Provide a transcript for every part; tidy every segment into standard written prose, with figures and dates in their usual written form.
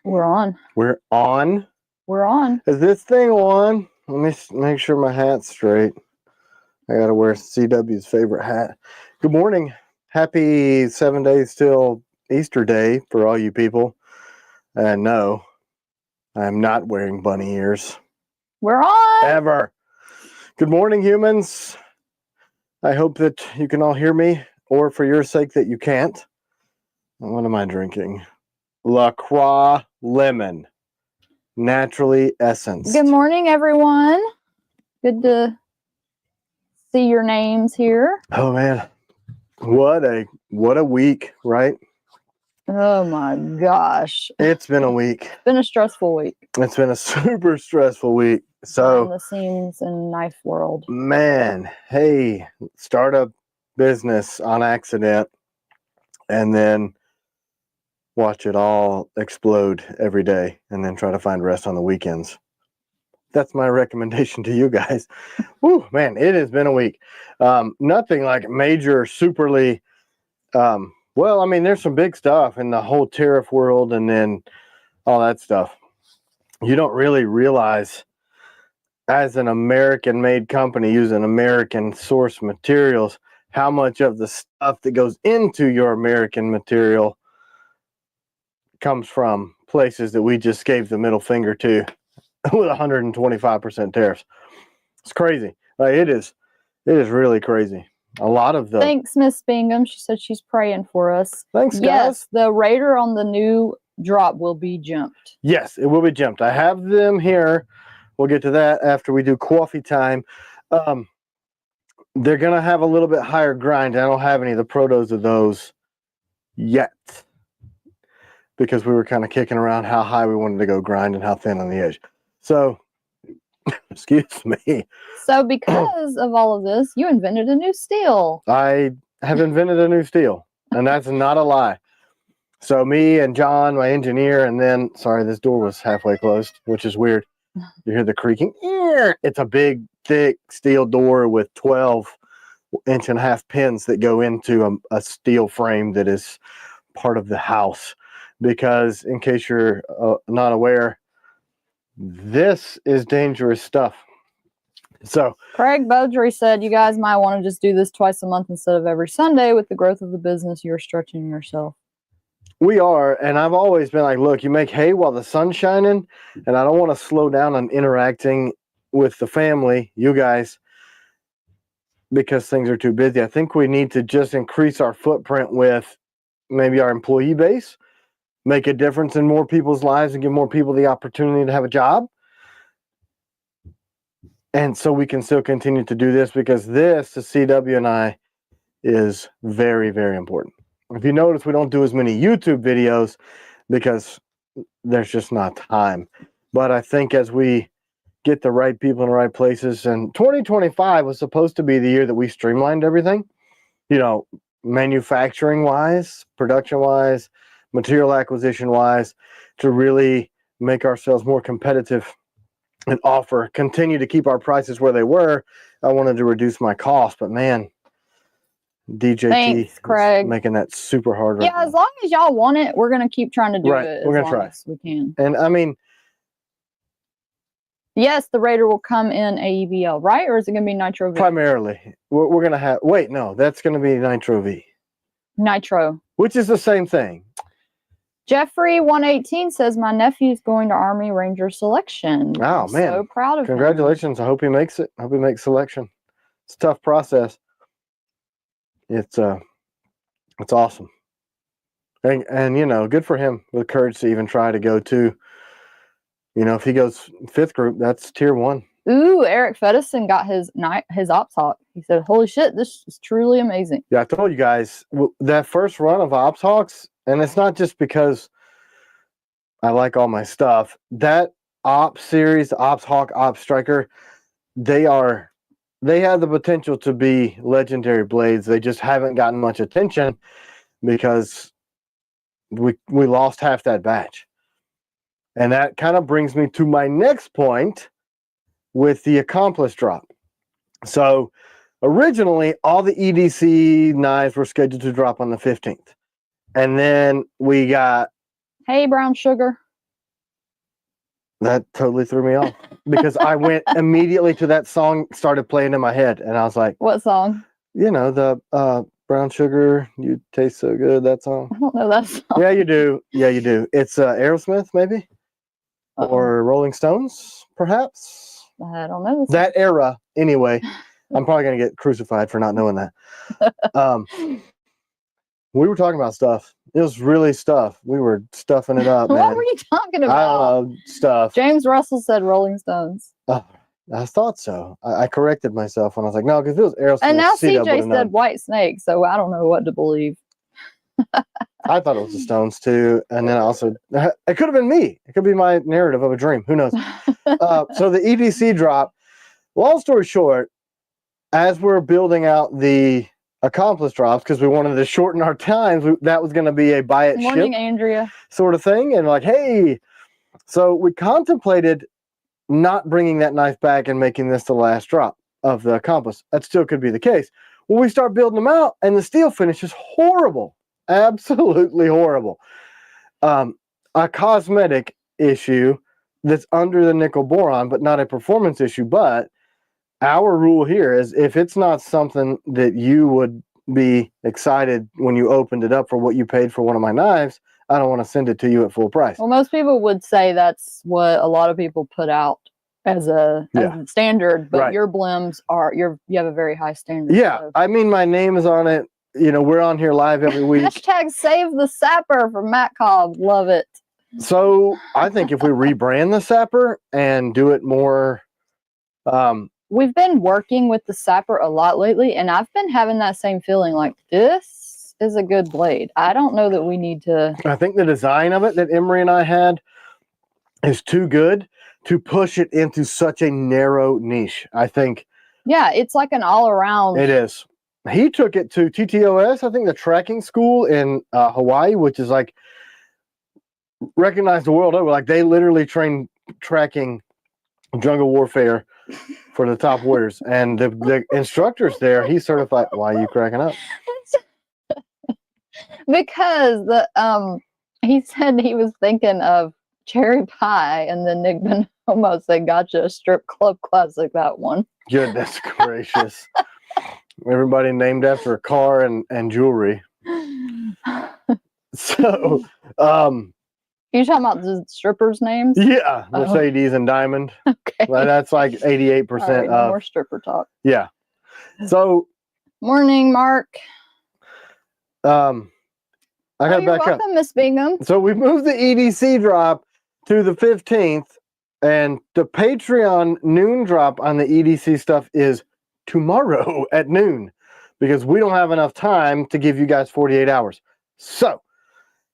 We're on. We're on. We're on. Is this thing on? Let me make sure my hat's straight. I gotta wear CW's favorite hat. Good morning. Happy 7 days till Easter Day for all you people. And no, I'm not wearing bunny ears. We're on. Ever. Good morning, humans. I hope that you can all hear me, or for your sake that you can't. What am I drinking? La Croix Lemon. Naturally essenced. Good morning, everyone. Good to see your names here. Oh man, what a week, right? Oh my gosh, it's been a week. It's been a stressful week. It's been a super stressful week. So behind the scenes in knife world, man, hey, start a business on accident and then watch it all explode every day and then try to find rest on the weekends. That's my recommendation to you guys. Whew, man, it has been a week. Nothing like major, superly. Well, I mean, there's some big stuff in the whole tariff world and then all that stuff. You don't really realize, as an American-made company using American source materials, how much of the stuff that goes into your American material comes from places that we just gave the middle finger to with 125% tariffs. It's crazy. Like, it is really crazy. A lot of the Thanks, Miss Bingham. She said she's praying for us. Thanks, guys. Yes, the Raider on the new drop will be jumped. Yes, it will be jumped. I have them here. We'll get to that after we do coffee time. They're gonna have a little bit higher grind. I don't have any of the protos of those yet, because we were kind of kicking around how high we wanted to go grind and how thin on the edge. So, excuse me. So because of all of this, you invented a new steel. I have invented a new steel, and that's not a lie. So me and John, my engineer, and then, sorry, this door was halfway closed, which is weird. You hear the creaking? It's a big, thick steel door with 12-inch-and-a-half pins that go into a steel frame that is part of the house. Because in case you're not aware, this is dangerous stuff. So Craig Beaudry said you guys might want to just do this twice a month instead of every Sunday. With the growth of the business, you're stretching yourself. we are, and I've always been like, look, you make hay while the sun's shining, and I don't want to slow down on interacting with the family, you guys, because things are too busy. I think we need to just increase our footprint with maybe our employee base, make a difference in more people's lives and give more people the opportunity to have a job. And so we can still continue to do this, because this to CW and I is very, very important. If you notice, we don't do as many YouTube videos because there's just not time. But I think as we get the right people in the right places, and 2025 was supposed to be the year that we streamlined everything, you know, manufacturing wise, production wise, material acquisition wise, to really make ourselves more competitive and continue to keep our prices where they were. I wanted to reduce my cost, but man, DJT Thanks, Craig. making that super hard right Yeah, now. as long as y'all want it, we're gonna keep trying to do it. We're gonna try as we can. And I mean, yes, the Raider will come in AEBL, right? Or is it gonna be Nitro V? primarily, we're gonna have. Wait, no, that's gonna be Nitro V, Nitro, which is the same thing. Jeffrey 118 says my nephew's going to Army Ranger selection. Oh, I'm man. so proud of him. Congratulations. I hope he makes it. I hope he makes selection. It's a tough process. It's awesome. And you know, good for him with courage to even try to go to, you know, if he goes 5th group, that's tier 1. Ooh, Eric Fedison got his Ops Hawk. He said, holy shit, this is truly amazing. Yeah, I told you guys, that first run of Ops Hawks, and it's not just because I like all my stuff. That Ops series, Ops Hawk, Ops Striker, they have the potential to be legendary blades. They just haven't gotten much attention because we lost half that batch. And that kind of brings me to my next point with the Accomplice drop. So originally, all the EDC knives were scheduled to drop on the 15th. And then we got... Hey, Brown Sugar. That totally threw me off because I went immediately to that song, started playing in my head, and I was like, What song? you know, the Brown Sugar, You Taste So Good, that song. I don't know that song. Yeah, you do. Yeah, you do. It's Aerosmith, maybe? Or Rolling Stones, perhaps? I don't know. That era, anyway. I'm probably going to get crucified for not knowing that. We were talking about stuff. It was really stuff. We were stuffing it up, man. What were you talking about? I don't know, stuff. James Russell said Rolling Stones. I thought so. I corrected myself when I was like, no, because it was Aerosmith. And now CJ said White Snake, so I don't know what to believe. I thought it was the Stones too, and then also it could have been me. It could be my narrative of a dream. Who knows? So the EDC drop. Long story short, as we're building out the Accomplice drops, because we wanted to shorten our times, that was going to be a buy it Morning, ship Andrea. Sort of thing, and like, hey, so we contemplated not bringing that knife back and making this the last drop of the Accomplice. That still could be the case. When we start building them out, and the steel finish is horrible. Absolutely horrible. A cosmetic issue that's under the nickel boron, but not a performance issue. But our rule here is if it's not something that you would be excited when you opened it up for what you paid for one of my knives, I don't want to send it to you at full price. Well, most people would say that's what a lot of people put out as a standard, but your blims are you have a very high standard. Yeah, so. I mean, my name is on it. You know, we're on here live every week. Hashtag save the sapper from Matt Cobb. Love it. So I think if we rebrand the sapper and do it more, we've been working with the sapper a lot lately, and I've been having that same feeling like this is a good blade. I don't know that we need to. I think the design of it that Emery and I had is too good to push it into such a narrow niche. I think. Yeah, it's like an all around. It is. He took it to TTOS, I think the tracking school in Hawaii, which is like recognized the world over. Like they literally train tracking jungle warfare for the top warriors. And the instructors there, he's certified. Why are you cracking up? Because he said he was thinking of cherry pie, and then Nick Bonomo said, "Gotcha, strip club classic." That one. Goodness gracious. Everybody named after a car and jewelry. So, you talking about the strippers' names? Yeah, Mercedes and Diamond. Okay, well, that's like 88% right, no more stripper talk. Yeah. So, morning, Mark. I got to back up. Welcome, Miss Bingham. So we moved the EDC drop to the 15th, and the Patreon noon drop on the EDC stuff is tomorrow at noon, because we don't have enough time to give you guys 48 hours. So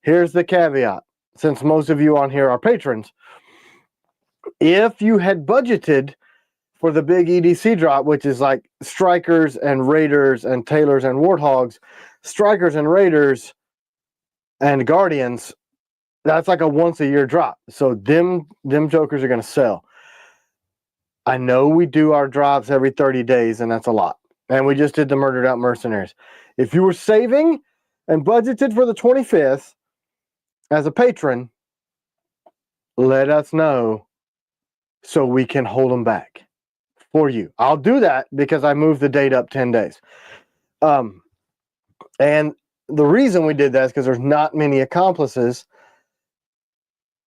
here's the caveat. Since most of you on here are patrons, if you had budgeted for the big EDC drop, which is like strikers and raiders and tailors and warthogs, strikers and raiders and guardians, that's like a once a year drop. So them jokers are going to sell. I know we do our drops every 30 days, and that's a lot. And we just did the Murdered Out Mercenaries. If you were saving and budgeted for the 25th as a patron, let us know so we can hold them back for you. I'll do that because I moved the date up 10 days. And the reason we did that is because there's not many accomplices.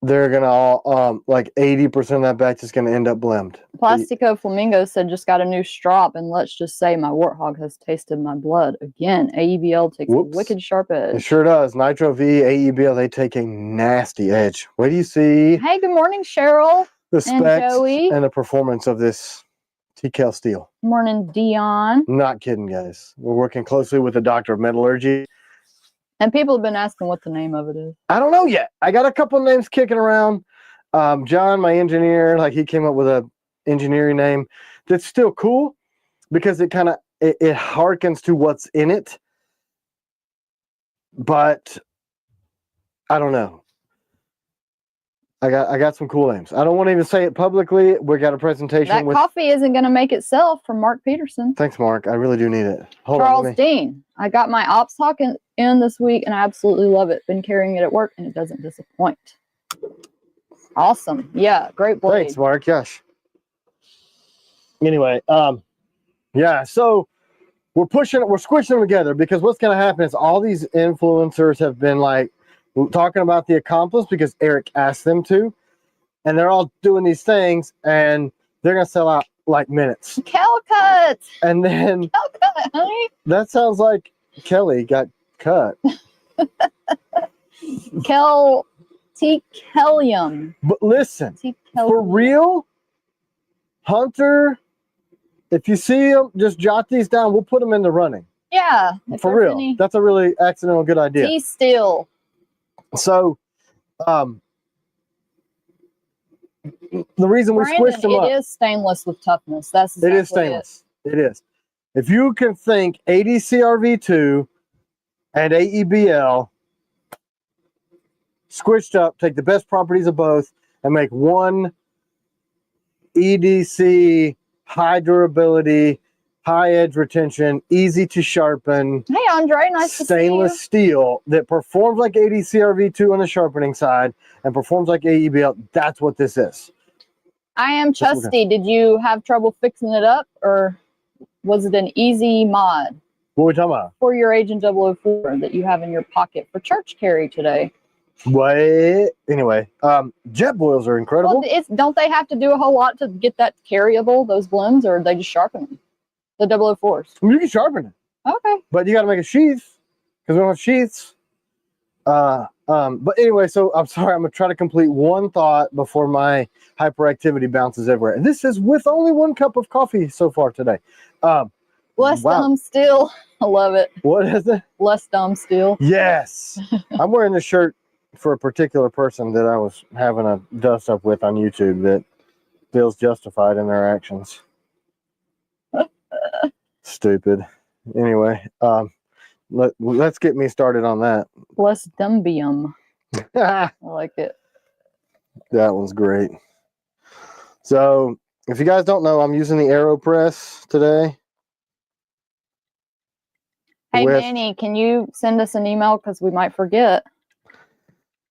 They're going to all, like 80% of that batch is going to end up blimmed. Plastico Flamingo said, just got a new strop, and let's just say my warthog has tasted my blood again. AEBL takes a wicked sharp edge. It sure does. Nitro V, AEBL, they take a nasty edge. What do you see? Hey, good morning, Cheryl. The specs and the performance of this T.Kell steel. Morning, Dion. Not kidding, guys. We're working closely with the doctor of metallurgy. And people have been asking what the name of it is. I don't know yet. I got a couple names kicking around. John, my engineer, like he came up with a engineering name that's still cool because it kind of it harkens to what's in it. But I don't know. I got some cool names. I don't want to even say it publicly. We got a presentation. That coffee isn't going to make itself from Mark Peterson. Thanks, Mark. I really do need it. Charles Dean. I got my ops talk in this week, and I absolutely love it. Been carrying it at work, and it doesn't disappoint. Awesome. Yeah, great blade. Thanks, Mark. Gosh. Anyway, yeah, so we're squishing them together because what's going to happen is all these influencers have been like talking about the Accomplice because Eric asked them to, and they're all doing these things and they're going to sell out like minutes. Kel cut. And then Kel cut, honey. that sounds like Kelly got cut. T.Kellian. But listen, T.Kellian. for real, Hunter, if you see them, just jot these down. We'll put them in the running. Yeah. For real. That's a really accidental good idea. T-Steel. So, the reason we squished them up. It is stainless with toughness. That's exactly it is stainless. It is. If you can think ADCRV2 and AEBL squished up, take the best properties of both, and make one EDC high durability, high edge retention, easy to sharpen. Hey, Andre, nice to see you. Stainless steel that performs like ADCRV2 on the sharpening side and performs like AEBL. That's what this is. I am Chusty. Did you have trouble fixing it up, or was it an easy mod? What are we talking about? For your Agent 004 that you have in your pocket for church carry today. What? Anyway, jet boils are incredible. Well, don't they have to do a whole lot to get that carryable, those blends, or they just sharpen them? The 004s. You can sharpen it. Okay. But you got to make a sheath because we don't have sheaths. But anyway, so I'm sorry. I'm going to try to complete one thought before my hyperactivity bounces everywhere. And this is with only 1 cup of coffee so far today. Less dumb still. I love it. What is it? Less dumb still. Yes. I'm wearing this shirt for a particular person that I was having a dust up with on YouTube that feels justified in their actions. Stupid. Anyway, let's get me started on that. Less dumbium. I like it. That one's great. So, if you guys don't know, I'm using the AeroPress today. Hey, Manny, can you send us an email because we might forget?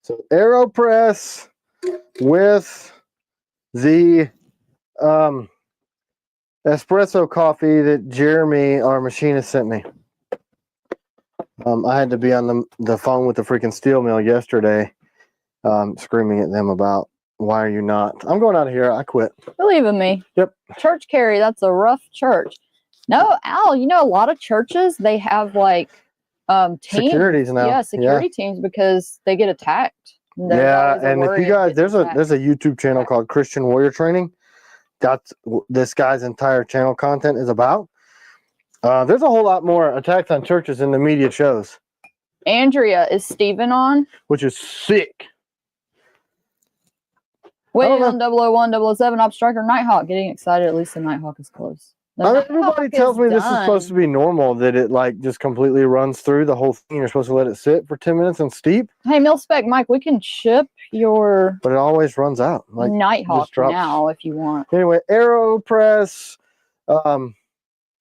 So AeroPress with the espresso coffee that Jeremy, our machinist, sent me. I had to be on the phone with the freaking steel mill yesterday, screaming at them about why are you not? I'm going out of here. I quit. Believe in me. Yep. Church carry, that's a rough church. No, Al, you know, a lot of churches, they have like teams. Securities now. Yeah, security teams because they get attacked. Yeah, and if you guys, there's a YouTube channel called Christian Warrior Training. That's this guy's entire channel content is about. There's a whole lot more attacks on churches than the media shows. Andrea, is Steven on? Which is sick. Waiting on 001, 007, Op Striker, Nighthawk. Getting excited, at least the Nighthawk is close. Everybody tells me this is supposed to be normal, that it like just completely runs through the whole thing. You're supposed to let it sit for 10 minutes and steep. Hey, Milspec Mike, we can ship your but it always runs out. Like Nighthawk now if you want. Anyway, AeroPress,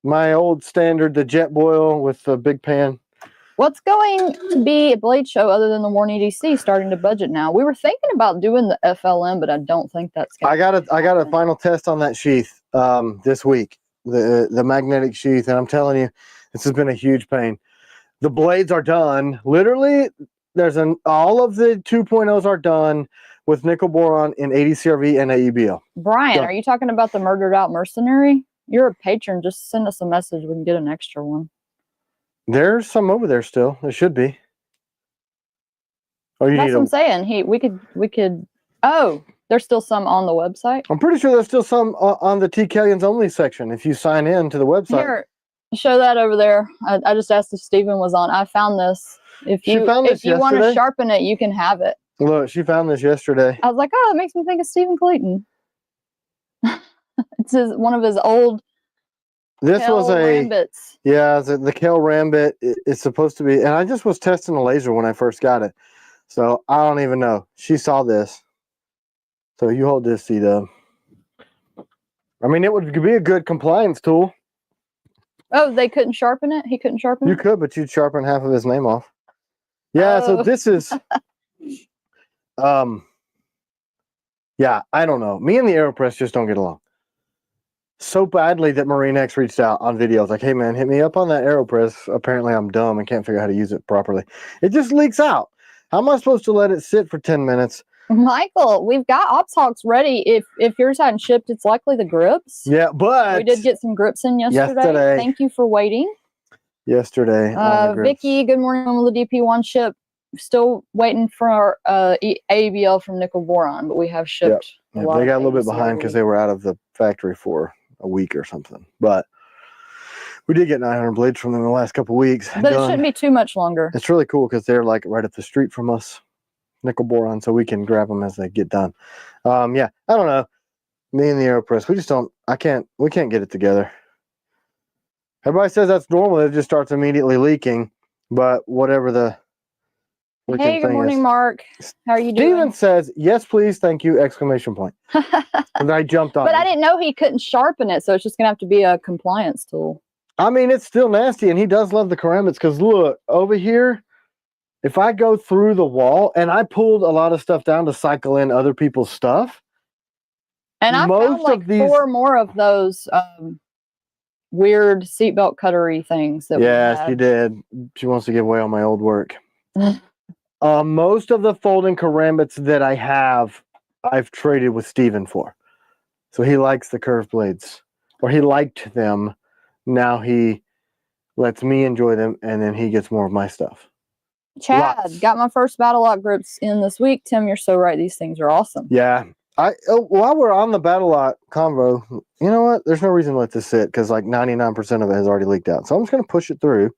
my old standard, the jet boil with the big pan. What's going to be a blade show other than the Warren EDC starting to budget now? We were thinking about doing the FLM, but I don't think that's going to I got a final test on that sheath this week. The magnetic sheath, and I'm telling you, this has been a huge pain. The blades are done. Literally, all of the 2.0s are done with nickel boron in ADCRV and AEBL. Brian, are you talking about the murdered out mercenary? You're a patron. Just send us a message. We can get an extra one. There's some over there still. There should be. Oh, that's what I'm saying. We could. Oh. There's still some on the website? I'm pretty sure there's still some on the T.Kellian's only section if you sign in to the website. Here, show that over there. I just asked if Steven was on. I found this. If you want to sharpen it, you can have it. Look, she found this yesterday. I was like, oh, that makes me think of Stephen Clayton. It's one of his old Rambits. Yeah, the T.Kell Rambit is supposed to be, and I just was testing the laser when I first got it. So I don't even know. She saw this. So you hold this, C-Dub. I mean, it would be a good compliance tool. Oh, they couldn't sharpen it? He couldn't sharpen it? You could, but you'd sharpen half of his name off. Yeah, so this is Yeah, I don't know. Me and the AeroPress just don't get along so badly that Marine X reached out on videos like, hey man, hit me up on that AeroPress. Apparently I'm dumb and can't figure out how to use it properly. It just leaks out. How am I supposed to let it sit for 10 minutes? Michael, we've got OpsHawks ready. If yours hadn't shipped, it's likely the grips. Yeah, but we did get some grips in yesterday. Thank you for waiting. Yesterday. Vicky, good morning. When will the DP1 ship? Still waiting for our ABL from Nickel Boron, but we have shipped. Yep. They got a little bit behind because they were out of the factory for a week or something. But we did get 900 blades from them in the last couple of weeks. But it shouldn't be too much longer. It's really cool because they're like right up the street from us, Nickel Boron, so we can grab them as they get done. Yeah, I don't know. Me and the AeroPress, we just don't. We can't get it together. Everybody says that's normal. It just starts immediately leaking. But whatever the hey, good morning, Mark. How are you doing? Steven says, yes, please, thank you, exclamation point. And I jumped on But I didn't know he couldn't sharpen it, so it's just going to have to be a compliance tool. I mean, it's still nasty, and he does love the ceramics, because look, over here, if I go through the wall, and I pulled a lot of stuff down to cycle in other people's stuff. And I found like 4 more of those weird seatbelt cuttery things. Yes, she did. She wants to give away all my old work. Most of the folding karambits that I have, I've traded with Steven for. So he likes the curved blades. Or he liked them. Now he lets me enjoy them, and then he gets more of my stuff. Chad, got my first BattleLock grips in this week. Tim, you're so right. These things are awesome. Yeah. While we're on the BattleLock convo, you know what? There's no reason to let this sit, because like 99% of it has already leaked out. So I'm just going to push it through.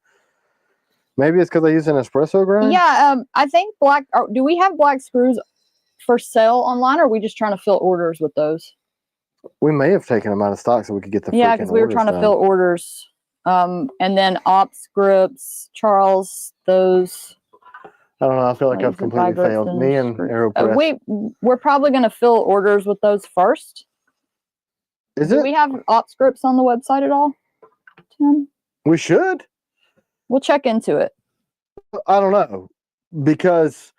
Maybe it's because I use an espresso grind? Yeah, I think do we have black screws for sale online, or are we just trying to fill orders with those? We may have taken them out of stock so we could get the because we were trying to fill orders. And then Ops grips, Charles, those. I don't know. I feel like I've completely failed. Me and AeroPress. We're probably going to fill orders with those first. Do we have Ops grips on the website at all, Tim? We should. We'll check into it. I don't know, because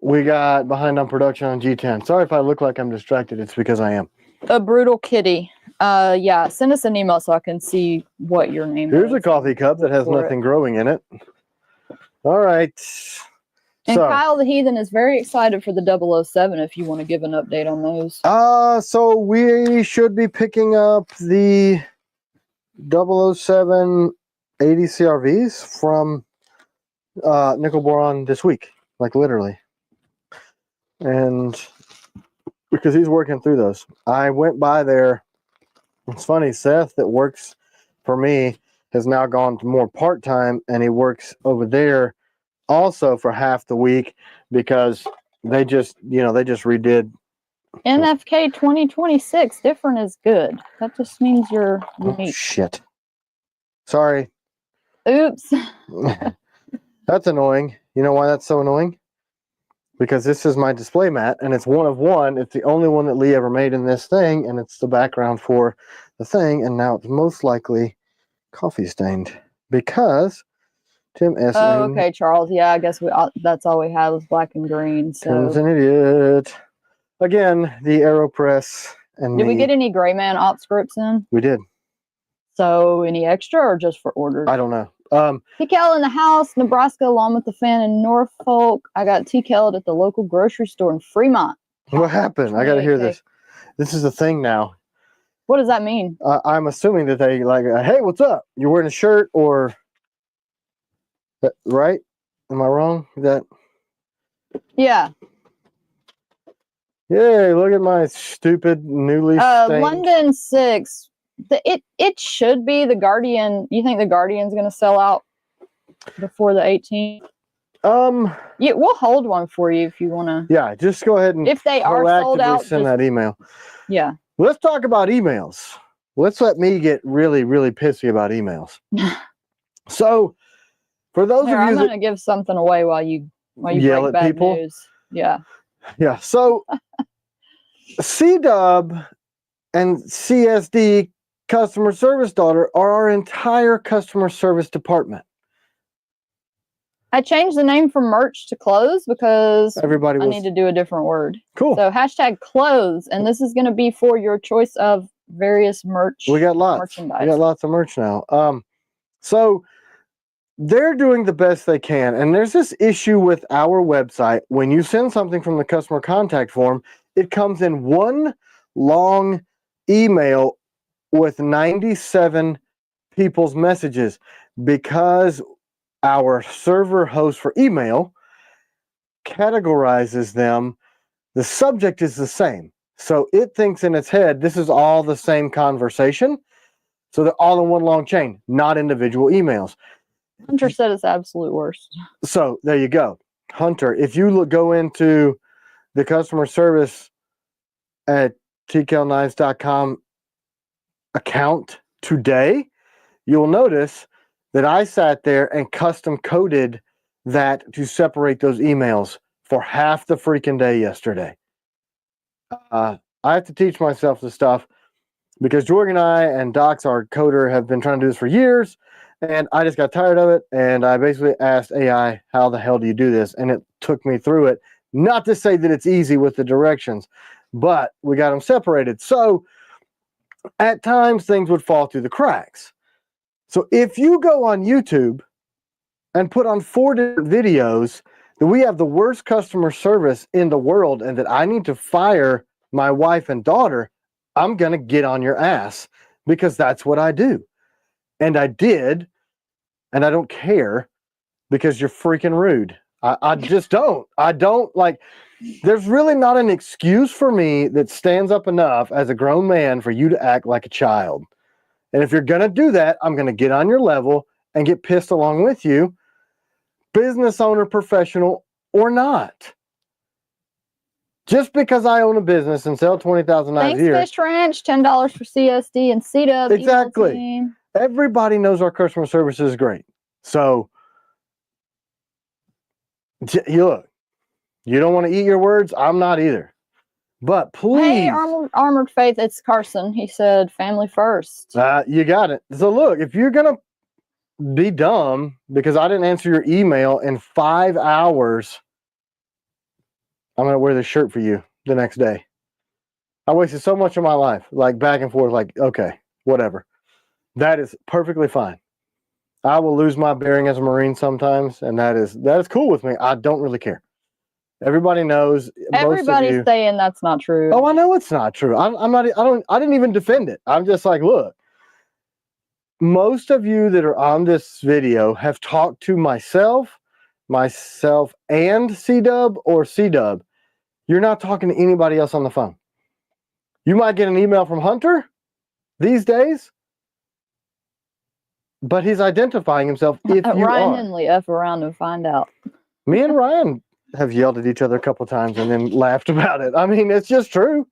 we got behind on production on G10. Sorry if I look like I'm distracted. It's because I am. A brutal kitty. Yeah, send us an email so I can see what your name is. Here's a coffee cup that has nothing growing in it. All right. And Kyle the Heathen is very excited for the 007 if you want to give an update on those. So we should be picking up the 007 EDC RVs from Nickel Boron this week, like literally. And because he's working through those. I went by there. It's funny, Seth that works for me has now gone to more part-time, and he works over there also for half the week, because they just redid NFK 2026. Different is good. That just means you're unique. Oh, shit. Sorry. Oops. That's annoying. You know why that's so annoying? Because this is my display mat, and it's one of one. It's the only one that Lee ever made in this thing, and it's the background for the thing, and now it's most likely coffee stained, because Tim S. Oh, okay, Charles. Yeah, I guess that's all we had was black and green. So Tim's an idiot. Again, the AeroPress and Did we get any Gray Man Ops grips in? We did. So any extra or just for orders? I don't know. T.Kell in the house, Nebraska, along with the fan in Norfolk. I got T.Kell at the local grocery store in Fremont. What happened? I got to hear this. This is a thing now. What does that mean? I'm assuming that they like, hey, what's up? You're wearing a shirt or, right? Am I wrong? Yeah. Yay, look at my stupid newly stained. London 6. It should be the Guardian. You think the Guardian's going to sell out before the 18th? Yeah, we'll hold one for you if you want to. Yeah, just go ahead and if they are sold out, send that email. Yeah. Let's talk about emails. Let's let me get really, really pissy about emails. So, for those of you, I'm going to give something away while you yell break at bad people. News. Yeah. Yeah. So, C-Dub and CSD customer service daughter are our entire customer service department. I changed the name from merch to clothes because Everybody I was need to do a different word. cool. So hashtag clothes, and this is going to be for your choice of various merch. We got lots. Merchandise. We got lots of merch now. So they're doing the best they can. And there's this issue with our website. When you send something from the customer contact form, it comes in one long email with 97 people's messages because our server host for email categorizes them. The subject is the same. So it thinks in its head, this is all the same conversation. So they're all in one long chain, not individual emails. Hunter said it's absolute worst. So there you go. Hunter, if you go into the customer service at TKelKnives.com account today, you'll notice that I sat there and custom coded that to separate those emails for half the freaking day yesterday. I have to teach myself this stuff because Jorg and I and Docs, our coder, have been trying to do this for years. And I just got tired of it, and I basically asked AI, how the hell do you do this? And it took me through it. Not to say that it's easy with the directions, but we got them separated. So at times, things would fall through the cracks. So if you go on YouTube and put on 4 different videos that we have the worst customer service in the world and that I need to fire my wife and daughter, I'm going to get on your ass because that's what I do. And I did, and I don't care because you're freaking rude. I just don't. I don't like, there's really not an excuse for me that stands up enough as a grown man for you to act like a child. And if you're going to do that, I'm going to get on your level and get pissed along with you, business owner, professional, or not. Just because I own a business and sell 20,000 knives a year. Thanks, Fish Ranch. $10 for CSD and C-Dub. Exactly. Everybody knows our customer service is great. So, look, you don't want to eat your words. I'm not either. But please. Hey, Armored Faith, it's Carson. He said family first. You got it. So, look, if you're going to be dumb because I didn't answer your email in 5 hours, I'm going to wear this shirt for you the next day. I wasted so much of my life, like back and forth, like, okay, whatever. That is perfectly fine. I will lose my bearing as a Marine sometimes, and that is cool with me. I don't really care. Everybody knows. Everybody's saying that's not true. Oh, I know it's not true. I'm not. I didn't even defend it. I'm just like, look. Most of you that are on this video have talked to myself and C-Dub or C-Dub. You're not talking to anybody else on the phone. You might get an email from Hunter these days, but he's identifying himself if you Ryan are. Henley, F around and find out. Me and Ryan have yelled at each other a couple times and then laughed about it. I mean, it's just true.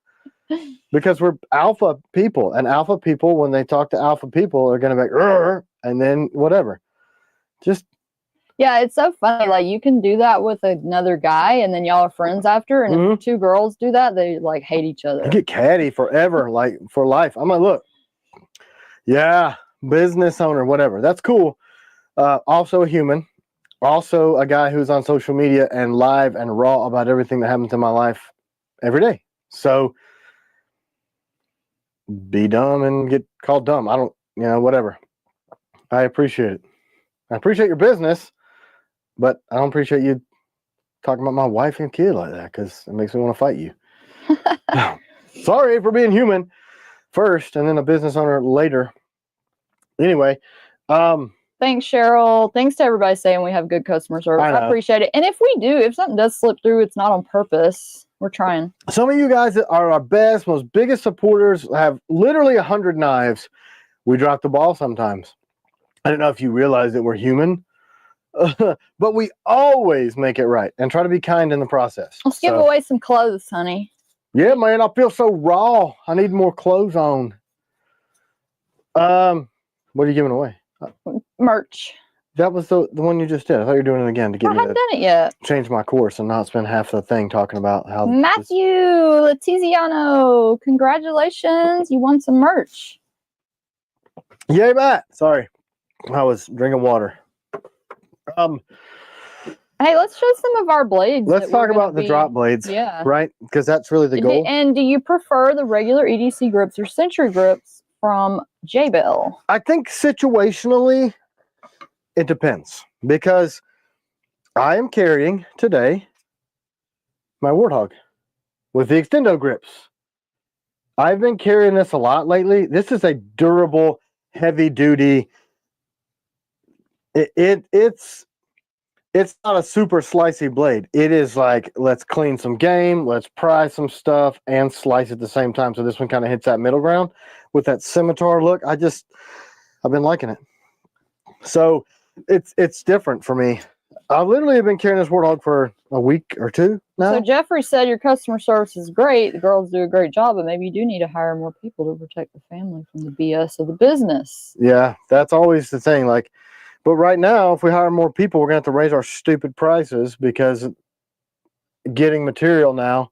Because we're alpha people, and alpha people, when they talk to alpha people, are going to be like, and then whatever. Just. Yeah, it's so funny. Like, you can do that with another guy, and then y'all are friends after. And if 2 girls do that, they like hate each other. You get catty forever, like for life. I'm like, look, yeah, business owner, whatever. That's cool. Also a human. Also a guy who's on social media and live and raw about everything that happens in my life every day. So be dumb and get called dumb. I don't, whatever. I appreciate it. I appreciate your business, but I don't appreciate you talking about my wife and kid like that because it makes me want to fight you. Sorry for being human first and then a business owner later. Anyway. Thanks, Cheryl. Thanks to everybody saying we have good customer service. I appreciate it. And if we do, if something does slip through, it's not on purpose. We're trying. Some of you guys that are our best, most biggest supporters have literally 100 knives. We drop the ball sometimes. I don't know if you realize that we're human, but we always make it right and try to be kind in the process. Let's give away some clothes, honey. Yeah, man, I feel so raw. I need more clothes on. What are you giving away? Merch. That was the one you just did. I thought you were doing it again to get me to done it yet. Change my course and not spend half the thing talking about how. Matthew Letiziano, congratulations! You won some merch. Yay, Matt! Sorry, I was drinking water. Hey, let's show some of our blades. Let's talk about the drop blades. Yeah. Right? Because that's really the goal. And do you prefer the regular EDC grips or Century grips from J-Bell? I think situationally, it depends. Because I am carrying today my Warthog with the extendo grips. I've been carrying this a lot lately. This is a durable, heavy duty. It's not a super slicey blade. It is like, let's clean some game, let's pry some stuff, and slice at the same time. So this one kind of hits that middle ground with that scimitar look. I've been liking it. So it's different for me. I literally have been carrying this Warthog for a week or two now. So Jeffrey said your customer service is great. The girls do a great job, but maybe you do need to hire more people to protect the family from the BS of the business. Yeah, that's always the thing. Like, but right now, if we hire more people, we're going to have to raise our stupid prices because getting material now,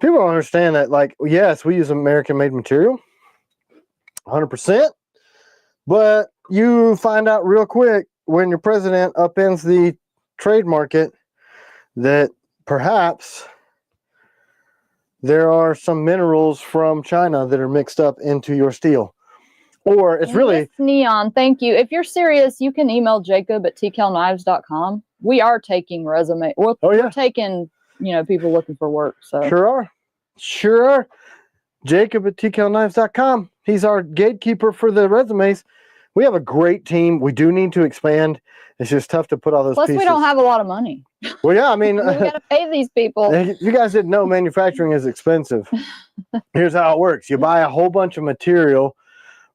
people don't understand that. Like, yes, we use American-made material, 100%, but you find out real quick when your president upends the trade market that perhaps there are some minerals from China that are mixed up into your steel. Or it's really neon. Thank you. If you're serious, you can email Jacob at TKellKnives.com. We are taking resume. We're taking, people looking for work. So sure are. Jacob at TKellKnives.com. He's our gatekeeper for the resumes. We have a great team. We do need to expand. It's just tough to put all those pieces. Plus, we don't have a lot of money. Well, yeah, I mean, we got to pay these people. If you guys didn't know, manufacturing is expensive. Here's how it works. You buy a whole bunch of material.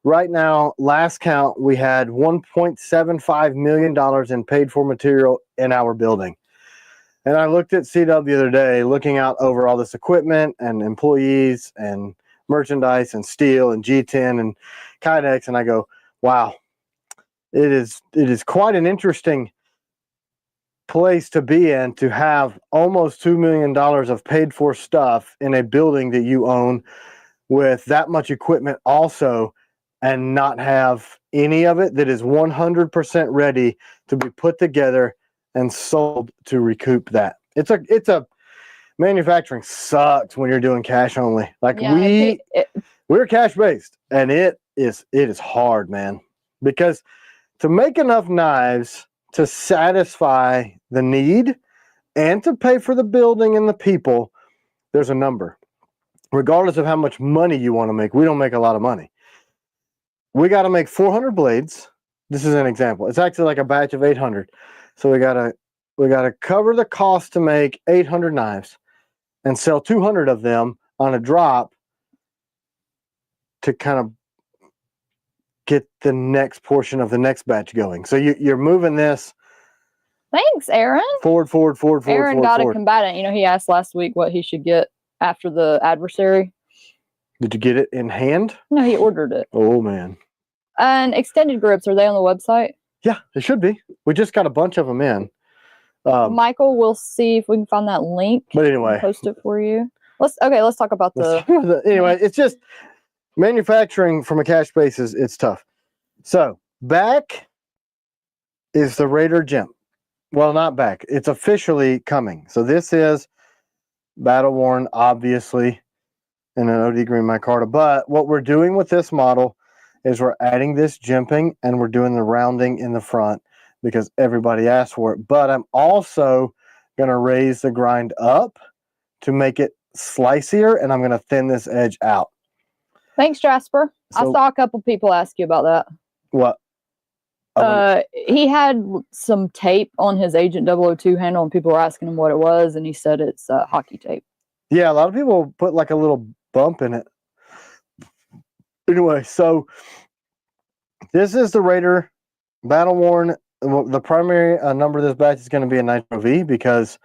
Right now, last count, we had $1.75 million in paid for material in our building. And I looked at CW the other day, looking out over all this equipment and employees and merchandise and steel and G10 and Kydex, and I go, wow, it is quite an interesting place to be in, to have almost $2 million of paid for stuff in a building that you own with that much equipment also, and not have any of it that is 100% ready to be put together and sold to recoup that. It's a manufacturing sucks when you're doing cash only. Like, we're cash based, and it is hard, man, because to make enough knives to satisfy the need and to pay for the building and the people, there's a number. Regardless of how much money you want to make, we don't make a lot of money. We got to make 400 blades. This is an example. It's actually like a batch of 800. So we got to cover the cost to make 800 knives and sell 200 of them on a drop to kind of get the next portion of the next batch going. So you're moving this. Thanks, Aaron. Forward. Aaron got a combatant. He asked last week what he should get after the adversary. Did you get it in hand? No, he ordered it. Oh, man. And extended grips, are they on the website? Yeah, they should be. We just got a bunch of them in. Michael, we'll see if we can find that link. But anyway, post it for you. Let's talk about anyway, it's just manufacturing from a cash basis. It's tough. So back is the Raider Gem. Well, not back. It's officially coming. So this is battle worn, obviously, in an OD green micarta. But what we're doing with this model is we're adding this jimping and we're doing the rounding in the front because everybody asked for it. But I'm also going to raise the grind up to make it slicier, and I'm going to thin this edge out. Thanks, Jasper. I saw a couple people ask you about that. What? He had some tape on his Agent 002 handle, and people were asking him what it was, and he said it's hockey tape. Yeah, a lot of people put like a little bump in it. Anyway, so this is the Raider battle worn. The primary number of this batch is going to be a Nitro V because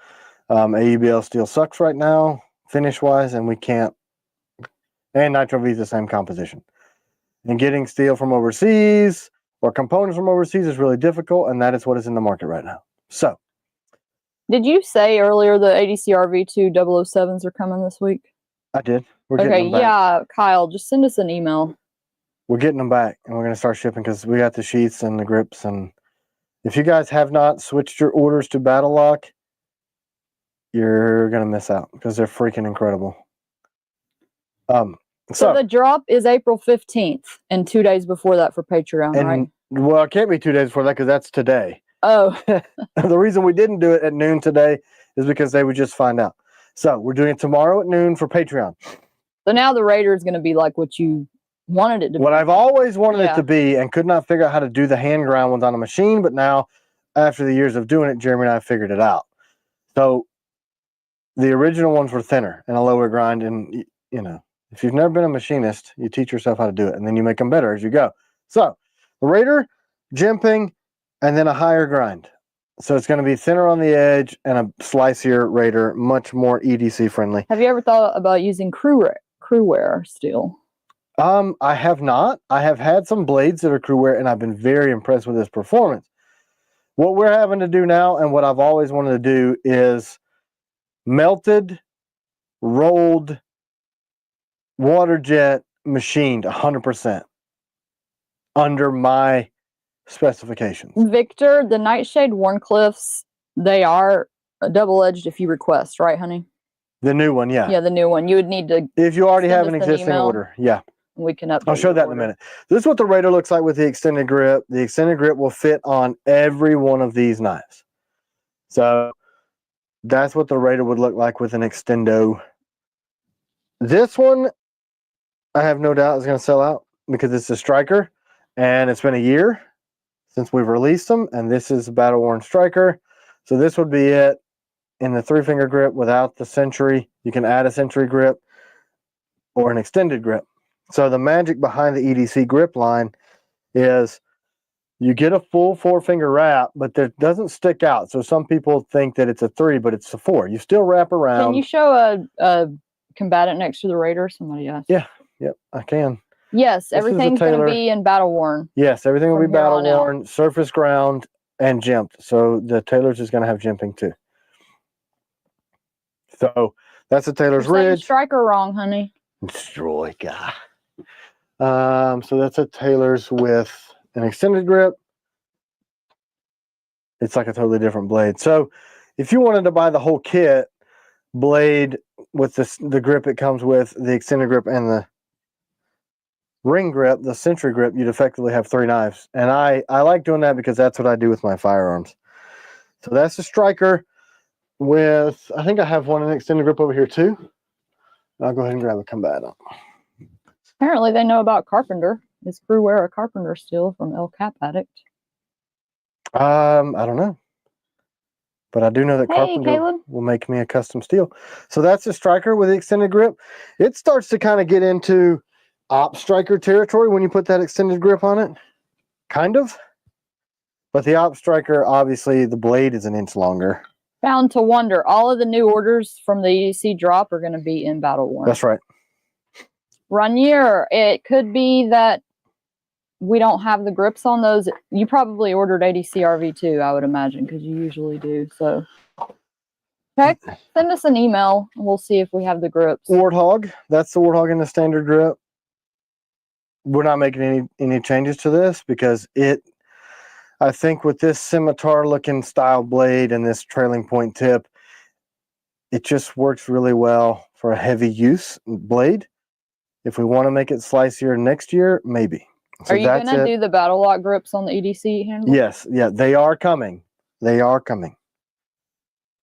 AUBL steel sucks right now, finish wise, and we can't. And Nitro V is the same composition. And getting steel from overseas or components from overseas is really difficult, and that is what is in the market right now. So, did you say earlier the ADC RV2 007s are coming this week? I did. We're getting them back. Yeah, Kyle, just send us an email. We're getting them back, and we're going to start shipping because we got the sheaths and the grips, and If you guys have not switched your orders to BattleLock, you're going to miss out because they're freaking incredible. So the drop is April 15th and 2 days before that for Patreon, right? Well, it can't be 2 days before that because that's today. Oh. The reason we didn't do it at noon today is because they would just find out. So we're doing it tomorrow at noon for Patreon. So now the Raider is going to be like what you wanted it to be. What I've always wanted it to be, and could not figure out how to do the hand ground ones on a machine, but now after the years of doing it, Jeremy and I figured it out. So the original ones were thinner and a lower grind, and you know, if you've never been a machinist, you teach yourself how to do it, and then you make them better as you go. So the Raider, jimping, and then a higher grind. So it's going to be thinner on the edge and a slicier Raider, much more EDC friendly. Have you ever thought about using crew wear steel? I have not. I have had some blades that are crew wear, and I've been very impressed with this performance. What we're having to do now, and what I've always wanted to do, is melted, rolled, water jet, machined 100% under my specifications. Victor, the Nightshade Warncliffs, they are double-edged if you request, right, honey? The new one, yeah. Yeah, the new one. You would need to. If you already have an existing order, yeah. We can update. I'll show that in a minute. This is what the Raider looks like with the extended grip. The extended grip will fit on every one of these knives. So that's what the Raider would look like with an extendo. This one, I have no doubt is going to sell out because it's a striker, and it's been a year since we've released them, and this is a battle worn striker. So this would be it in the 3-finger grip without the century. You can add a century grip or an extended grip. So the magic behind the EDC grip line is you get a full 4-finger wrap, but it doesn't stick out. So some people think that it's a 3, but it's a 4. You still wrap around. Can you show a combatant next to the Raider? Somebody asked. Yeah, yep, I can. Yes, everything's going to be in battle worn. Yes, everything will be battle worn, surface ground, and jimped. So the Taylor's is going to have jimping too. So that's the Taylor's Ridge. Striker wrong, honey. Destroy guy. So that's a Taylor's with an extended grip. It's like a totally different blade. So if you wanted to buy the whole kit, blade with the grip it comes with, the extended grip and the ring grip, the century grip, you'd effectively have 3 knives. And I like doing that because that's what I do with my firearms. So that's the striker with, I think I have one in extended grip over here too. I'll go ahead and grab a combatant. Apparently they know about Carpenter. Is crew wear a Carpenter steel from El Cap Addict? I don't know. But I do know that Carpenter will make me a custom steel. So that's a striker with the extended grip. It starts to kind of get into op striker territory when you put that extended grip on it. Kind of. But the op striker, obviously, the blade is an inch longer. Bound to wonder. All of the new orders from the EDC drop are going to be in battle worn. That's right. Ranier, it could be that we don't have the grips on those. You probably ordered ADC RV2, I would imagine, because you usually do. So, okay, send us an email, and we'll see if we have the grips. Warthog, that's the Warthog in the standard grip. We're not making any changes to this because I think with this scimitar-looking style blade and this trailing point tip, it just works really well for a heavy use blade. If we want to make it slicier next year, maybe. So are you going to do the BattleLock grips on the EDC handle? Yes. Yeah, they are coming. They are coming.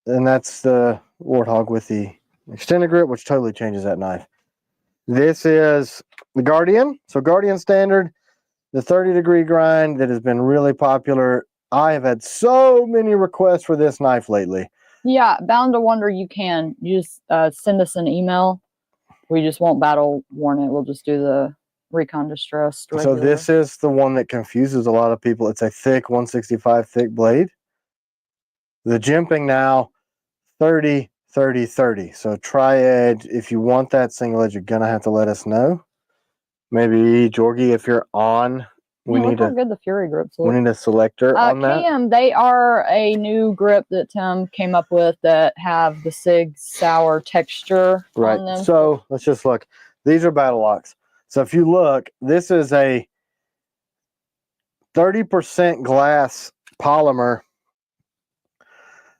And that's the Warthog with the extended grip, which totally changes that knife. This is the Guardian. So Guardian standard, the 30-degree grind that has been really popular. I have had so many requests for this knife lately. Yeah, bound to wonder you can. You just send us an email. We just won't battle warn it. We'll just do the Recon Distress. So this is the one that confuses a lot of people. It's a thick 165 thick blade. The jimping now 30, 30, 30. So tri-edge. If you want that single edge, you're gonna have to let us know. Maybe Jorgie, if you're on, we need how good the Fury grips look. We need a selector on that. Cam, they are a new grip that Tim came up with that have the Sig Sauer texture on them. So let's just look. These are BattleLocks. So if you look, this is a 30% glass polymer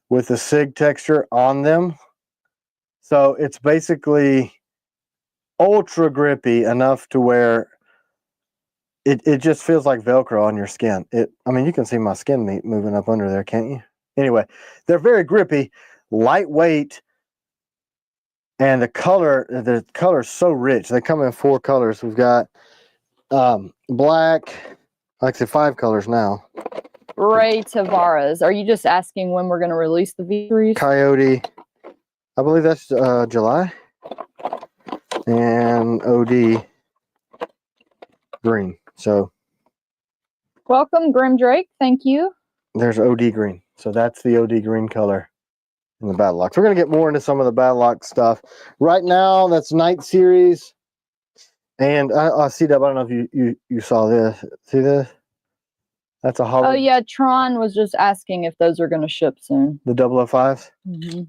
with a SIG texture on them. So it's basically ultra grippy enough to where it just feels like Velcro on your skin. I mean, you can see my skin meat moving up under there, can't you? Anyway, they're very grippy, lightweight, and the color is so rich. They come in 4 colors. We've got black, like I said, 5 colors now. Ray Tavares, are you just asking when we're going to release the V3s? Coyote, I believe that's July. And OD green. So welcome, Grim Drake. Thank you. There's OD green. So that's the OD green color in the BattleLock. So we're going to get more into some of the BattleLock stuff. Right now, that's Night Series. And I see that. I don't know if you saw this. See this? That's a hollow. Oh, yeah. Tron was just asking if those are going to ship soon. The 005s? Mm-hmm.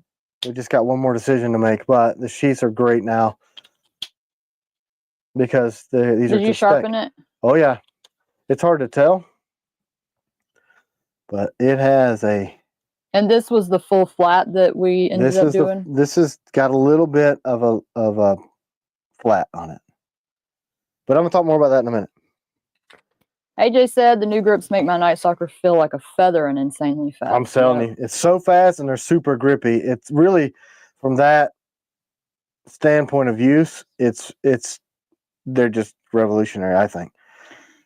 We just got one more decision to make, but the sheaths are great now because these are. Did you sharpen it? Oh, yeah. It's hard to tell, but it has a. And this was the full flat that we ended up doing? This has got a little bit of a flat on it. But I'm going to talk more about that in a minute. AJ said the new grips make my night stalker feel like a feather and insanely fast. I'm telling you, it's so fast and they're super grippy. It's really, from that standpoint of use, they're just revolutionary, I think.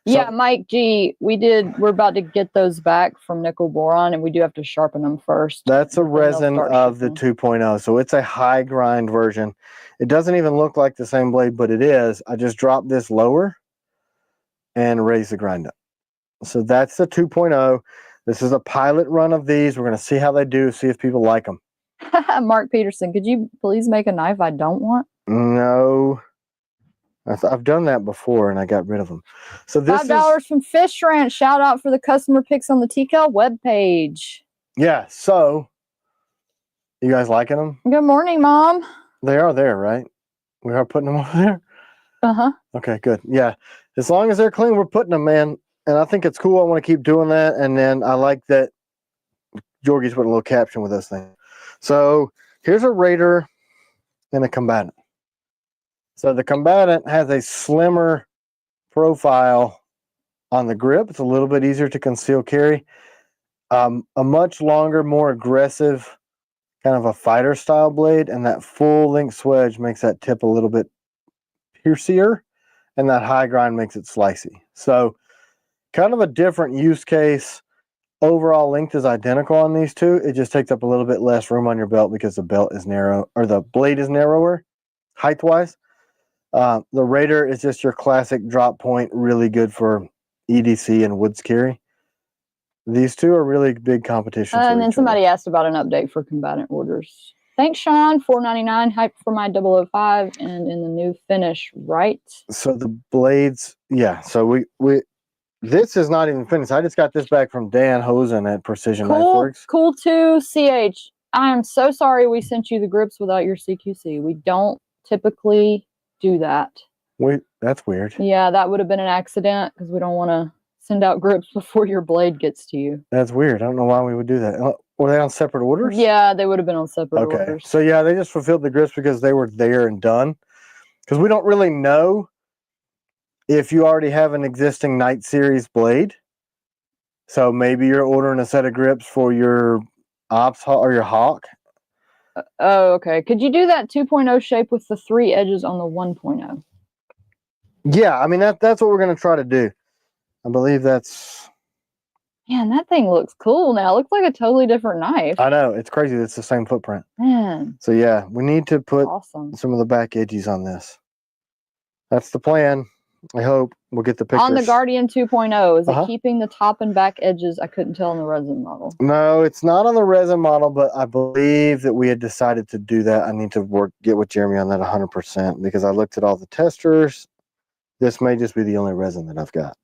Yeah, so, Mike G, we're about to get those back from nickel boron, and we do have to sharpen them first. That's a resin of the 2.0, so it's a high grind version. It doesn't even look like the same blade, but it is. I just dropped this lower and raise the grind up. So that's the 2.0. This is a pilot run of these. We're going to see how they do, see if people like them. Mark Peterson, could you please make a knife I don't want? No. I've done that before and I got rid of them. So this $5 from Fish Ranch. Shout out for the customer picks on the T.Kell webpage. Yeah, so you guys liking them? Good morning, Mom. They are there, right? We are putting them over there? Uh-huh. Okay, good. Yeah. As long as they're clean, we're putting them in. And I think it's cool. I want to keep doing that. And then I like that Georgie's put a little caption with this thing. So here's a Raider and a Combatant. So the Combatant has a slimmer profile on the grip. It's a little bit easier to conceal carry. A much longer, more aggressive, kind of a fighter style blade. And that full length swedge makes that tip a little bit piercier. And that high grind makes it slicey. So kind of a different use case. Overall length is identical on these two. It just takes up a little bit less room on your belt because the belt is narrow, or the blade is narrower, height-wise. The Raider is just your classic drop point, really good for EDC and woods carry. These two are really big competition. And then somebody asked about an update for Combatant orders. Thanks, Sean. $4.99 hype for my 005 and in the new finish, right? So the blades, yeah. So we this is not even finished. I just got this back from Dan Hosen at Precision Knife Works. Cool too, CH. I am so sorry we sent you the grips without your CQC. We don't typically do that. Wait, that's weird. Yeah, that would have been an accident because we don't want to send out grips before your blade gets to you. That's weird. I don't know why we would do that. Were they on separate orders? Yeah, they would have been on separate orders. So yeah, they just fulfilled the grips because they were there and done. Because we don't really know if you already have an existing Night Series blade. So maybe you're ordering a set of grips for your Ops or your Hawk. Oh, okay. Could you do that 2.0 shape with the 3 edges on the 1.0? Yeah, I mean, that's what we're going to try to do. I believe that's... Man, that thing looks cool now. It looks like a totally different knife. I know. It's crazy. It's the same footprint. Man. So yeah, we need to put some of the back edges on this. That's the plan. I hope we'll get the pictures. On the Guardian 2.0, is it keeping the top and back edges? I couldn't tell on the resin model. No, it's not on the resin model, but I believe that we had decided to do that. I need to get with Jeremy on that 100% because I looked at all the testers. This may just be the only resin that I've got.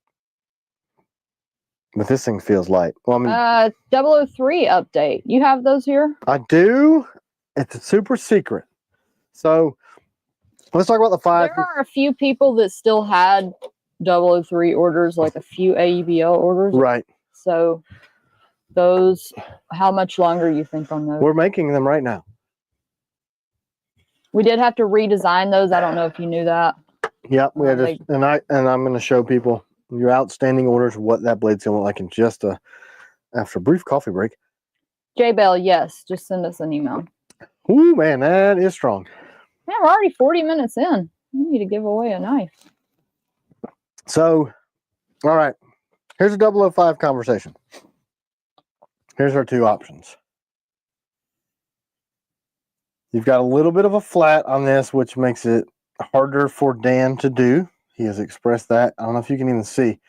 But this thing feels light. Well, I mean, 003 update. You have those here? I do. It's a super secret. So let's talk about the 5. There are a few people that still had 003 orders, like a few AEBL orders. Right. So those, how much longer you think on those? We're making them right now. We did have to redesign those. I don't know if you knew that. Yep, we had to, and I'm going to show people your outstanding orders, what that blade's going to look like in just after a brief coffee break. J Bell, yes, just send us an email. Ooh, man, that is strong. Man, we're already 40 minutes in. We need to give away a knife. So, all right, here's a 005 conversation. Here's our two options. You've got a little bit of a flat on this, which makes it harder for Dan to do. He has expressed that. I don't know if you can even see.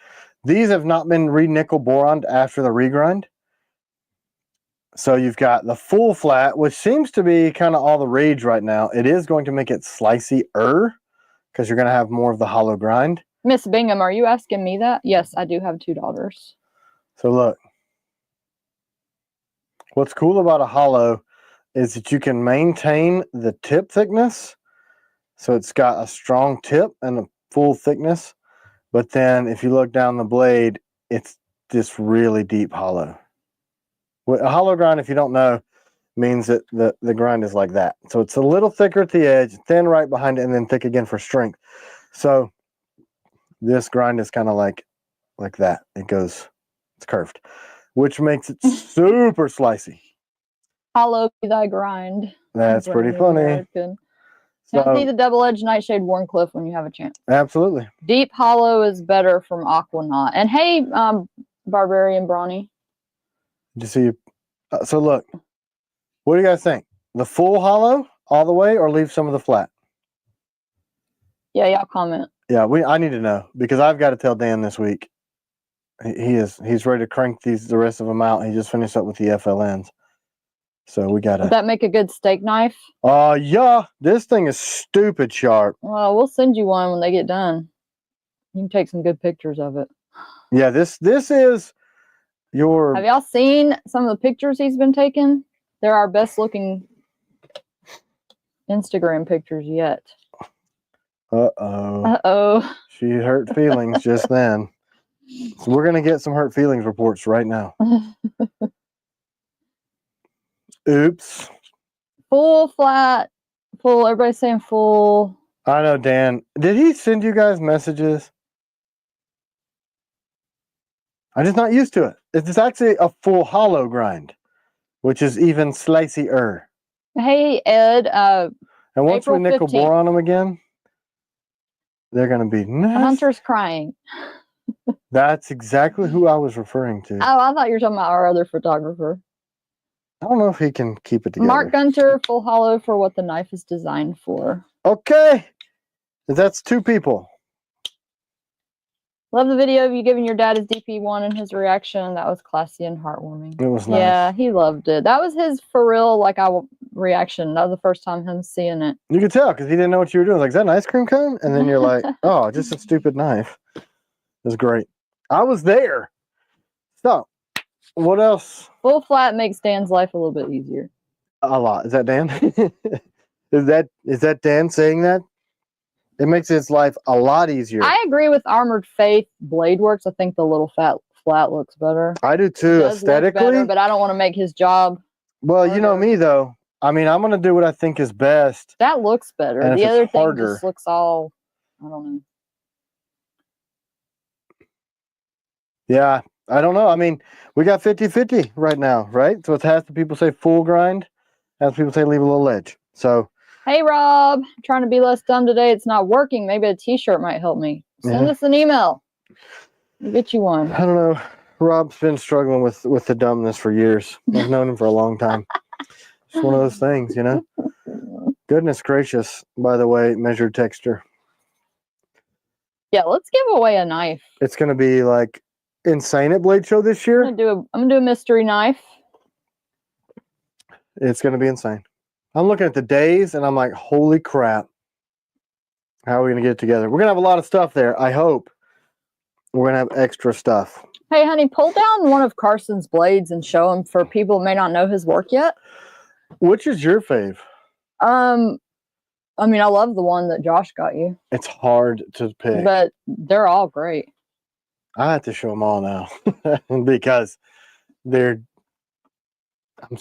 These have not been re-nickel boroned after the regrind. So you've got the full flat, which seems to be kind of all the rage right now. It is going to make it slicey-er because you're going to have more of the hollow grind. Miss Bingham, are you asking me that? Yes, I do have 2 daughters. So look. What's cool about a hollow is that you can maintain the tip thickness. So it's got a strong tip and a full thickness. But then if you look down the blade, it's this really deep hollow. A hollow grind, if you don't know, means that the grind is like that. So it's a little thicker at the edge, thin right behind it, and then thick again for strength. So this grind is kind of like that. It's curved, which makes it super slicey. Hollow be thy grind. That's pretty funny. Now see the double-edged nightshade Warncliffe when you have a chance. Absolutely. Deep hollow is better from Aquanaut. And hey, Barbarian Brawny. Did you see? So look, what do you guys think? The full hollow all the way, or leave some of the flat? Yeah, y'all comment. Yeah, I need to know because I've got to tell Dan this week. He's ready to crank the rest of them out. He just finished up with the FLNs. So we got to. Would that make a good steak knife? Yeah. This thing is stupid sharp. Well, we'll send you one when they get done. You can take some good pictures of it. Yeah, this is your. Have y'all seen some of the pictures he's been taking? They're our best looking Instagram pictures yet. Uh-oh. Uh-oh. She hurt feelings just then. So we're going to get some hurt feelings reports right now. Oops. Full, flat, full. Everybody's saying full. I know, Dan. Did he send you guys messages? I'm just not used to it. It's actually a full hollow grind, which is even slicey-er. Hey, Ed. And once April we nickel 15th. boron them again, they're going to be nice. The hunter's crying. That's exactly who I was referring to. Oh, I thought you were talking about our other photographer. I don't know if he can keep it together. Mark Gunter, full hollow for what the knife is designed for. Okay. That's 2 people. Love the video of you giving your dad his DP1 and his reaction. That was classy and heartwarming. It was nice. Yeah, he loved it. That was his for real reaction. That was the first time him seeing it. You could tell because he didn't know what you were doing. Like, is that an ice cream cone? And then you're like, oh, just a stupid knife. It was great. I was there. So, what else? Full flat makes Dan's life a little bit easier. A lot. Is that Dan? is that Dan saying that? It makes his life a lot easier. I agree with Armored Faith Blade Works. I think the little flat looks better. I do too, aesthetically. Better, but I don't want to make his job well, harder. You know me though. I mean, I'm going to do what I think is best. That looks better. And the other thing harder, just looks all, I don't know. Yeah, I don't know. I mean, we got 50-50 right now, right? So it's half the people say full grind, half the people say leave a little edge. So. Hey, Rob, I'm trying to be less dumb today. It's not working. Maybe a t-shirt might help me. Send us an email. We'll get you one. I don't know. Rob's been struggling with the dumbness for years. I've known him for a long time. It's one of those things, you know? Goodness gracious, by the way, measured texture. Yeah, let's give away a knife. It's going to be like insane at Blade Show this year. I'm gonna do a mystery knife. It's going to be insane. I'm looking at the days and I'm like, holy crap. How are we going to get it together? We're going to have a lot of stuff there. I hope we're going to have extra stuff. Hey, honey, pull down one of Carson's blades and show him for people who may not know his work yet. Which is your fave? I mean, I love the one that Josh got you. It's hard to pick. But they're all great. I have to show them all now because they're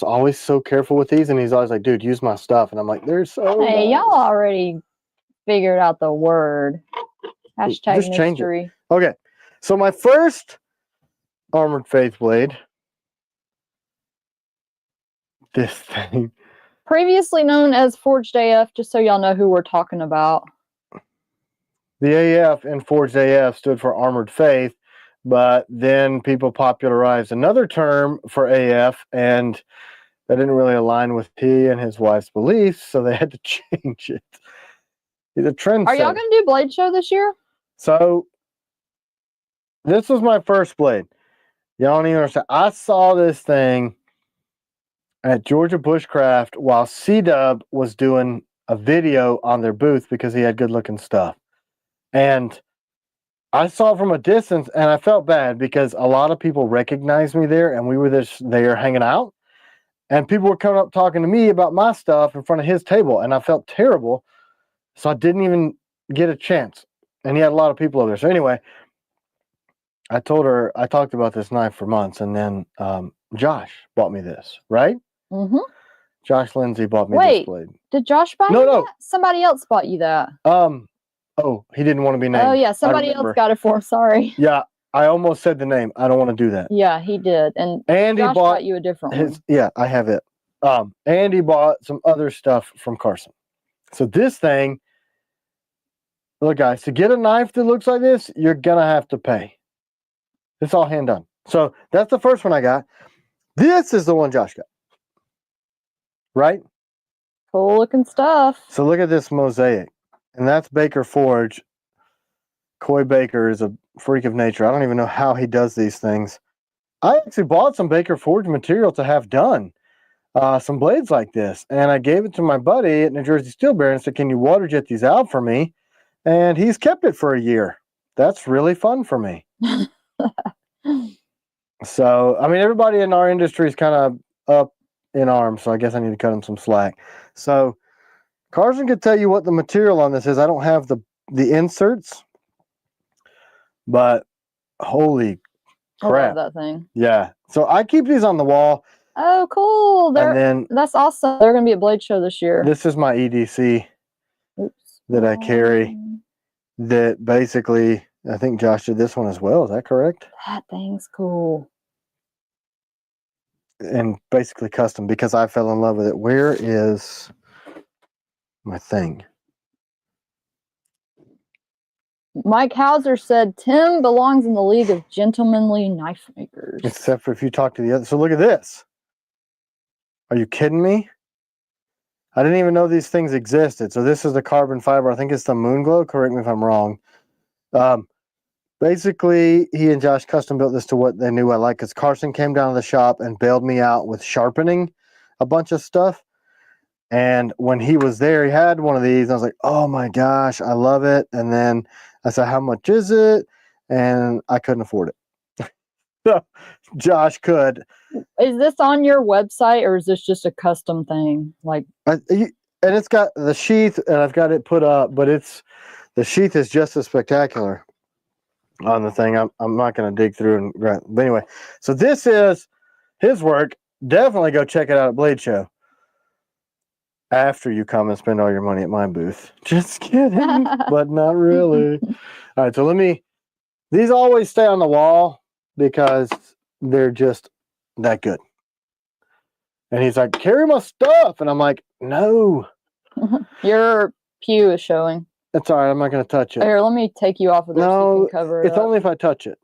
always so careful with these, and he's always like, dude, use my stuff. And I'm like, they're so Hey, nice. y'all already figured out the word. Hashtag Just change it. mystery. Okay, so my first Armored Faith blade, this thing. Previously known as Forged AF, just so y'all know who we're talking about. The AF in Forged AF stood for Armored Faith, but then people popularized another term for AF, and that didn't really align with he and his wife's beliefs, so they had to change it. He's a trendsetter. Are y'all going to do Blade Show this year? So, this was my first blade. Y'all don't even understand. I saw this thing at Georgia Bushcraft while C-Dub was doing a video on their booth because he had good looking stuff. And I saw it from a distance and I felt bad because a lot of people recognized me there and we were just there hanging out. And people were coming up talking to me about my stuff in front of his table. And I felt terrible. So I didn't even get a chance. And he had a lot of people over there. So anyway, I told her, I talked about this knife for months. And then Josh bought me this, right? Mm-hmm. Josh Lindsay bought me this blade. Did Josh buy you that? Somebody else bought you that. Oh, he didn't want to be named. Oh, yeah. Somebody else got it for him. Sorry. Yeah. I almost said the name. I don't want to do that. Yeah, he did. And Josh bought you a different one. Yeah, I have it. And he bought some other stuff from Carson. So this thing, look, guys, to get a knife that looks like this, you're going to have to pay. It's all hand done. So that's the first one I got. This is the one Josh got. Right? Cool looking stuff. So look at this mosaic. And that's Baker Forge. Coy Baker is a freak of nature. I don't even know how he does these things. I actually bought some Baker Forge material to have done some blades like this. And I gave it to my buddy at New Jersey Steel Bear and said, can you water jet these out for me? And he's kept it for a year. That's really fun for me. So, I mean, everybody in our industry is kind of up in arms, so I guess I need to cut him some slack. So, Carson could tell you what the material on this is. I don't have the inserts, but holy crap. I love that thing. Yeah. So, I keep these on the wall. Oh, cool. That's awesome. They're going to be at Blade Show this year. This is my EDC that I carry that basically, I think Josh did this one as well. Is that correct? That thing's cool. And basically custom because I fell in love with it. Where is my thing? Mike Hauser said Tim belongs in the league of gentlemanly knife makers. Except for if you talk to the other. So look at this. Are you kidding me? I didn't even know these things existed. So this is the carbon fiber. I think it's the Moonglow. Correct me if I'm wrong. Basically, he and Josh custom built this to what they knew I liked because Carson came down to the shop and bailed me out with sharpening a bunch of stuff. And when he was there, he had one of these. And I was like, oh my gosh, I love it. And then I said, how much is it? And I couldn't afford it. So Josh could. Is this on your website or is this just a custom thing? And it's got the sheath and I've got it put up, but the sheath is just as spectacular on the thing. I'm not going to dig through and grab. But anyway, so this is his work. Definitely go check it out at Blade Show after you come and spend all your money at my booth. Just kidding, but not really. All right, so these always stay on the wall because they're just that good. And he's like, carry my stuff. And I'm like, no. Your pew is showing. That's all right. I'm not going to touch it. Here, let me take you off of this so you can cover it it's only if I touch it.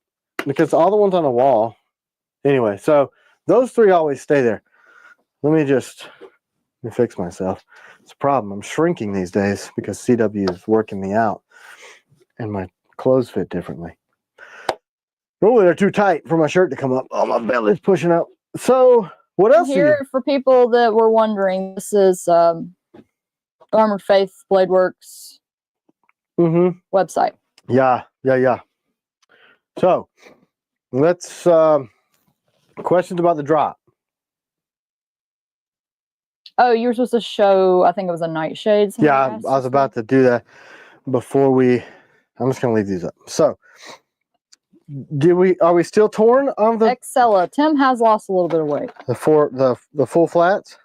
Because all the ones on the wall. Anyway, so those three always stay there. Let me fix myself. It's a problem. I'm shrinking these days because CW is working me out. And my clothes fit differently. Normally they're too tight for my shirt to come up. Oh, my belly's pushing out. So, what else here, for people that were wondering, this is Armored Faith Blade Works website. Yeah. So, let's questions about the drop. Oh, you were supposed to show, I think it was a nightshade. Yeah, I was about to do that before I'm just going to leave these up. So, Are we still torn on the Excella. Tim has lost a little bit of weight. the full flats?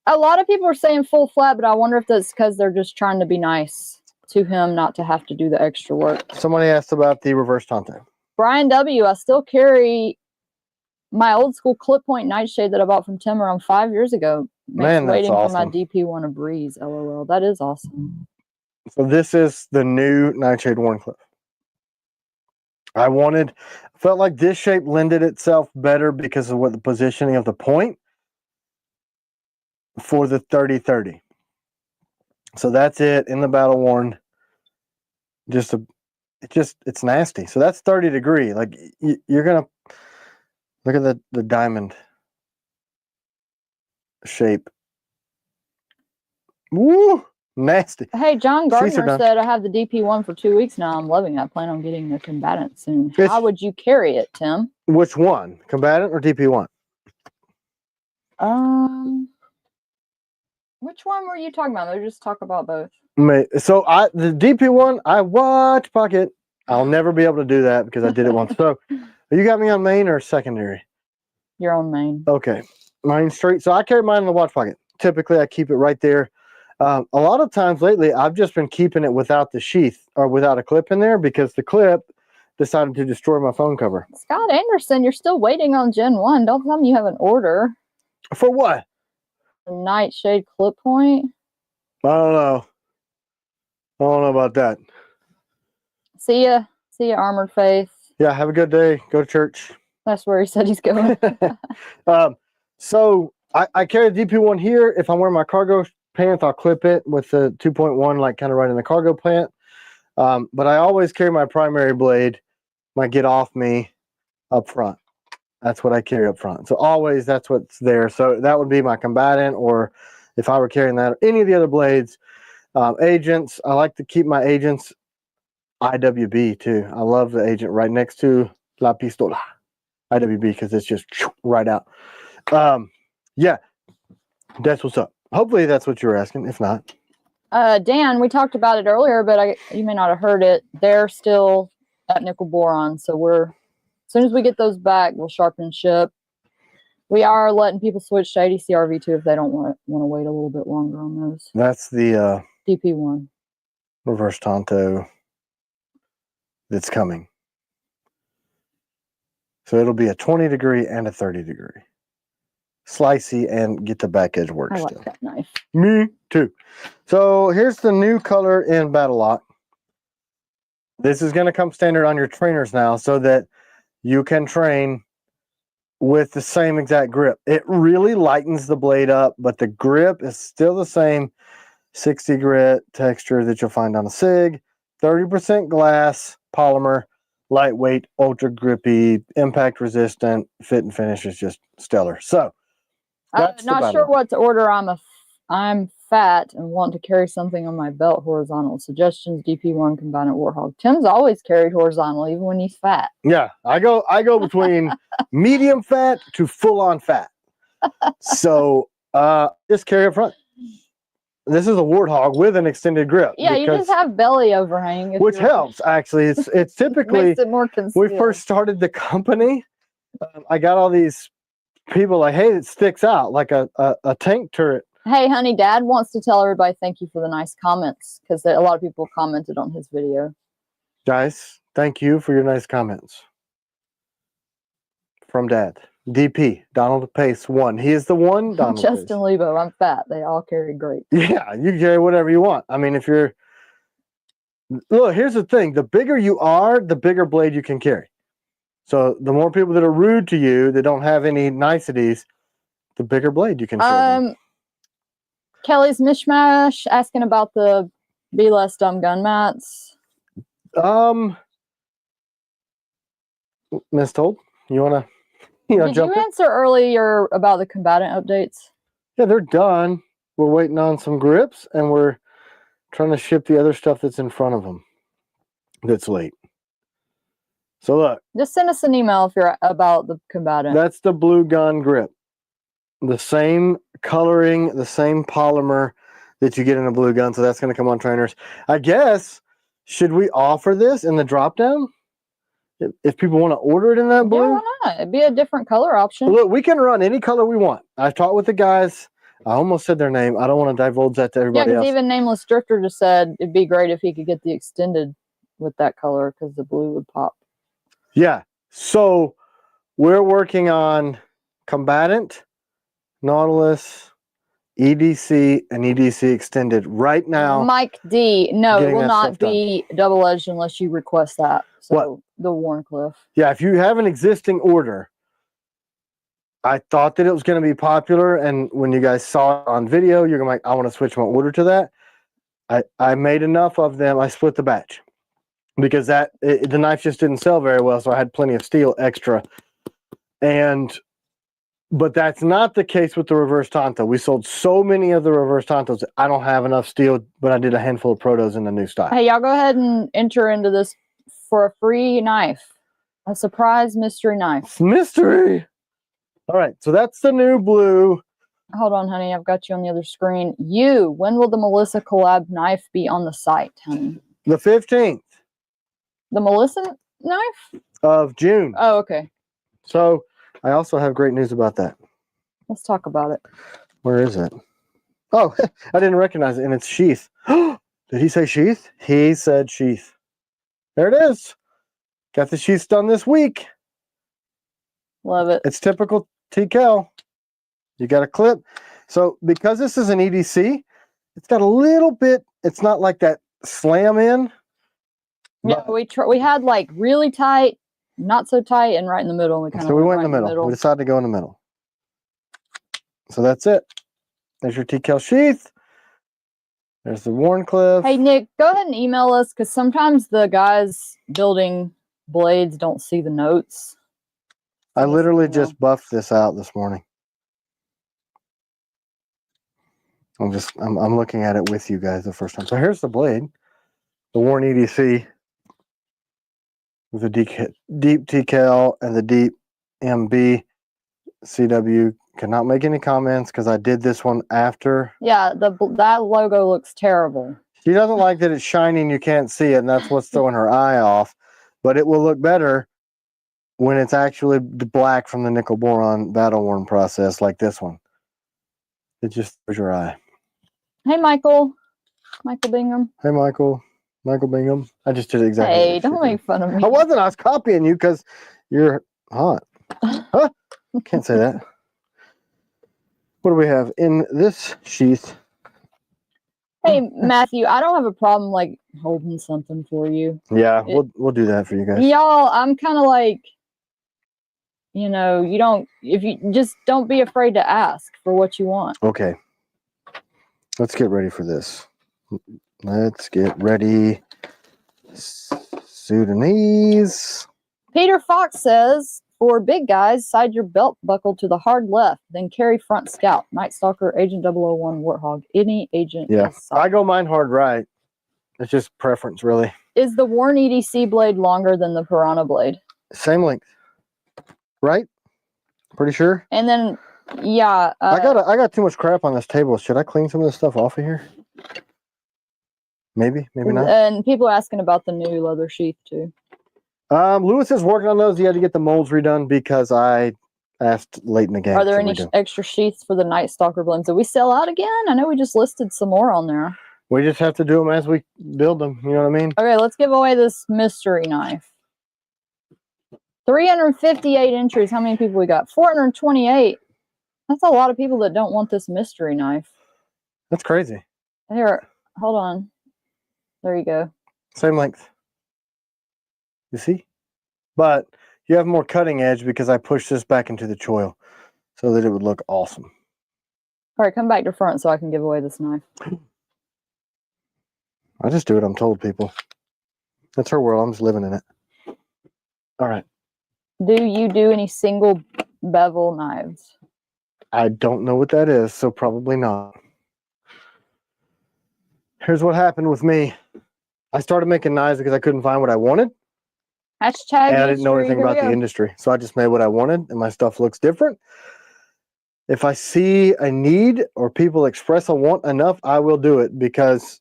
A lot of people are saying full flat, but I wonder if that's because they're just trying to be nice to him, not to have to do the extra work. Somebody asked about the reverse Tanto. Brian W., I still carry my old school clip point nightshade that I bought from Tim around 5 years ago. Man, that's waiting awesome. for my DP1 a breeze. LOL. That is awesome. So this is the new Nightshade Warncliffe. I felt like this shape lended itself better because of what the positioning of the point for the 30-30. So that's it in the battle worn. It's nasty. So that's 30 degree. Like you're gonna look at the diamond shape. Woo! Nasty. Hey, John Gardner said I have the DP1 for 2 weeks now. I'm loving it. I plan on getting the combatant soon. How would you carry it, Tim? Which one? Combatant or DP1? Which one were you talking about? They just talk about both. So the DP1, I watch pocket. I'll never be able to do that because I did it once. So you got me on main or secondary? You're on main. Okay. Mine straight. So I carry mine in the watch pocket. Typically, I keep it right there. A lot of times lately, I've just been keeping it without the sheath or without a clip in there because the clip decided to destroy my phone cover. Scott Anderson, you're still waiting on Gen 1. Don't tell me you have an order. For what? A nightshade clip point. I don't know. I don't know about that. See ya. See ya, Armored Faith. Yeah, have a good day. Go to church. That's where he said he's going. So I carry the DP1 here. If I'm wearing my cargo pants, I'll clip it with the 2.1, like kind of right in the cargo pant. But I always carry my primary blade, my get off me, up front. That's what I carry up front. So always that's what's there. So that would be my combatant, or if I were carrying that, or any of the other blades. Agents, I like to keep my agents IWB too. I love the agent right next to La Pistola. IWB because it's just right out. Yeah, that's what's up. Hopefully that's what you were asking. If not, Dan, we talked about it earlier, but you may not have heard it. They're still at nickel boron, so as soon as we get those back, we'll sharpen ship. We are letting people switch to ADC RV2 if they don't want to wait a little bit longer on those. That's the DP1 reverse Tanto that's coming. So it'll be a 20 degree and a 30 degree. Slicey and get the back edge work still. I like that knife. Me too. So here's the new color in BattleLock. This is going to come standard on your trainers now so that you can train with the same exact grip. It really lightens the blade up, but the grip is still the same 60 grit texture that you'll find on a SIG, 30% glass, polymer, lightweight, ultra grippy, impact resistant, fit and finish is just stellar. So I'm not sure what to order. I'm fat and want to carry something on my belt horizontal. Suggestions: DP1 combatant Warhawk. Tim's always carried horizontal, even when he's fat. Yeah, I go between medium fat to full on fat. So just carry up front. This is a Warthog with an extended grip. Yeah, you just have belly overhang, which helps actually. It's typically makes it more concealed. We first started the company. I got all these people like, hey, it sticks out like a tank turret. Hey, honey, Dad wants to tell everybody thank you for the nice comments because a lot of people commented on his video. Guys, thank you for your nice comments. From Dad. DP, Donald Pace 1. He is the one, Donald Justin Pace. Lebo, I'm fat. They all carry great. Yeah, you can carry whatever you want. I mean, if you're... Look, here's the thing. The bigger you are, the bigger blade you can carry. So the more people that are rude to you, that don't have any niceties, the bigger blade you can carry. Kelly's Mishmash asking about the Be Less Dumb gun mats. Miss Told, you want to... Did you answer earlier about the combatant updates? Yeah, they're done. We're waiting on some grips, and we're trying to ship the other stuff that's in front of them that's late. So look. Just send us an email if you're about the combatant. That's the blue gun grip. The same coloring, the same polymer that you get in a blue gun. So that's going to come on trainers. I guess, should we offer this in the drop down? if people want to order it in that blue. Yeah, why not? It'd be a different color option. Look, we can run any color we want. I've talked with the guys. I almost said their name. I don't want to divulge that to Yeah, everybody because else. even Nameless Drifter just said it'd be great if he could get the extended with that color because the blue would pop. Yeah. So we're working on Combatant, Nautilus, EDC, and EDC Extended right now. Mike D. No, it getting will that not stuff done. be double-edged unless you request that. So What? the Warncliffe. Yeah, if you have an existing order, I thought that it was going to be popular, and when you guys saw it on video, you're going to be like, I want to switch my order to that. I made enough of them. I split the batch because the knife just didn't sell very well, so I had plenty of steel extra. But that's not the case with the reverse Tanto. We sold so many of the reverse Tantos that I don't have enough steel, but I did a handful of protos in the new style. Hey, y'all go ahead and enter into this for a free knife. A surprise mystery knife. Mystery! All right, so that's the new blue. Hold on, honey. I've got you on the other screen. When will the Melissa collab knife be on the site, honey? The 15th. The Melissa knife? Of June. Oh, okay. So I also have great news about that. Let's talk about it. Where is it? Oh, I didn't recognize it, and it's Sheath. Did he say Sheath? He said Sheath. There it is. Got the sheaths done this week. Love it. It's typical T.Kell. You got a clip. So because this is an EDC, it's got a little bit, it's not like that slam in. Yeah, we had like really tight, not so tight, and right in the middle. So we went in the middle. We decided to go in the middle. So that's it. There's your T.Kell sheath. There's the Warncliffe. Hey, Nick, go ahead and email us because sometimes the guys building blades don't see the notes. I literally just buffed this out this morning. I'm looking at it with you guys the first time. So here's the blade, the worn EDC with the deep T.Kell and the deep MB. CW cannot make any comments because I did this one after. Yeah, that logo looks terrible. She doesn't like that it's shining, you can't see it, and that's what's throwing her eye off. But it will look better when it's actually black from the nickel boron battle worn process like this one. It just throws your eye. Hey, Michael. Michael Bingham. Hey, Michael. Michael Bingham. I just did exactly. Hey, don't make fun of me. I wasn't. I was copying you because you're hot. Huh? Can't say that. What do we have in this sheath? Hey, Matthew, I don't have a problem like holding something for you. Yeah, we'll do that for you guys. Y'all, I'm kind of like, if you just don't be afraid to ask for what you want. Okay. Let's get ready for this. Let's get ready. Sudanese. Peter Fox says, for big guys, side your belt buckle to the hard left, then carry front scout. Night Stalker, Agent 001, Warthog. Any agent. Yeah, I go mine hard right. It's just preference, really. Is the worn EDC blade longer than the Piranha blade? Same length. Right? Pretty sure. And then, yeah. I got too much crap on this table. Should I clean some of this stuff off of here? Maybe not. And people are asking about the new leather sheath, too. Lewis is working on those. He had to get the molds redone because I asked late in the game. Are there any extra sheaths for the Night Stalker blends? Did we sell out again? I know we just listed some more on there. We just have to do them as we build them. You know what I mean? Okay, let's give away this mystery knife. 358 entries. How many people we got? 428. That's a lot of people that don't want this mystery knife. That's crazy. Here, hold on. There you go. Same length. You see? But you have more cutting edge because I pushed this back into the choil so that it would look awesome. All right, come back to front so I can give away this knife. I just do what I'm told, people. That's her world. I'm just living in it. All right. Do you do any single bevel knives? I don't know what that is, so probably not. Here's what happened with me. I started making knives because I couldn't find what I wanted. Hashtag and I didn't know anything about the industry. So I just made what I wanted, and my stuff looks different. If I see a need or people express a want enough, I will do it because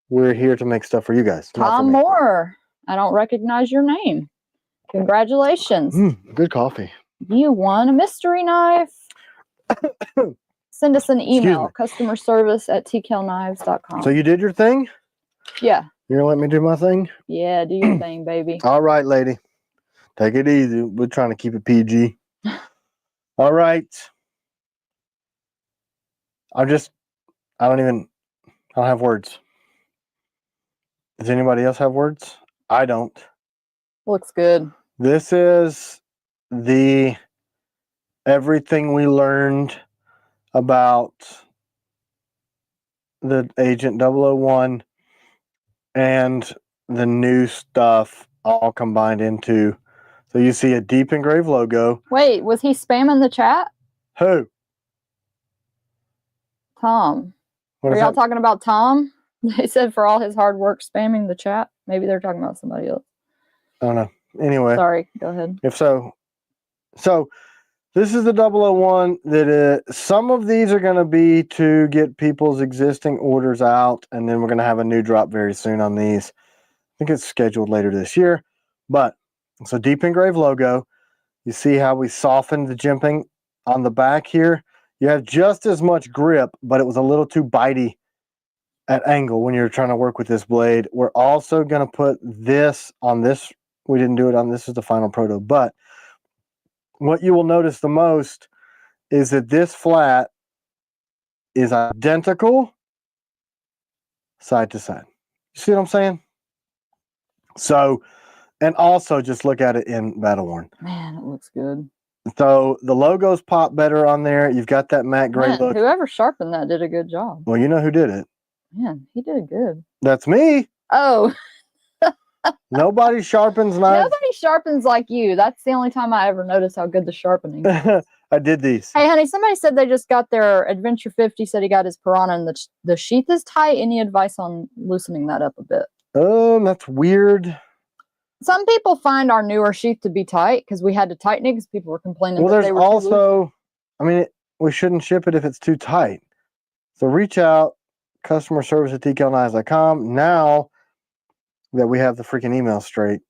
we're here to make stuff for you guys. Tom Moore. I don't recognize your name. Congratulations. Good coffee. You won a mystery knife. Send us an email, customer service at tkelknives.com. So you did your thing? Yeah. You're gonna let me do my thing? Yeah, do your thing, baby. All right, lady. Take it easy. We're trying to keep it PG. All right. I don't have words. Does anybody else have words? I don't. Looks good. This is the everything we learned about the Agent 001 and the new stuff all combined into. So you see a deep engraved logo. Wait, was he spamming the chat? Who? Tom. Are y'all talking about Tom? They said for all his hard work spamming the chat. Maybe they're talking about somebody else. I don't know. Anyway. Sorry, go ahead. If so. So this is the 001 that some of these are going to be to get people's existing orders out. And then we're going to have a new drop very soon on these. I think it's scheduled later this year. But it's a deep engraved logo. You see how we softened the jimping on the back here? You have just as much grip, but it was a little too bitey at angle when you're trying to work with this blade. We're also going to put this on this. We didn't do it on this is the final proto, but what you will notice the most is that this flat is identical side to side. You see what I'm saying? So, and also just look at it in battle worn. Man, it looks good. So the logos pop better on there. You've got that matte gray look. Whoever sharpened that did a good job. Well, you know who did it. Man, he did good. That's me. Oh. Nobody sharpens knives. Nobody sharpens like you. That's the only time I ever noticed how good the sharpening is. I did these. Hey, honey, somebody said they just got their Adventure 50, said he got his Piranha, and the sheath is tight. Any advice on loosening that up a bit? That's weird. Some people find our newer sheath to be tight because we had to tighten it because people were complaining. Well, there's also, I mean, we shouldn't ship it if it's too tight. So reach out, customer service at tkelknives.com. Now that we have the freaking email straight,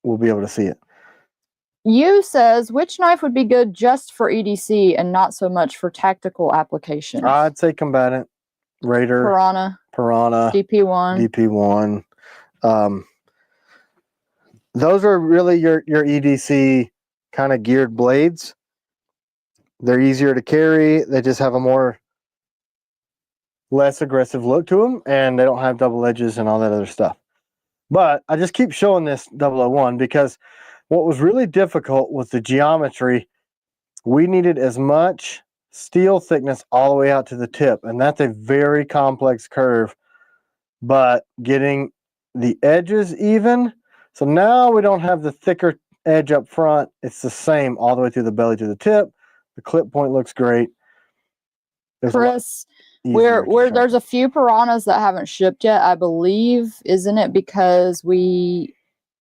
we'll be able to see it. You says, which knife would be good just for EDC and not so much for tactical applications? I'd say Combatant, Raider, Piranha, DP1. Those are really your EDC kind of geared blades. They're easier to carry. They just have a less aggressive look to them, and they don't have double edges and all that other stuff. But I just keep showing this 001 because what was really difficult was the geometry. We needed as much steel thickness all the way out to the tip, and that's a very complex curve. But getting the edges even, so now we don't have the thicker edge up front. It's the same all the way through the belly to the tip. The clip point looks great. Chris, there's a few Piranhas that haven't shipped yet, I believe. Isn't it because we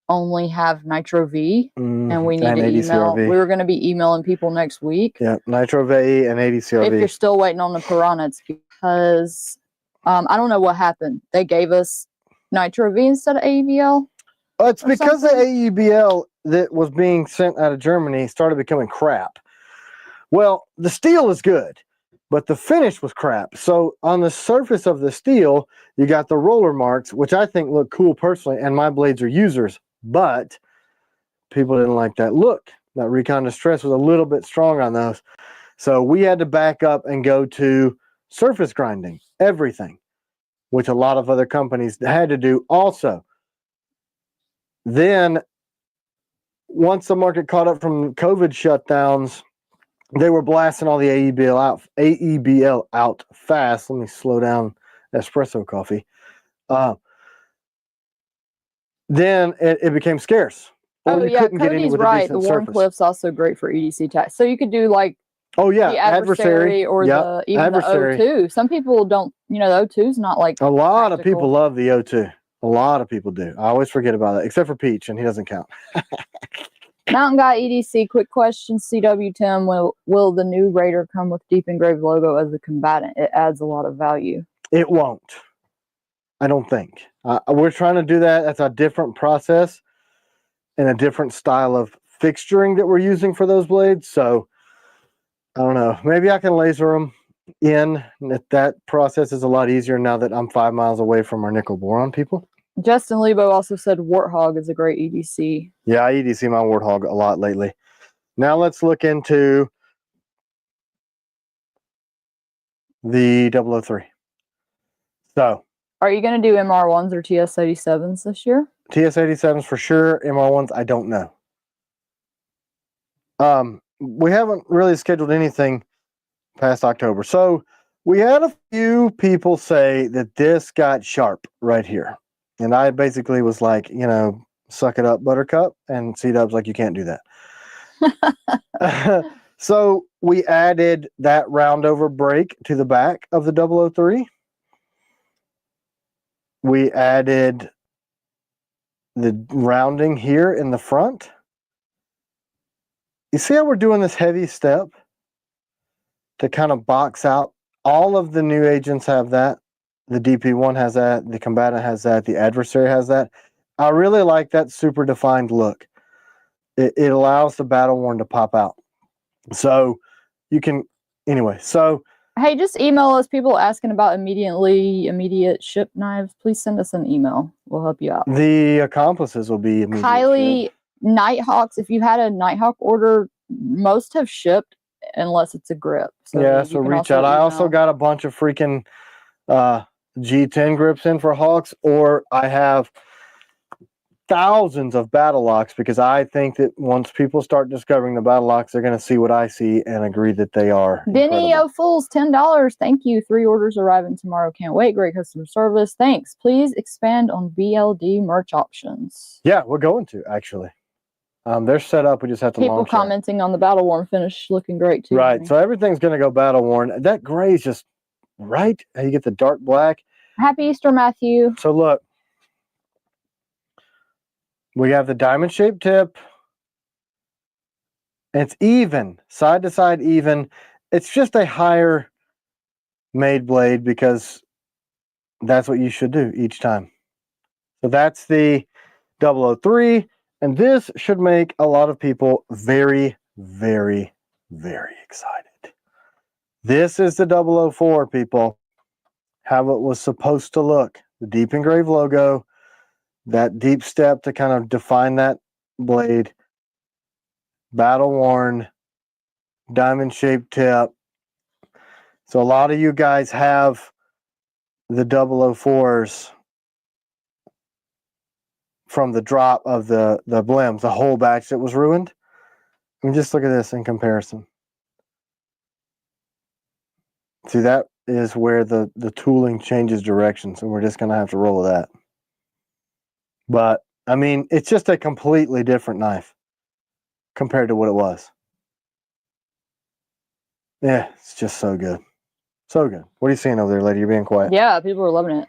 only have Nitro V and we need to email? We were going to be emailing people next week. Yeah, Nitro V and ADCRV. If you're still waiting on the Piranha, it's because I don't know what happened. They gave us Nitro V instead of AEBL. It's because the AEBL that was being sent out of Germany started becoming crap. Well, the steel is good, but the finish was crap. So on the surface of the steel, you got the roller marks, which I think look cool personally, and my blades are users, but people didn't like that look. That Recon Distress was a little bit strong on those. So we had to back up and go to surface grinding, everything, which a lot of other companies had to do also. Then once the market caught up from COVID shutdowns, they were blasting all the AEBL out fast. Let me slow down espresso coffee. Then it became scarce. Oh yeah, Cody's right. The Warncliffe's also great for EDC tax. So you could do like the adversary or even the O2. Some people don't, the O2's not like a lot of people love the O2. A lot of people do. I always forget about that, except for Peach, and he doesn't count. Mountain Guy EDC, quick question, CW Tim, will the new Raider come with deep engraved logo as a combatant? It adds a lot of value. It won't. I don't think. We're trying to do that. That's a different process. and a different style of fixturing that we're using for those blades. So I don't know, maybe I can laser them in. That process is a lot easier now that I'm 5 miles away from our nickel boron people. Justin Lebo also said Warthog is a great EDC. Yeah, I EDC my Warthog a lot lately. Now let's look into the 003. So, are you going to do MR1s or TS87s this year? TS87s for sure. MR1s, I don't know. We haven't really scheduled anything past October. So we had a few people say that this got sharp right here. And I basically was like, you know, suck it up, Buttercup. And C-Dub's like, you can't do that. So we added that roundover brake to the back of the 003. We added the rounding here in the front. You see how we're doing this heavy step to kind of box out? All of the new agents have that. The DP1 has that. The Combatant has that. The Adversary has that. I really like that super defined look. It allows the Battle Worn to pop out. So you can, anyway, so. Hey, just email us, people asking about immediate ship knives. Please send us an email. We'll help you out. The Accomplices will be immediate Kylie, ship. Nighthawks, if you had a Nighthawk order, most have shipped unless it's a grip. So yeah, so reach out. I also got a bunch of freaking G10 grips in for Hawks, or I have thousands of battle locks, because I think that once people start discovering the battle locks, they're going to see what I see and agree that they are Benny O'Fools, $10. Thank you. 3 orders arriving tomorrow. Can't wait. Great customer service. Thanks. Please expand on BLD merch options. Yeah, we're going to, actually. They're set up. We just have to people launch commenting on the Battle Worn finish looking great too. Right. So everything's going to go Battle Worn. That gray is just right. You get the dark black. Happy Easter, Matthew. So look, we have the diamond shaped tip. It's even, side to side even. It's just a higher made blade because that's what you should do each time. So that's the 003. And this should make a lot of people very, very, very excited. This is the 004, people. How it was supposed to look. The deep engraved logo, that deep step to kind of define that blade, battle worn, diamond shaped tip. So a lot of you guys have the 004s from the drop of the blims, the whole batch that was ruined. I mean, just look at this in comparison. See, that is where the tooling changes direction, so we're just going to have to roll with that. But, I mean, it's just a completely different knife compared to what it was. Yeah, it's just so good. So good. What are you seeing over there, lady? You're being quiet. Yeah, people are loving it.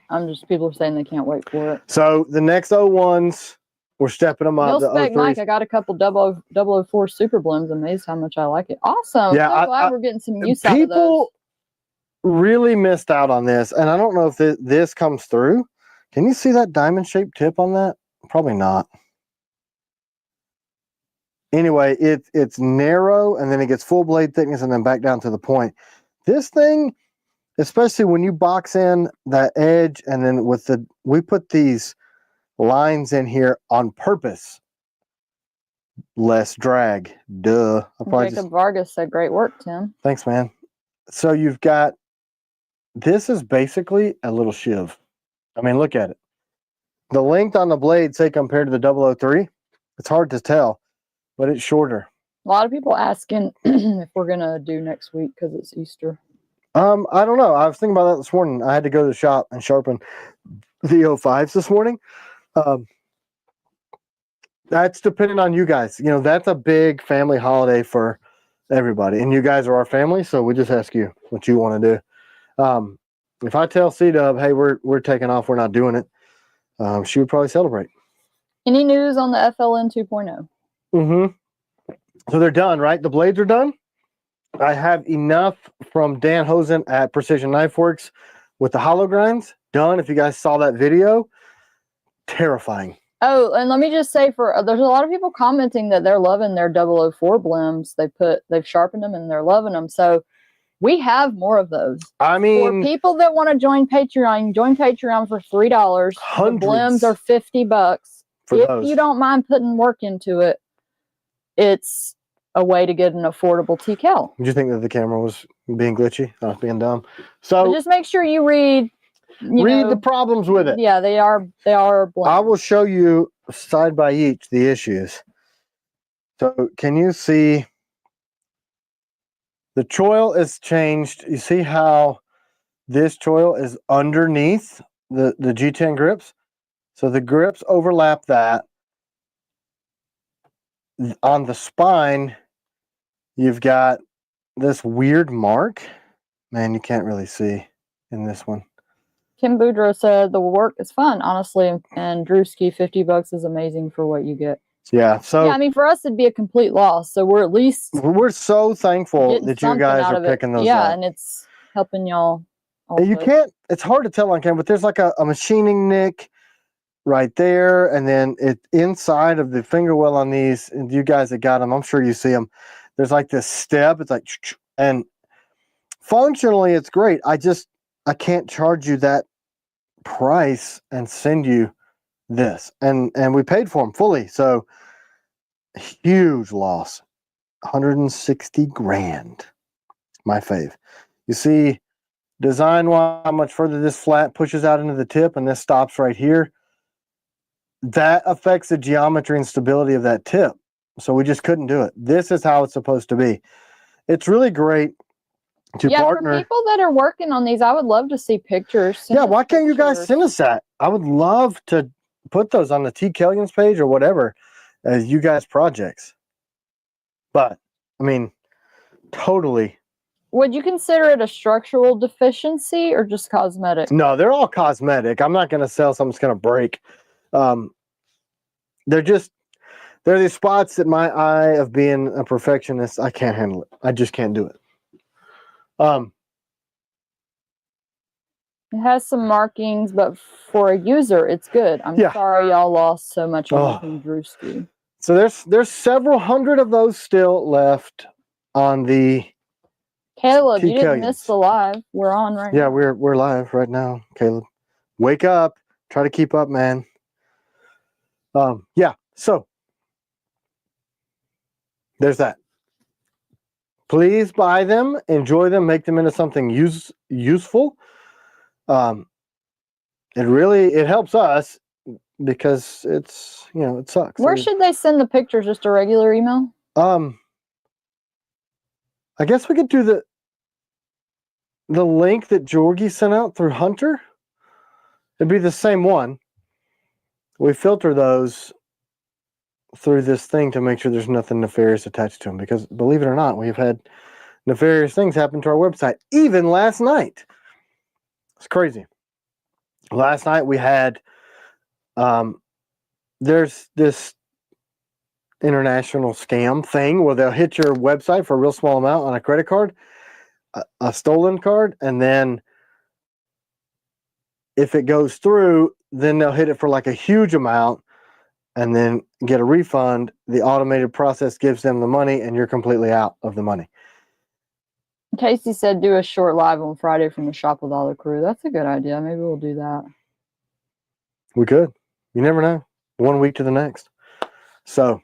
People are saying they can't wait for it. So the next 01s, we're stepping them up. Mil Spec Mike, I got a couple 004 Super Blims. Amazed how much I like it. Awesome. Yeah, so glad we're getting some use out of those. People really missed out on this, and I don't know if this comes through. Can you see that diamond shaped tip on that? Probably not. Anyway, it's narrow, and then it gets full blade thickness, and then back down to the point. This thing, especially when you box in that edge, and then we put these lines in here on purpose. Less drag. Duh. Jacob Vargas said, great work, Tim. Thanks, man. So you've got, this is basically a little shiv. I mean, look at it. The length on the blade, say compared to the 003, it's hard to tell, but it's shorter. A lot of people asking if we're going to do next week because it's Easter. I don't know. I was thinking about that this morning. I had to go to the shop and sharpen the 05s this morning. That's depending on you guys. You know, that's a big family holiday for everybody. And you guys are our family, so we just ask you what you want to do. If I tell C-Dub, hey, we're taking off, we're not doing it, she would probably celebrate. Any news on the FLN 2.0? Mm-hmm. So they're done, right? The blades are done. I have enough from Dan Hosen at Precision Knife Works with the hollow grinds done. If you guys saw that video, terrifying. Oh, and let me just say, there's a lot of people commenting that they're loving their 004 blims. They've sharpened them and they're loving them. So we have more of those. I mean, for people that want to join Patreon for $3. Hundreds. The blims are $50. If you don't mind putting work into it, it's a way to get an affordable T.Kell. Did you think that the camera was being glitchy? I was being dumb. So but just make sure you read the problems with it. Yeah, they are blims. I will show you side by each the issues. So can you see the choil is changed? You see how this choil is underneath the G10 grips? So the grips overlap that. On the spine, you've got this weird mark. Man, you can't really see in this one. Kim Boudreaux said the work is fun, honestly, and Drewski, $50 is amazing for what you get. Yeah, so yeah, I mean, for us it'd be a complete loss. So we're so thankful that you guys are picking those up. Yeah, and it's helping y'all. You can't. It's hard to tell on camera, but there's like a machining nick right there, and then it inside of the finger well on these. And you guys that got them, I'm sure you see them. There's like this step. It's like, and functionally, it's great. I can't charge you that price and send you this, and we paid for them fully. So huge loss, 160 grand. My fave. You see, design wise, how much further this flat pushes out into the tip, and this stops right here. That affects the geometry and stability of that tip. So we just couldn't do it. This is how it's supposed to be. It's really great to partner. For people that are working on these, I would love to see pictures. Yeah, why can't you guys send us that? I would love to put those on the T.Kellian's page or whatever as you guys' projects. But, I mean, totally. Would you consider it a structural deficiency or just cosmetic? No, they're all cosmetic. I'm not going to sell something that's going to break. They're these spots that my eye of being a perfectionist, I can't handle it. I just can't do it. It has some markings, but for a user, it's good. I'm sorry y'all lost so much on Drewski. So there's several hundred of those still left on the Caleb, you didn't miss the live. We're on right now. Yeah, we're live right now, Caleb. Wake up. Try to keep up, man. Yeah, so there's that. Please buy them, enjoy them, make them into something useful. It helps us because it's, it sucks. Where should they send the pictures? Just a regular email? I guess we could do the link that Georgie sent out through Hunter. It'd be the same one. We filter those through this thing to make sure there's nothing nefarious attached to them, because believe it or not, we've had nefarious things happen to our website, even last night. It's crazy. Last night we had there's this international scam thing where they'll hit your website for a real small amount on a credit card, a stolen card, and then if it goes through, then they'll hit it for like a huge amount and then get a refund. The automated process gives them the money and you're completely out of the money. Casey said do a short live on Friday from the shop with all the crew. That's a good idea. Maybe we'll do that. We could. You never know. 1 week to the next. So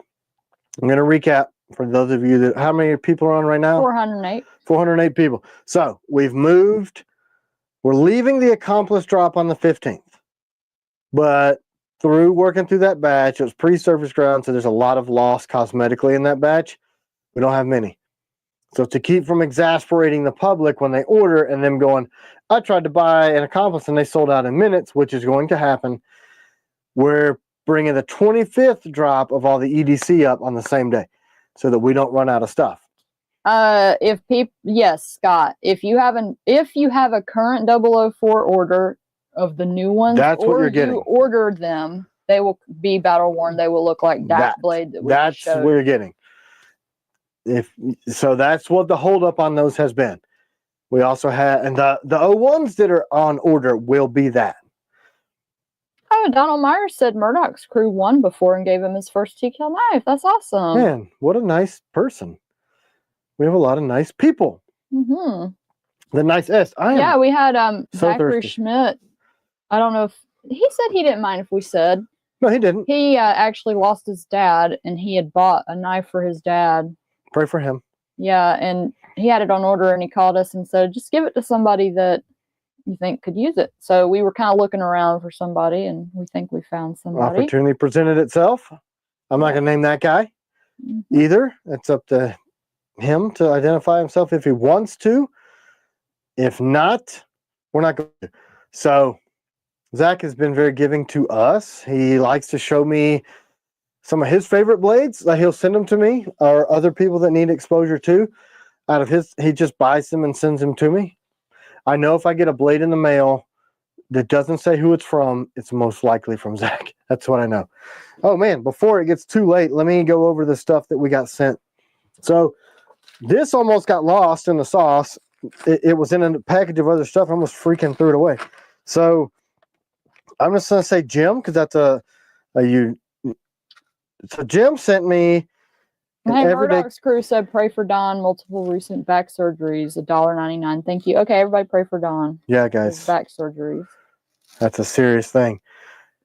I'm going to recap for those of you that, how many people are on right now? 408. 408 people. So we've moved. We're leaving the Accomplice drop on the 15th. But through working through that batch, it was pre-surface ground, so there's a lot of loss cosmetically in that batch. We don't have many. So to keep from exasperating the public when they order and them going, I tried to buy an Accomplice and they sold out in minutes, which is going to happen, we're bringing the 25th drop of all the EDC up on the same day so that we don't run out of stuff. Yes, Scott, if you have a current 004 order of the new ones, that's what you're getting. You ordered them, they will be battle worn. They will look like that blade that we That's showed. what you're getting. So that's what the holdup on those has been. We also had, and the 01s that are on order will be that. Oh Oh, Donald Myers said Murdoch's crew won before and gave him his first T.Kell knife. That's awesome. Man, what a nice person. We have a lot of nice people. Mm-hmm. The nice S. Yeah, we had so Zachary thirsty. Schmidt. I don't know if he said he didn't mind if we said. No, he didn't. He actually lost his dad, and he had bought a knife for his dad. Pray for him. Yeah, and he had it on order, and he called us and said, just give it to somebody that you think could use it. So we were kind of looking around for somebody, and we think we found somebody. Opportunity presented itself. I'm not going to name that guy either. It's up to him to identify himself if he wants to. If not, we're not going to. So Zach has been very giving to us. He likes to show me some of his favorite blades that he'll send them to me, or other people that need exposure too. Out of his, he just buys them and sends them to me. I know if I get a blade in the mail that doesn't say who it's from, it's most likely from Zach. That's what I know. Oh man, before it gets too late, let me go over the stuff that we got sent. So this almost got lost in the sauce. It was in a package of other stuff. I almost freaking threw it away. So I'm just going to say Jim, because that's so Jim sent me Hey, Murdoch's crew said pray for Don. Multiple recent back surgeries. $1.99. Thank you. Okay, everybody pray for Don. Yeah, guys. His back surgeries. That's a serious thing.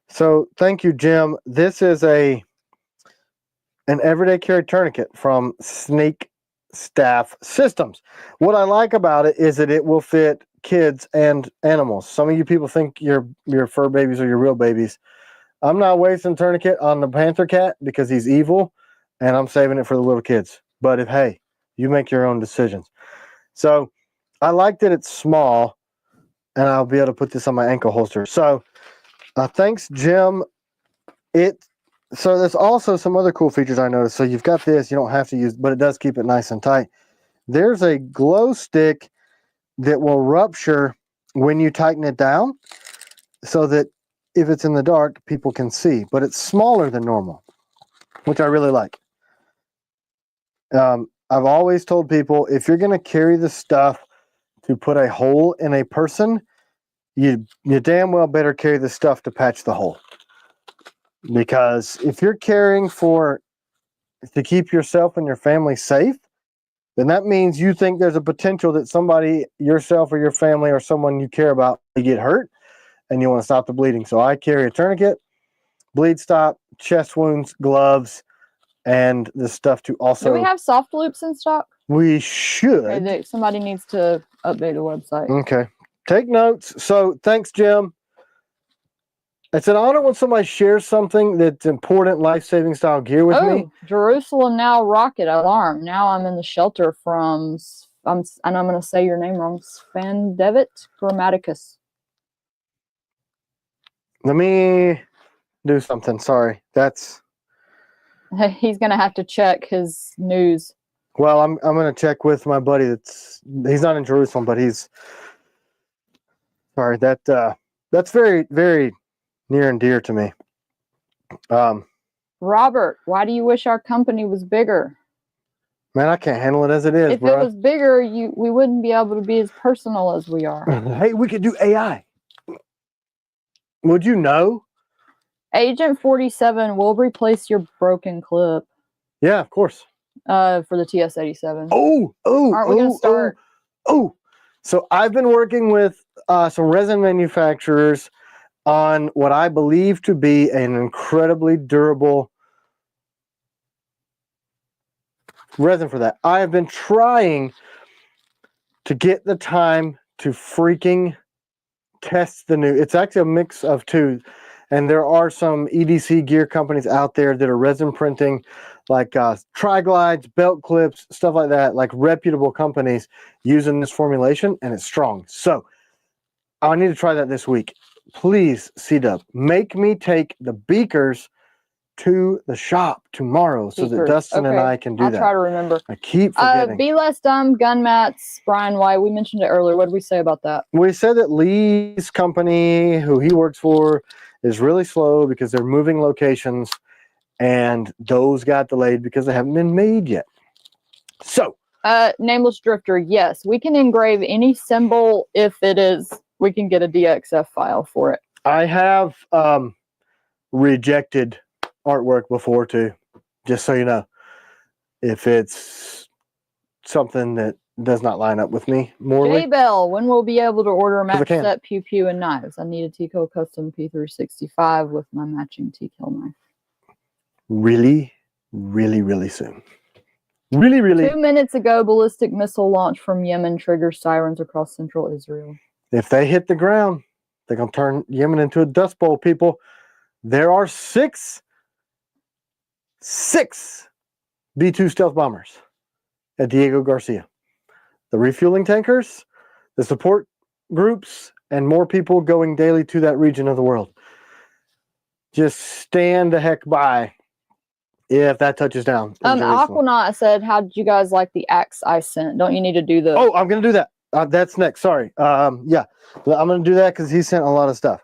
So thank you, Jim. This is an everyday carry tourniquet from Snake Staff Systems. What I like about it is that it will fit kids and animals. Some of you people think your fur babies are your real babies. I'm not wasting tourniquet on the Panther cat because he's evil, and I'm saving it for the little kids. But hey, you make your own decisions. So I like that it's small, and I'll be able to put this on my ankle holster. So thanks, Jim. So there's also some other cool features I noticed. So you've got this, you don't have to use, but it does keep it nice and tight. There's a glow stick that will rupture when you tighten it down, so that if it's in the dark, people can see, but it's smaller than normal, which I really like. I've always told people, if you're going to carry the stuff to put a hole in a person, you damn well better carry the stuff to patch the hole. Because if you're carrying to keep yourself and your family safe, then that means you think there's a potential that somebody, yourself or your family or someone you care about, may get hurt, and you want to stop the bleeding. So I carry a tourniquet, bleed stop, chest wounds, gloves, and the stuff to also... Do we have soft loops in stock? We should. Okay, somebody needs to update the website. Okay. Take notes. So thanks, Jim. It's an honor when somebody shares something that's important, life-saving style gear with me. Jerusalem Now rocket alarm. Now I'm in the shelter from, and I'm going to say your name wrong, Svandevet Grammaticus. Let me do something. Sorry. He's going to have to check his news. Well, I'm going to check with my buddy. He's not in Jerusalem, but he's... Sorry. That's very, very near and dear to me. Robert, why do you wish our company was bigger? Man, I can't handle it as it is, If it was bigger, we wouldn't be able to be as personal as we are. Hey, we could do AI. Would you know? Agent 47 will replace your broken clip. Yeah, of course. For the TS-87. Aren't we going to start? So I've been working with some resin manufacturers on what I believe to be an incredibly durable resin for that. I have been trying to get the time to freaking test the new. It's actually a mix of two. And there are some EDC gear companies out there that are resin printing, like tri-glides, belt clips, stuff like that, like reputable companies using this formulation, and it's strong. So I need to try that this week. Please, C-Dub, make me take the beakers to the shop tomorrow so that Dustin and I can do that. I'll try to remember. I keep forgetting. Be Less Dumb, gun mats, Brian White. We mentioned it earlier. What did we say about that? We said that Lee's company, who he works for, is really slow because they're moving locations, and those got delayed because they haven't been made yet. So, Nameless Drifter, yes, we can engrave any symbol if it is. We can get a DXF file for it. I have rejected artwork before too, just so you know. If it's something that does not line up with me morally. J-Bell, when we'll be able to order a 'Cause I match can. set pew pew and knives? I need a T.Kell custom P365 with my matching T.Kell knife. Really, really, really soon. Really, really. 2 minutes ago, ballistic missile launch from Yemen triggers sirens across central Israel. If they hit the ground, they're going to turn Yemen into a dust bowl, people. There are six B-2 stealth bombers at Diego Garcia. The refueling tankers, the support groups, and more people going daily to that region of the world. Just stand the heck by if that touches down. Aquanaut said, how did you guys like the axe I sent? Don't you need to do the... Oh, I'm going to do that. That's next. Sorry. Yeah, I'm going to do that because he sent a lot of stuff.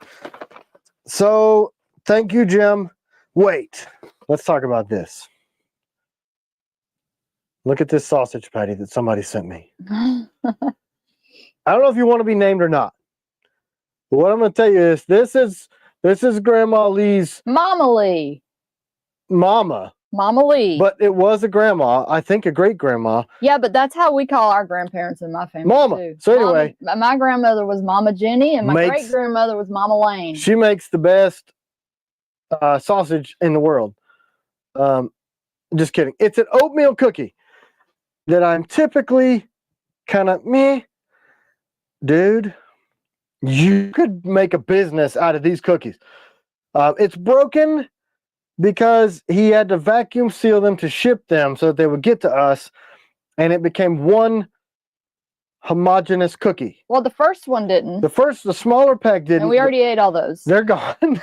So, thank you, Jim. Wait, let's talk about this. Look at this sausage patty that somebody sent me. I don't know if you want to be named or not. But what I'm going to tell you is this is Grandma Lee's Mama Lee. Mama. Mama Lee. But it was a grandma, I think a great grandma. Yeah, but that's how we call our grandparents in my family Mama. too. So anyway, my grandmother was Mama Jenny and my great grandmother was Mama Lane. She makes the best sausage in the world. Just kidding. It's an oatmeal cookie that I'm typically kind of meh. Dude, you could make a business out of these cookies. It's broken because he had to vacuum seal them to ship them so that they would get to us, and it became one homogeneous cookie. Well, the first one didn't. The smaller pack didn't. And we already ate all those. They're gone.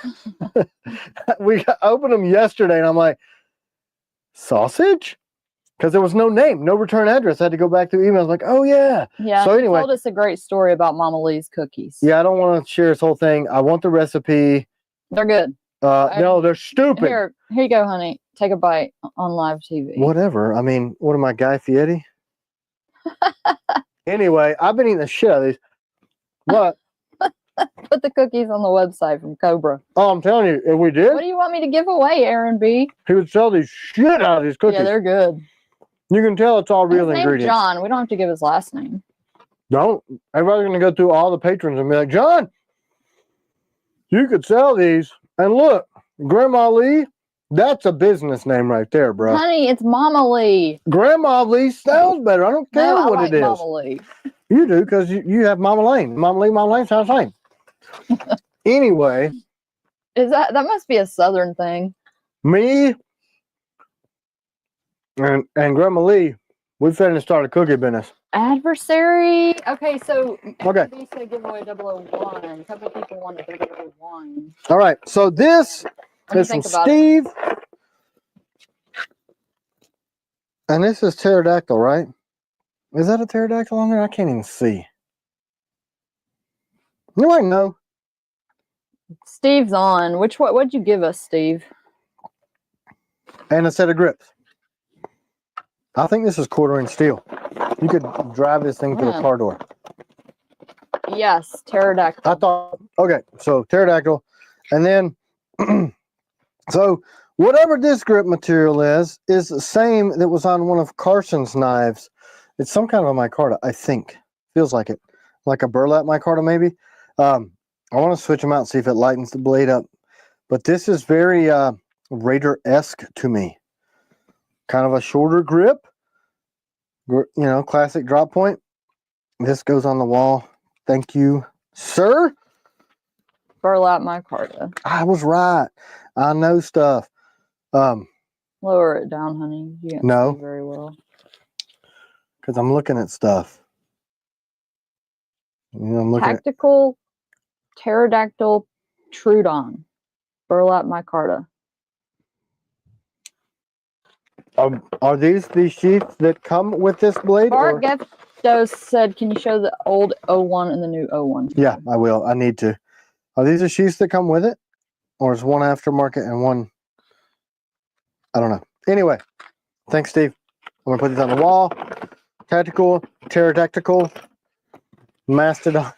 We opened them yesterday, and I'm like, sausage? Because there was no name, no return address. I had to go back through emails like, oh, yeah. Yeah, so anyway, told us a great story about Mama Lee's cookies. Yeah, I don't want to share this whole thing. I want the recipe. They're good. No, they're stupid. Here you go, honey. Take a bite on live TV. Whatever. I mean, what am I, Guy Fieri? Anyway, I've been eating the shit out of these. But put the cookies on the website from Cobra. Oh, I'm telling you, if we did. What do you want me to give away, Aaron B? He would sell these shit out of these cookies. Yeah, they're good. You can tell it's all real ingredients. John. We don't have to give his last name. Don't. Everybody's going to go through all the patrons and be like, John, you could sell these. And look, Grandma Lee, that's a business name right there, bro. Honey, it's Mama Lee. Grandma Lee sounds better. I don't care what it is. Mama Lee. You do, because you have Mama Lane. Mama Lane sounds fine. Anyway. That must be a Southern thing. Me and Grandma Lee, we finna start a cookie business. Adversary. Okay, so okay. You said giveaway 001. A couple people wanted 001. All right, so this is from Steve. And this is pterodactyl, right? Is that a pterodactyl on there? I can't even see. You might know. Steve's on. What'd you give us, Steve? And a set of grips. I think this is quarter-inch steel. You could drive this thing through a car door. Yes, pterodactyl. I thought, okay, so pterodactyl. And then, so whatever this grip material is the same that was on one of Carson's knives. It's some kind of a micarta, I think. Feels like it. Like a burlap micarta, maybe. I want to switch them out and see if it lightens the blade up. But this is very Raider-esque to me. Kind of a shorter grip. You know, classic drop point. This goes on the wall. Thank you, sir. Burlap micarta. I was right. I know stuff. Lower it down, honey. You can't see very well. Because I'm looking at stuff. You know, I'm looking Tactical pterodactyl Trudon. Burlap micarta. Are these the sheaths that come with this blade? Bart Geftos said, can you show the old 01 and the new 01? Yeah, I will. I need to. Are these the sheaths that come with it? Or is one aftermarket and one... I don't know. Anyway, thanks, Steve. I'm going to put these on the wall. Tactical, pterodactyl, mastodon.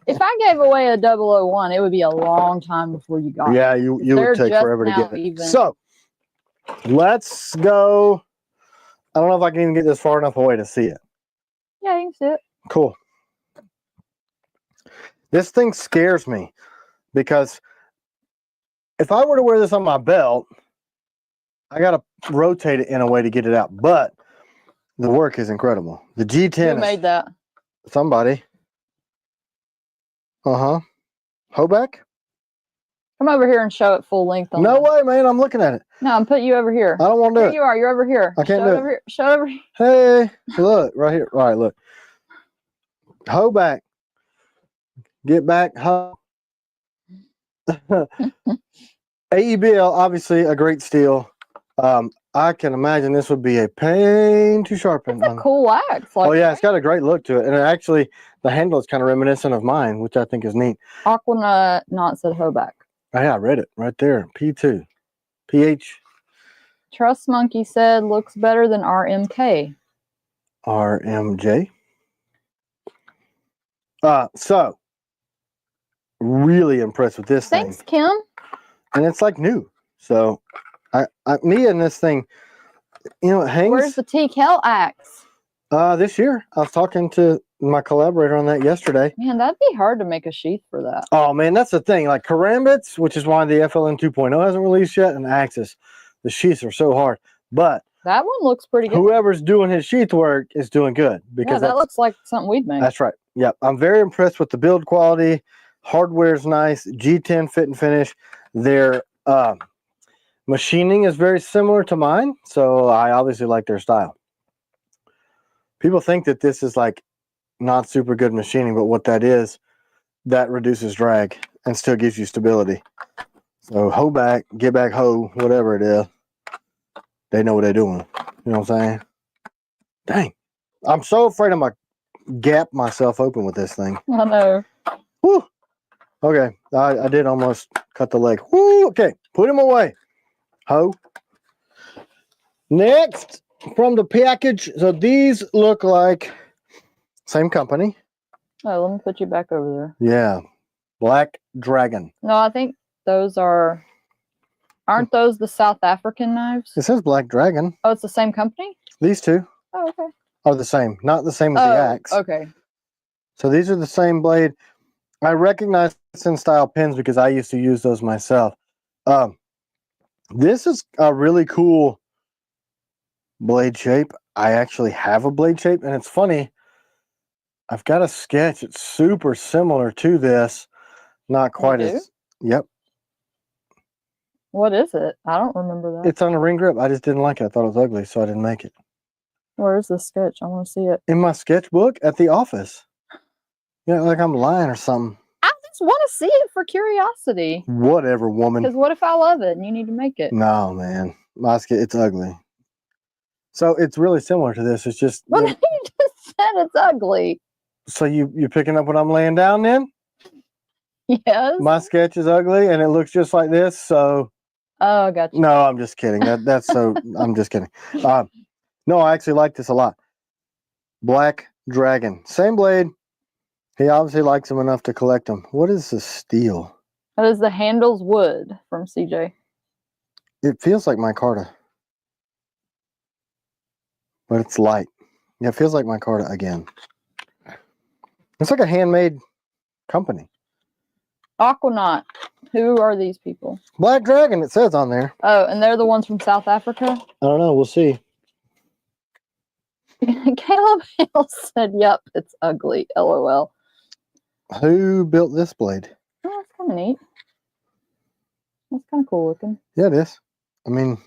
If I gave away a 001, it would be a long time before you got it. Yeah, you would take forever to get it. So let's go. I don't know if I can even get this far enough away to see it. Yeah, you can see it. Cool. This thing scares me because if I were to wear this on my belt, I got to rotate it in a way to get it out. But the work is incredible. The G10 Who made that? Somebody. Hoback? Come over here and show it full length. No way, man. I'm looking at it. No, I'm putting you over here. I don't want to do it. Here you are. You're over here. I can't do it. Over here. Show it over here. Hey, look. Right here. All right, look. Hoback. Get back. AEBL, obviously a great steel. I can imagine this would be a pain to sharpen. It's a cool axe. Like, oh yeah, it's got a great look to it, and actually the handle is kind of reminiscent of mine, which I think is neat. Aquanut not said Hoback. Oh yeah, I read it right there. P2, PH. Trust Monkey said looks better than RMK. RMJ. So really impressed with this thing. Thanks, Kim. And it's like new. So me and this thing, you know, it hangs. Where's the T.Kell axe? This year. I was talking to my collaborator on that yesterday. Man, that'd be hard to make a sheath for that. Oh man, that's the thing. Like karambits, which is why the FLN 2.0 hasn't released yet, and Axis, the sheaths are so hard. But that one looks pretty good. Whoever's doing his sheath work is doing good because that looks like something we'd make. That's right. Yep, I'm very impressed with the build quality. Hardware's nice. G10 fit and finish. Their machining is very similar to mine, so I obviously like their style. People think that this is like not super good machining, but what that is, that reduces drag and still gives you stability. So hoe back, get back hoe, whatever it is, they know what they're doing. You know what I'm saying? Dang. I'm so afraid I'm going to gap myself open with this thing. I know. Whew. Okay, I did almost cut the leg. Woo, okay, put him away. Ho. Next, from the package, so these look like same company. Oh, let me put you back over there. Yeah, Black Dragon. No, I think those aren't those the South African knives? It says Black Dragon. Oh, it's the same company? These two Oh, okay. are the same, not the same as the axe. Okay. So these are the same blade. I recognize Sin style pins because I used to use those myself. This is a really cool blade shape. I actually have a blade shape, and it's funny. I've got a sketch. It's super similar to this. Not quite as. Yep. What is it? I don't remember that. It's on a ring grip. I just didn't like it. I thought it was ugly, so I didn't make it. Where's the sketch? I want to see it. In my sketchbook at the office. Yeah, like I'm lying or something. I just want to see it for curiosity. Whatever, woman. Because what if I love it and you need to make it? No, man. My sketch, it's ugly. So it's really similar to this. It's just. Well, you just said it's ugly. So you're picking up what I'm laying down then? Yes. My sketch is ugly and it looks just like this, so. Oh, gotcha. No, I'm just kidding. That's so. I'm just kidding. No, I actually like this a lot. Black Dragon, same blade. He obviously likes them enough to collect them. What is this steel? That is the handle's wood from CJ. It feels like micarta, but it's light. Yeah, it feels like micarta again. It's like a handmade company. Aquanaut. Who are these people? Black Dragon, it says on there. Oh, and they're the ones from South Africa? I don't know. We'll see. Caleb Hale said, yep, it's ugly. LOL. Who built this blade? Oh, that's kind of neat. That's kind of cool looking. Yeah, it is. I mean,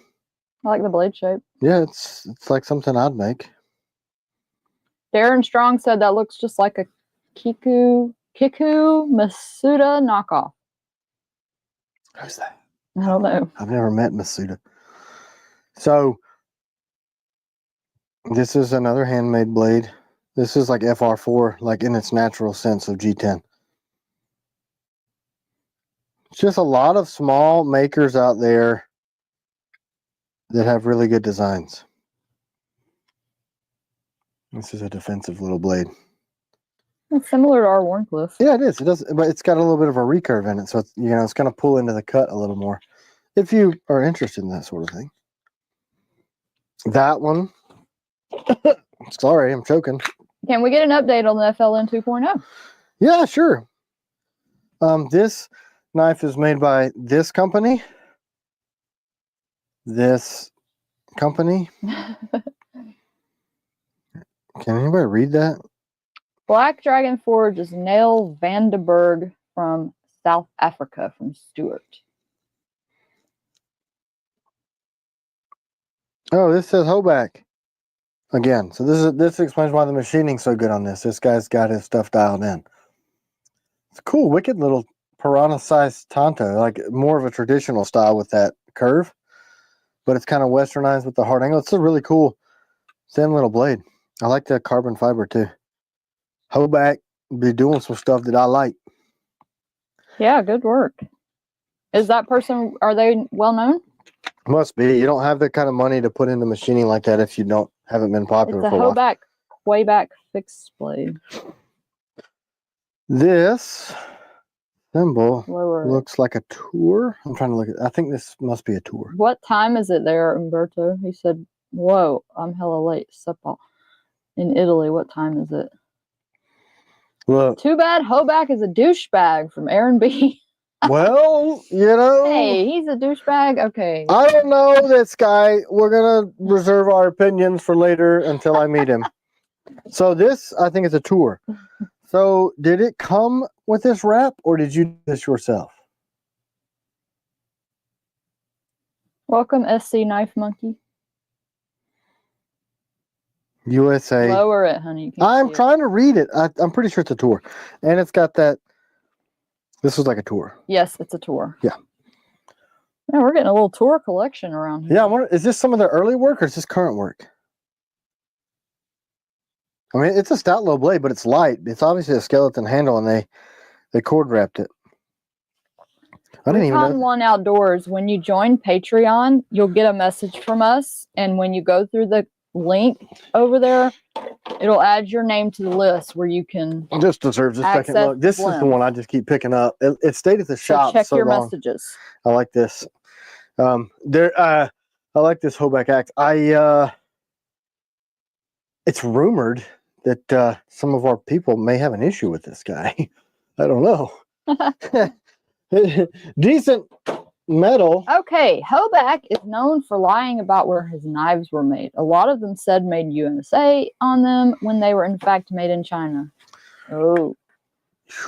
I like the blade shape. Yeah, it's like something I'd make. Darren Strong said that looks just like a Kiku Masuda knockoff. Who's that? I don't know. I've never met Masuda. So this is another handmade blade. This is like FR4, like in its natural sense of G10. It's just a lot of small makers out there that have really good designs. This is a defensive little blade. It's similar to our Warncliffe. Yeah, it is. It does, but it's got a little bit of a recurve in it, so it's, you know, it's going to pull into the cut a little more. If you are interested in that sort of thing. That one. Sorry, I'm choking. Can we get an update on the FLN 2.0? Yeah, sure. This knife is made by this company. This company. Can anybody read that? Black Dragon Forge is Nell Vandenberg from South Africa, from Stuart. Oh, this says Hoback again. So this explains why the machining's so good on this. This guy's got his stuff dialed in. It's a cool, wicked little piranha-sized Tanto, like more of a traditional style with that curve, but it's kind of westernized with the hard angle. It's a really cool thin little blade. I like the carbon fiber too. Hoback be doing some stuff that I like. Yeah, good work. Is that person, are they well known? Must be. You don't have the kind of money to put into machining like that if you haven't been popular It's a for a while. Hoback Wayback fixed blade. This symbol Lower. looks like a tour. I'm trying to look at. I think this must be a tour. What time is it there, Umberto? He said, "Whoa, I'm hella late." Sepal in Italy. What time is it? Look. Too bad Hoback is a douchebag from Aaron B. Well, you know. Hey, he's a douchebag. Okay. I don't know this guy. We're gonna reserve our opinions for later until I meet him. So this, I think, is a tour. So did it come with this wrap, or did you do this yourself? Welcome, SC Knife Monkey. USA. Lower it, honey. I'm trying to read it. I'm pretty sure it's a tour. And it's got that. This was like a tour. Yes, it's a tour. Yeah. Yeah, we're getting a little tour collection around here. Yeah, I wonder, is this some of the early work or is this current work? I mean, it's a stout little blade, but it's light. It's obviously a skeleton handle, and they cord wrapped it. I didn't even know. Recon One Outdoors, when you join Patreon, you'll get a message from us, and when you go through the link over there, it'll add your name to the list where you can. This deserves a second look. This is the one I just keep picking up. It stayed at the shop. Check your long. messages. I like this. I like this Hoback axe. It's rumored that some of our people may have an issue with this guy. I don't know. Decent metal. Okay, Hoback is known for lying about where his knives were made. A lot of them said made USA on them when they were in fact made in China. Oh.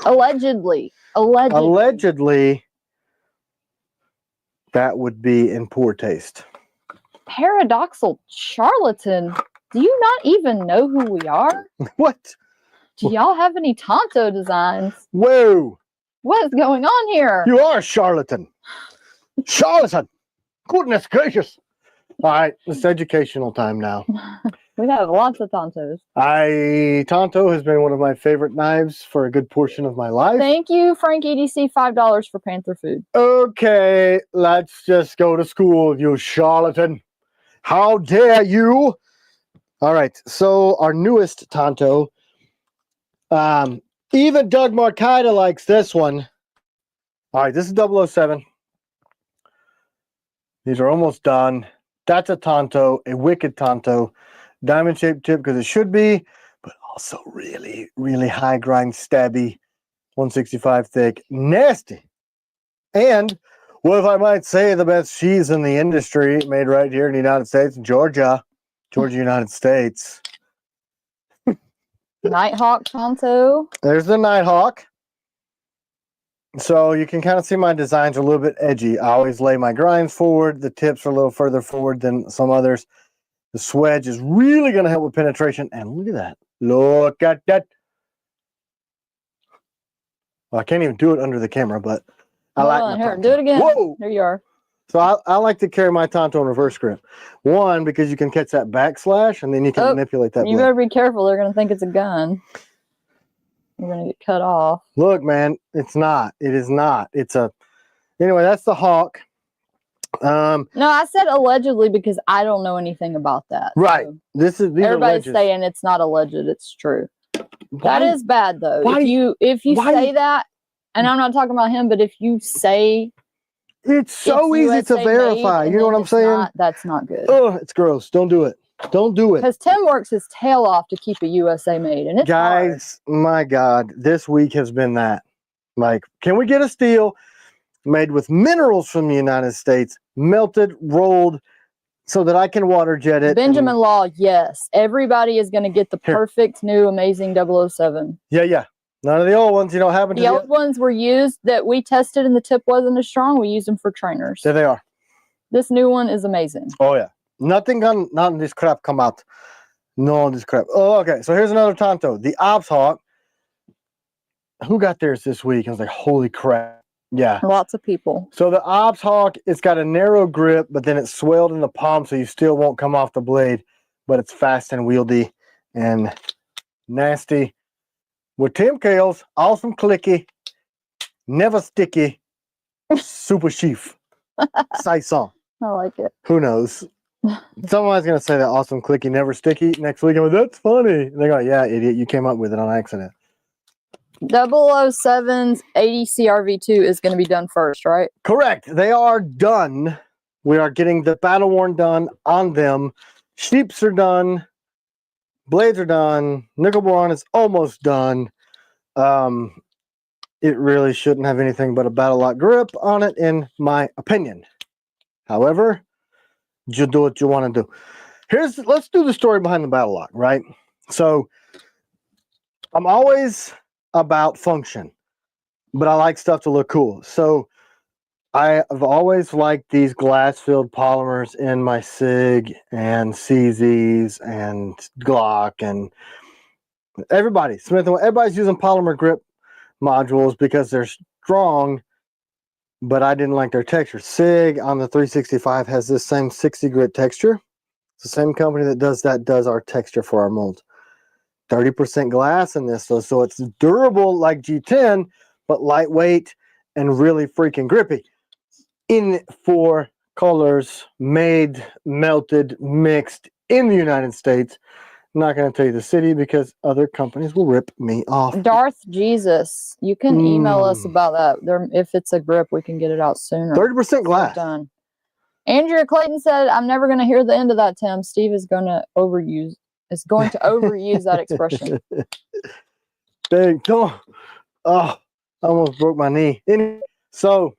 Allegedly. Allegedly, that would be in poor taste. Paradoxal charlatan. Do you not even know who we are? What? Do y'all have any Tanto designs? Whoa. What is going on here? You are a charlatan. Charlatan. Goodness gracious. All right, it's educational time now. We have lots of Tantos. Tanto has been one of my favorite knives for a good portion of my life. Thank you, Frank EDC, $5 for Panther food. Okay, let's just go to school, you charlatan. How dare you? All right, so our newest Tanto, even Doug Marcaida likes this one. All right, this is 007. These are almost done. That's a Tanto, a wicked Tanto. Diamond-shaped tip because it should be, but also really, really high grind, stabby, 165 thick, nasty. And, well, if I might say, the best sheaths in the industry, made right here in the United States, Georgia, United States. Nighthawk Tanto. There's the Nighthawk. So you can kind of see my designs are a little bit edgy. I always lay my grinds forward. The tips are a little further forward than some others. The swedge is really going to help with penetration. And look at that. Look at that. Well, I can't even do it under the camera, but I like my Here, Tanto. do it again. Whoa! There you are. So I like to carry my Tanto in reverse grip. One, because you can catch that backslash, and then you can manipulate that You blade. better be careful. They're going to think it's a gun. You're going to get cut off. Look, man, it's not. It is not. It's a... Anyway, that's the Hawk. No, I said allegedly because I don't know anything about that. Right. So These everybody's are saying it's not alleged. It's true. That is bad though. Why, if you why, say that, and I'm not talking about him, but if you say it's so easy USA to verify. made, You know what I'm saying? That's not good. Oh, it's gross. Don't do it. Don't do it. Because Tim works his tail off to keep a USA made, and it's guys, my God, this week has been that. Like, can we get a steel made with minerals from the United States, melted, rolled, so that I can water jet it? Benjamin Law, yes. Everybody is going to get the perfect new amazing 007. Yeah. None of the old ones, you know, happen to the old ones were used that we tested and the tip wasn't as strong. We used them for trainers. There they are. This new one is amazing. Oh, yeah. None of this crap come out. No, this crap. Oh, okay. So here's another Tanto. The Ops Hawk. Who got theirs this week? I was like, holy crap. Yeah. Lots of people. So the Ops Hawk, it's got a narrow grip, but then it's swelled in the palm, so you still won't come off the blade, but it's fast and wieldy and nasty. With T.Kell's awesome clicky, never sticky, super sheath. Saison. I like it. Who knows? Someone's going to say that awesome clicky, never sticky. Next week, I'm like, that's funny. And they go, yeah, idiot, you came up with it on accident. 007's EDC RV2 is going to be done first, right? Correct. They are done. We are getting the battle worn done on them. Sheeps are done. Blades are done. Nickel boron is almost done. It really shouldn't have anything but a BattleLock grip on it, in my opinion. However, you do what you want to do. Let's do the story behind the BattleLock, right? So I'm always about function, but I like stuff to look cool. So I've always liked these glass-filled polymers in my SIG and CZs and Glock and everybody. Everybody's using polymer grip modules because they're strong, but I didn't like their texture. SIG on the 365 has this same 60 grit texture. It's the same company that does our texture for our molds. 30% glass in this, so it's durable like G10, but lightweight and really freaking grippy. In 4 colors, made, melted, mixed in the United States. I'm not going to tell you the city because other companies will rip me off. Darth Jesus, you can email us about that. If it's a grip, we can get it out sooner. 30% glass. Done. Andrea Clayton said, "I'm never going to hear the end of that, Tim. Steve is going to overuse that expression." Dang, don't. Oh, I almost broke my knee. Anyway, so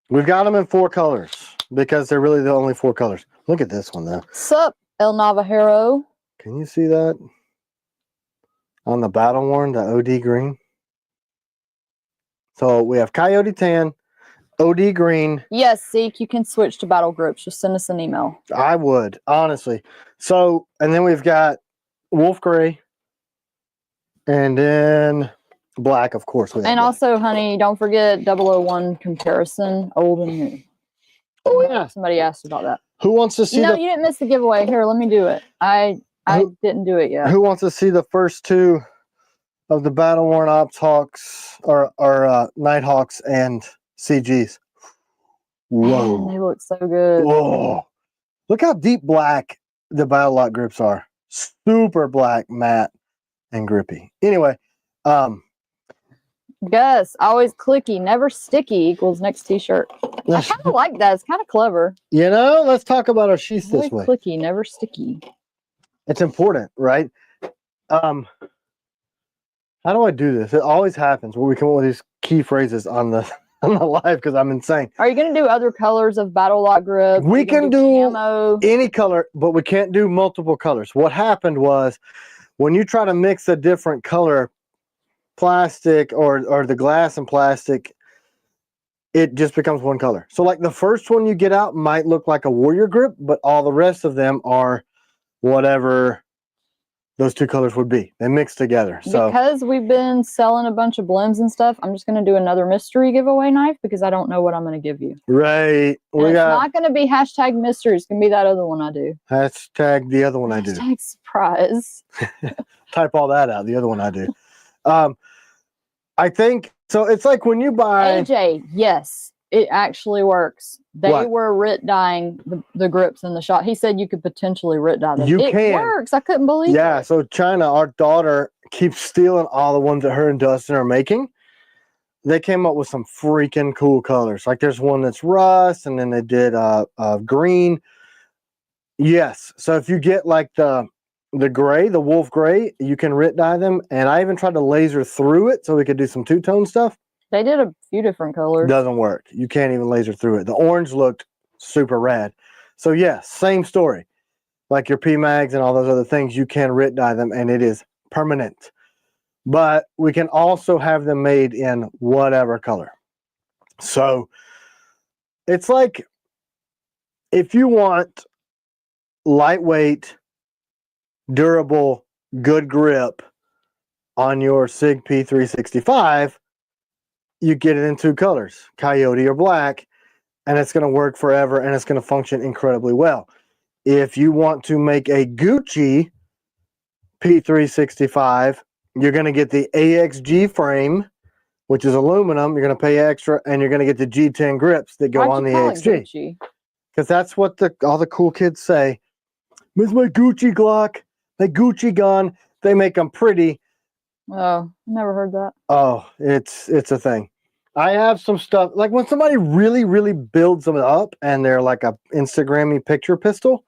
we've got them in 4 colors because they're really the only 4 colors. Look at this one though. Sup, El Navajero. Can you see that on the battle worn, the OD green? So we have Coyote Tan, OD green. Yes, Zeke, you can switch to battle groups. Just send us an email. I would, honestly. So, and then we've got Wolf Gray, and then black, of course. And also, honey, don't forget 001 comparison, old and new. Oh, yeah. Somebody asked about that. Who wants to see No, you didn't miss the giveaway. Here, let me do it. I didn't do it yet. Who wants to see the first 2 of the battle worn Ops Hawks or Nighthawks and CGs? Whoa. Man, they look so good. Whoa. Look how deep black the BattleLock grips are. Super black, matte, and grippy. Anyway, Gus, always clicky, never sticky equals next t-shirt. I kind of like that. It's kind of clever. You know, let's talk about our sheaths this way. Clicky, never sticky. It's important, right? How do I do this? It always happens where we come up with these key phrases on the live because I'm insane. Are you going to do other colors of BattleLock grip? We can do camo? Any color, but we can't do multiple colors. What happened was when you try to mix a different color plastic or the glass and plastic, it just becomes one color. So like the first one you get out might look like a warrior grip, but all the rest of them are whatever those 2 colors would be. They mix together. So because we've been selling a bunch of blims and stuff, I'm just going to do another mystery giveaway knife because I don't know what I'm going to give you. Right. It's not going to be hashtag mystery. It's going to be that other one I do. Hashtag the other one I do. Hashtag surprise. Type all that out. The other one I do. I think so. It's like when you buy AJ. Yes. It actually works. They What? were writ dyeing the grips in the shop. He said you could potentially writ dye them. You It can. works. I couldn't believe Yeah, it. so China, our daughter, keeps stealing all the ones that her and Dustin are making. They came up with some freaking cool colors. Like there's one that's rust, and then they did green. Yes, so if you get like the gray, the wolf gray, you can writ dye them. And I even tried to laser through it so we could do some two-tone stuff. They did a few different colors. Doesn't work. You can't even laser through it. The orange looked super rad. So yeah, same story. Like your PMags and all those other things, you can writ dye them, and it is permanent. But we can also have them made in whatever color. So it's like if you want lightweight, durable, good grip on your SIG P365, you get it in 2 colors, coyote or black, and it's going to work forever, and it's going to function incredibly well. If you want to make a Gucci P365, you're going to get the AXG frame, which is aluminum. You're going to pay extra, and you're going to get the G10 grips that go on the AXG. Because that's what all the cool kids say. This is my Gucci Glock, my Gucci gun. They make them pretty. Oh, never heard that. Oh, it's a thing. I have some stuff, like when somebody really, really builds them up, and they're like a Instagram-y picture pistol,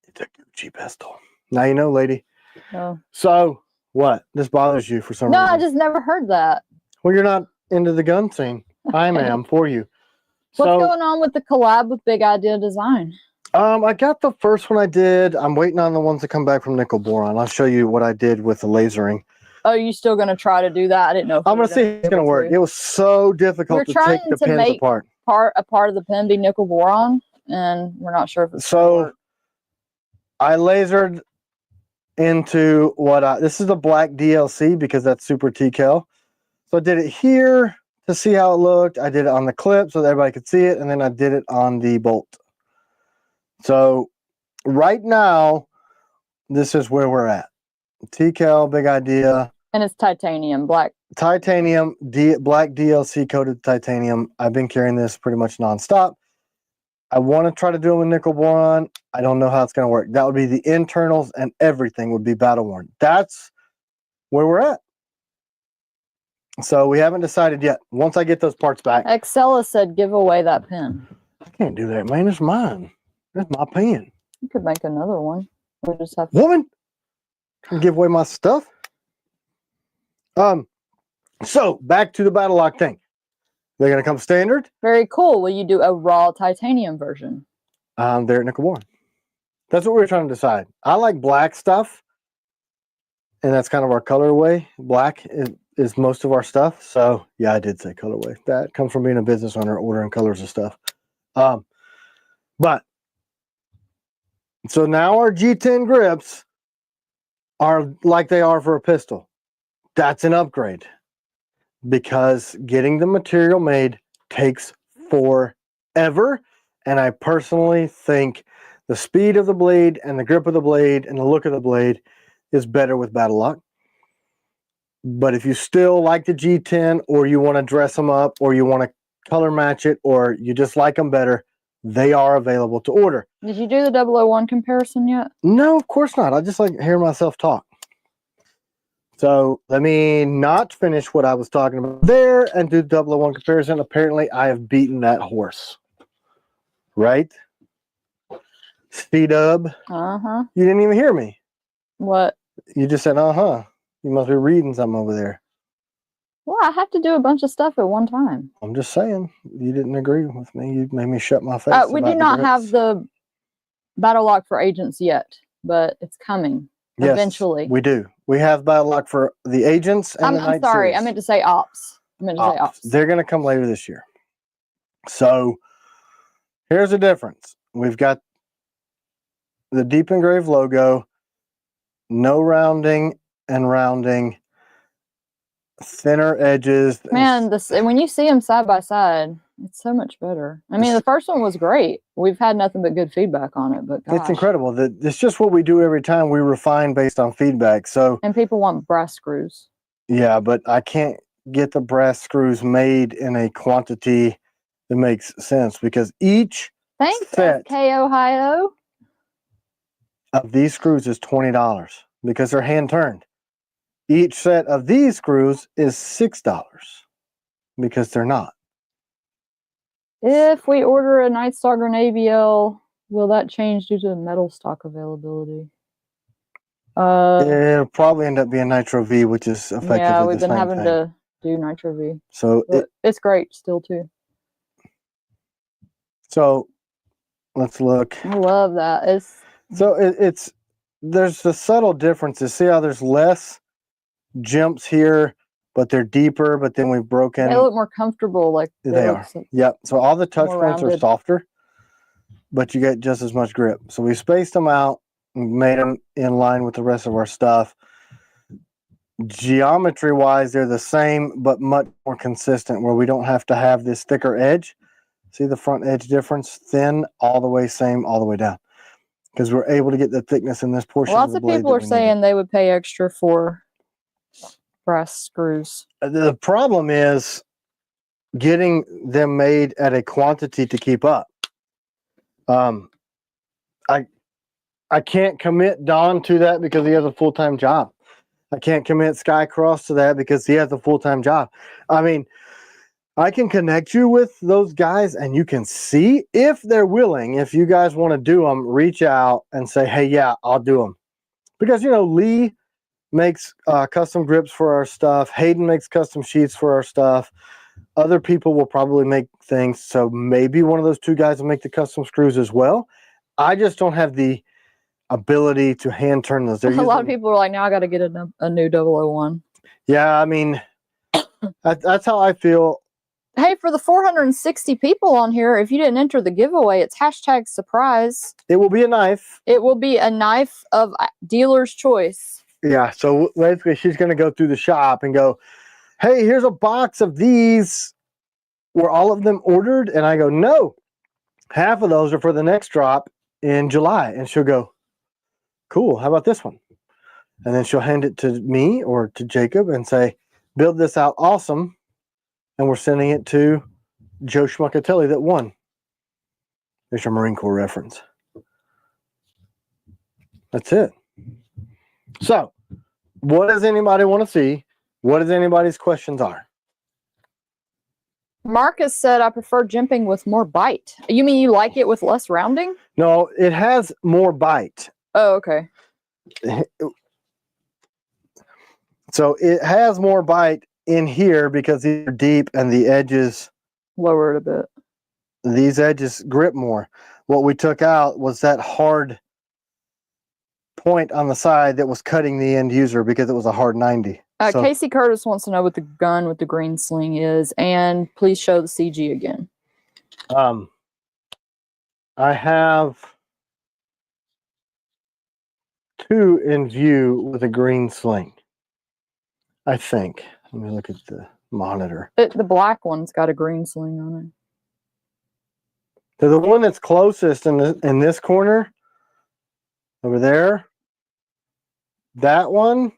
it's a Gucci pistol. Now you know, lady. Oh. So, what? This bothers you for some reason? No, I just never heard that. Well, you're not into the gun scene. I am for you. What's going on with the collab with Big Idea Design? I got the first one I did. I'm waiting on the ones that come back from nickel boron. I'll show you what I did with the lasering. Oh, you still going to try to do that? I didn't know. I'm going to see if it's going to work. It was so difficult to take the pins apart. A part of the pin be nickel boron, and we're not sure if it's so. I lasered into this is the black DLC because that's super T.Kell. So I did it here to see how it looked. I did it on the clip so that everybody could see it, and then I did it on the bolt. So right now, this is where we're at. T.Kell, Big Idea. And it's titanium, black. Titanium, black DLC coated titanium. I've been carrying this pretty much nonstop. I want to try to do them with nickel boron. I don't know how it's going to work. That would be the internals, and everything would be battle worn. That's where we're at. So we haven't decided yet. Once I get those parts back. Excella said give away that pin. I can't do that, man. It's mine. That's my pen. You could make another one. We just have woman. Give away my stuff. So back to the BattleLock thing. They're gonna come standard. Very cool. Will you do a raw titanium version? They're at nickel boron. That's what we were trying to decide. I like black stuff, and that's kind of our colorway. Black is most of our stuff. So yeah, I did say colorway. That comes from being a business owner, ordering colors and stuff. But so now our G10 grips are like they are for a pistol. That's an upgrade because getting the material made takes forever. And I personally think the speed of the blade and the grip of the blade and the look of the blade is better with BattleLock. But if you still like the G10, or you want to dress them up, or you want to color match it, or you just like them better, they are available to order. Did you do the 001 comparison yet? No, of course not. I just like hearing myself talk. So let me not finish what I was talking about there and do the 001 comparison. Apparently, I have beaten that horse. Right? C-dub. Uh-huh. You didn't even hear me. What? You just said, uh-huh. You must be reading something over there. Well, I have to do a bunch of stuff at one time. I'm just saying. You didn't agree with me. You made me shut my face. We do not have the BattleLock for agents yet, but it's coming eventually. We do. We have BattleLock for the agents and the night sorry. series. I meant to say ops. They're going to come later this year. So here's the difference. We've got the deep engraved logo, no rounding and rounding, thinner edges. Man, when you see them side by side, it's so much better. I mean, the first one was great. We've had nothing but good feedback on it, but gosh. It's incredible. It's just what we do every time. We refine based on feedback. And people want brass screws. Yeah, but I can't get the brass screws made in a quantity it makes sense because each Thanks, set SK Ohio. of these screws is $20 because they're hand turned. Each set of these screws is $6 because they're not. If we order a Night Stalker and ABL, will that change due to metal stock availability? It'll probably end up being Nitro V, which is effectively yeah, we've the been same having thing. to do Nitro V. So it's great still too. So let's look. I love that. There's the subtle differences. See how there's less jumps here, but they're deeper, but then we've broken. They look more comfortable. Like they are. Yep. So all the touch points are softer, but you get just as much grip. So we spaced them out and made them in line with the rest of our stuff. Geometry wise, they're the same, but much more consistent where we don't have to have this thicker edge. See the front edge difference? Thin, all the way same, all the way down. Because we're able to get the thickness in this portion. Lots of people are saying they would pay extra for brass screws. The problem is getting them made at a quantity to keep up. I can't commit Don to that because he has a full-time job. I can't commit Skycross to that because he has a full-time job. I mean, I can connect you with those guys and you can see if they're willing. If you guys want to do them, reach out and say, hey, yeah, I'll do them. Because, you know, Lee makes custom grips for our stuff. Hayden makes custom sheaths for our stuff. Other people will probably make things. So maybe one of those two guys will make the custom screws as well. I just don't have the ability to hand turn those. A lot of people are like, now I got to get a new 001. Yeah, I mean, that's how I feel. Hey, for the 460 people on here, if you didn't enter the giveaway, it's hashtag surprise. It will be a knife. It will be a knife of dealer's choice. Yeah, so basically she's going to go through the shop and go, hey, here's a box of these. Were all of them ordered? And I go, no. Half of those are for the next drop in July. And she'll go, cool, how about this one? And then she'll hand it to me or to Jacob and say, build this out awesome. And we're sending it to Joe Schmuckatelli that won. There's your Marine Corps reference. That's it. So, what does anybody want to see? What does anybody's questions are? Marcus said, I prefer jimping with more bite. You mean you like it with less rounding? No, it has more bite. Oh, okay. So it has more bite in here because these are deep and the edges lower it a bit. These edges grip more. What we took out was that hard point on the side that was cutting the end user because it was a hard 90. Casey Curtis wants to know what the gun with the green sling is, and please show the CG again. I have two in view with a green sling, I think. Let me look at the monitor. The black one's got a green sling on it. So the one that's closest in this corner, over there, that one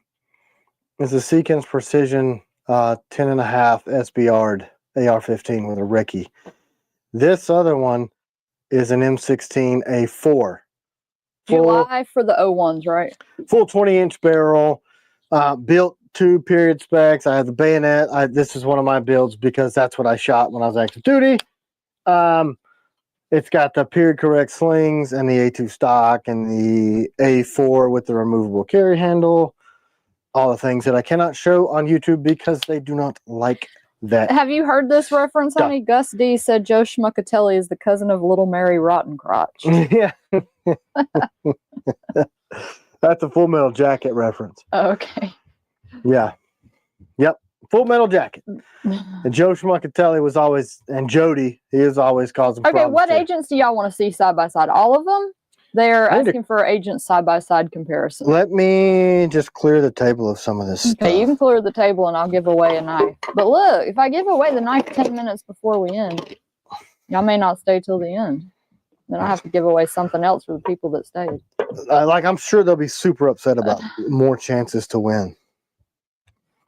is a Seekins Precision 10.5 SBR AR-15 with a Ricky. This other one is an M16A4. July for the 01s, right? Full 20-inch barrel, built to period specs. I have the bayonet. This is one of my builds because that's what I shot when I was active duty. It's got the period correct slings and the A2 stock and the A4 with the removable carry handle. All the things that I cannot show on YouTube because they do not like that. Have you heard this reference, honey? Gus D said Joe Schmuckatelli is the cousin of Little Mary Rottencrotch. Yeah. That's a Full Metal Jacket reference. Oh, okay. Yeah. Yep. Full Metal Jacket. And Joe Schmuckatelli was always, and Jody, he is always causing problems. Okay, what agents do y'all want to see side by side? All of them? They're asking for agent side by side comparison. Let me just clear the table of some of this stuff. Okay, you can clear the table and I'll give away a knife. But look, if I give away the knife 10 minutes before we end, y'all may not stay till the end. Then I have to give away something else for the people that stayed. I'm sure they'll be super upset about more chances to win.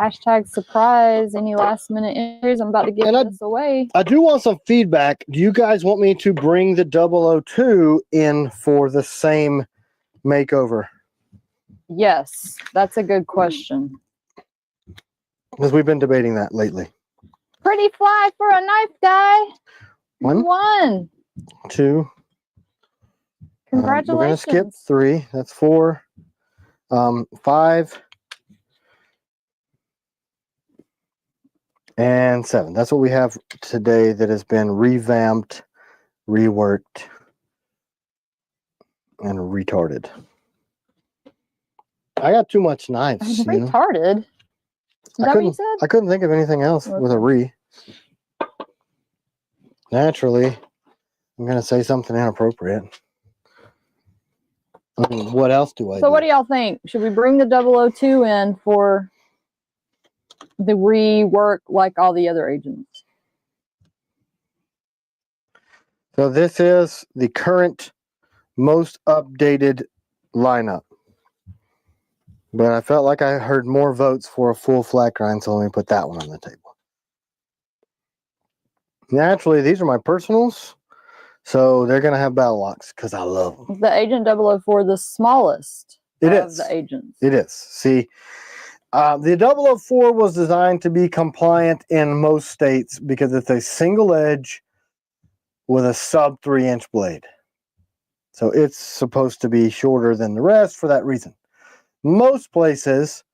Hashtag surprise. Any last minute entries? I'm about to give this away. I do want some feedback. Do you guys want me to bring the 002 in for the same makeover? Yes, that's a good question. Because we've been debating that lately. Pretty fly for a knife guy. One, You won. 2. Congratulations. We're going to skip 3. That's 4. 5. And 7. That's what we have today that has been revamped, reworked, and retarded. I got too much knives. Retarded? Is that what you said? I couldn't think of anything else with a re. Naturally, I'm going to say something inappropriate. I mean, what else do I do? So what do y'all think? Should we bring the 002 in for the rework like all the other agents? So this is the current, most updated lineup. But I felt like I heard more votes for a full flat grind, so let me put that one on the table. Naturally, these are my personals, so they're going to have battle locks because I love them. The Agent 004, the smallest of the agents. It is. See, the 004 was designed to be compliant in most states because it's a single edge with a sub 3-inch blade. So it's supposed to be shorter than the rest for that reason. Most places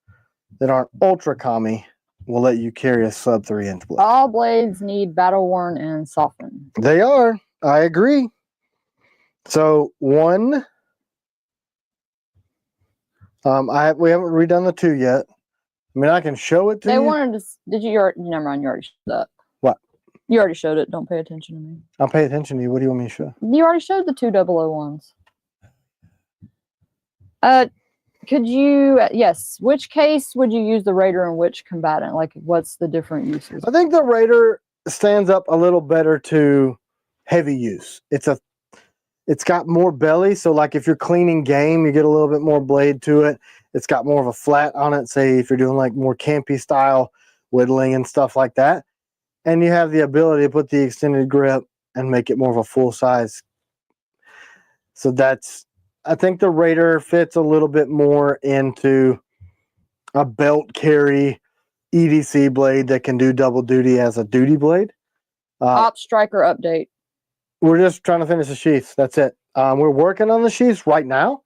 that aren't ultra commie will let you carry a sub 3-inch blade. All blades need battle worn and softened. They are. I agree. So 1. We haven't redone the 2 yet. I mean, I can show it to you. They wanted to. Did you already? Never mind. You already showed that. What? You already showed it. Don't pay attention to me. I'll pay attention to you. What do you want me to show? You already showed the 2 001s. Could you? Yes. Which case would you use the Raider and which combatant? Like, what's the different uses? I think the Raider stands up a little better to heavy use. It's got more belly, so like if you're cleaning game, you get a little bit more blade to it. It's got more of a flat on it, say if you're doing like more campy style whittling and stuff like that. And you have the ability to put the extended grip and make it more of a full size. So I think the Raider fits a little bit more into a belt carry EDC blade that can do double duty as a duty blade. Op Striker update. We're just trying to finish the sheaths. That's it. We're working on the sheaths right now.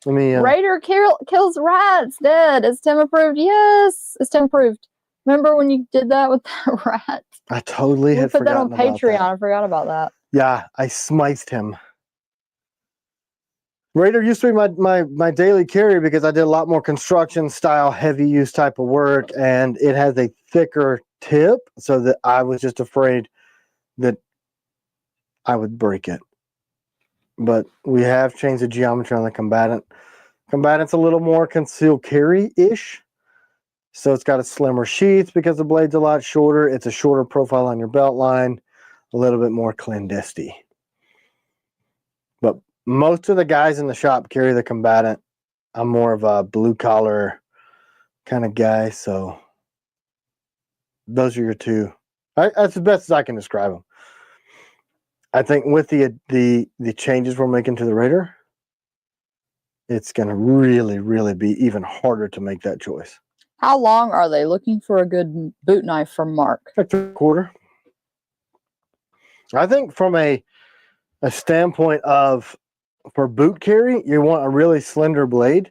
Let me. Raider kills rats. Dead. Is Tim approved? Yes. Is Tim approved? Remember when you did that with that rat? I totally had forgotten about that. We put that on Patreon. I forgot about that. Yeah, I smithed him. Raider used to be my daily carry because I did a lot more construction style, heavy use type of work, and it has a thicker tip, so that I was just afraid that I would break it. But we have changed the geometry on the combatant. Combatant's a little more concealed carry-ish. So it's got a slimmer sheath because the blade's a lot shorter. It's a shorter profile on your belt line. A little bit more clandestine. But most of the guys in the shop carry the combatant. I'm more of a blue-collar kind of guy. So those are your 2. That's the best as I can describe them. I think with the changes we're making to the Raider, it's going to really, really be even harder to make that choice. How long are they looking for a good boot knife from Mark? Like 3/4. I think from a standpoint of for boot carry, you want a really slender blade.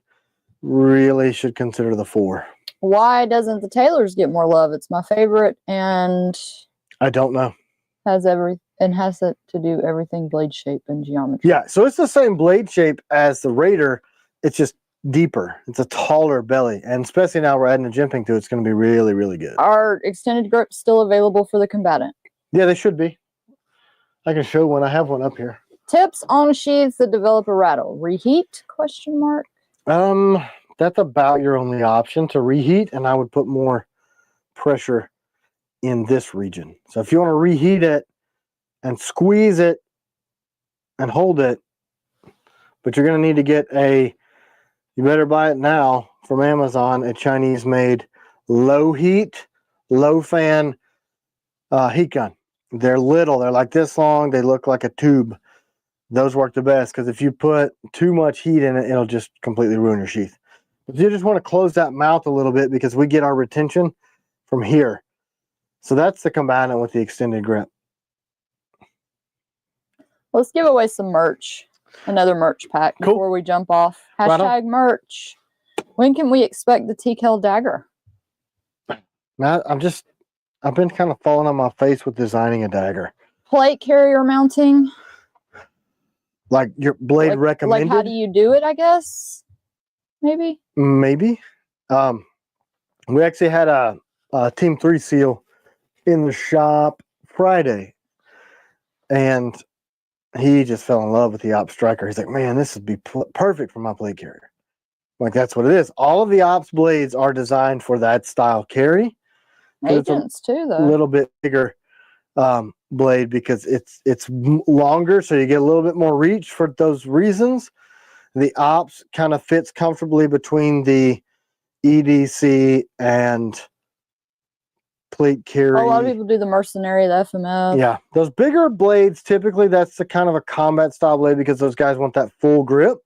Really should consider the 4. Why doesn't the Taylor's get more love? It's my favorite, and I don't know. Has it to do everything blade shape and geometry. Yeah, so it's the same blade shape as the Raider. It's just deeper. It's a taller belly, and especially now we're adding a jimping to it, it's going to be really, really good. Are extended grips still available for the combatant? Yeah, they should be. I can show one. I have one up here. Tips on sheaths that develop a rattle. Reheat? Question mark. That's about your only option to reheat, and I would put more pressure in this region. So if you want to reheat it and squeeze it and hold it, but you're going to need to get you better buy it now from Amazon, a Chinese-made low heat, low fan heat gun. They're little. They're like this long. They look like a tube. Those work the best because if you put too much heat in it, it'll just completely ruin your sheath. But you just want to close that mouth a little bit because we get our retention from here. So that's the combatant with the extended grip. Let's give away some merch. Another merch pack before we jump off. Hashtag merch. When can we expect the T.Kell dagger? Now, I've been kind of falling on my face with designing a dagger. Plate carrier mounting. Like your blade recommended? Like how do you do it, I guess? Maybe? Maybe. We actually had a Team 3 seal in the shop Friday. And he just fell in love with the Ops Striker. He's like, man, this would be perfect for my blade carrier. Like, that's what it is. All of the Ops blades are designed for that style carry. Agents too, though. A little bit bigger blade because it's longer, so you get a little bit more reach for those reasons. The Ops kind of fits comfortably between the EDC and plate carry. A lot of people do the mercenary, the FMF. Yeah, those bigger blades, typically that's the kind of a combat style blade because those guys want that full grip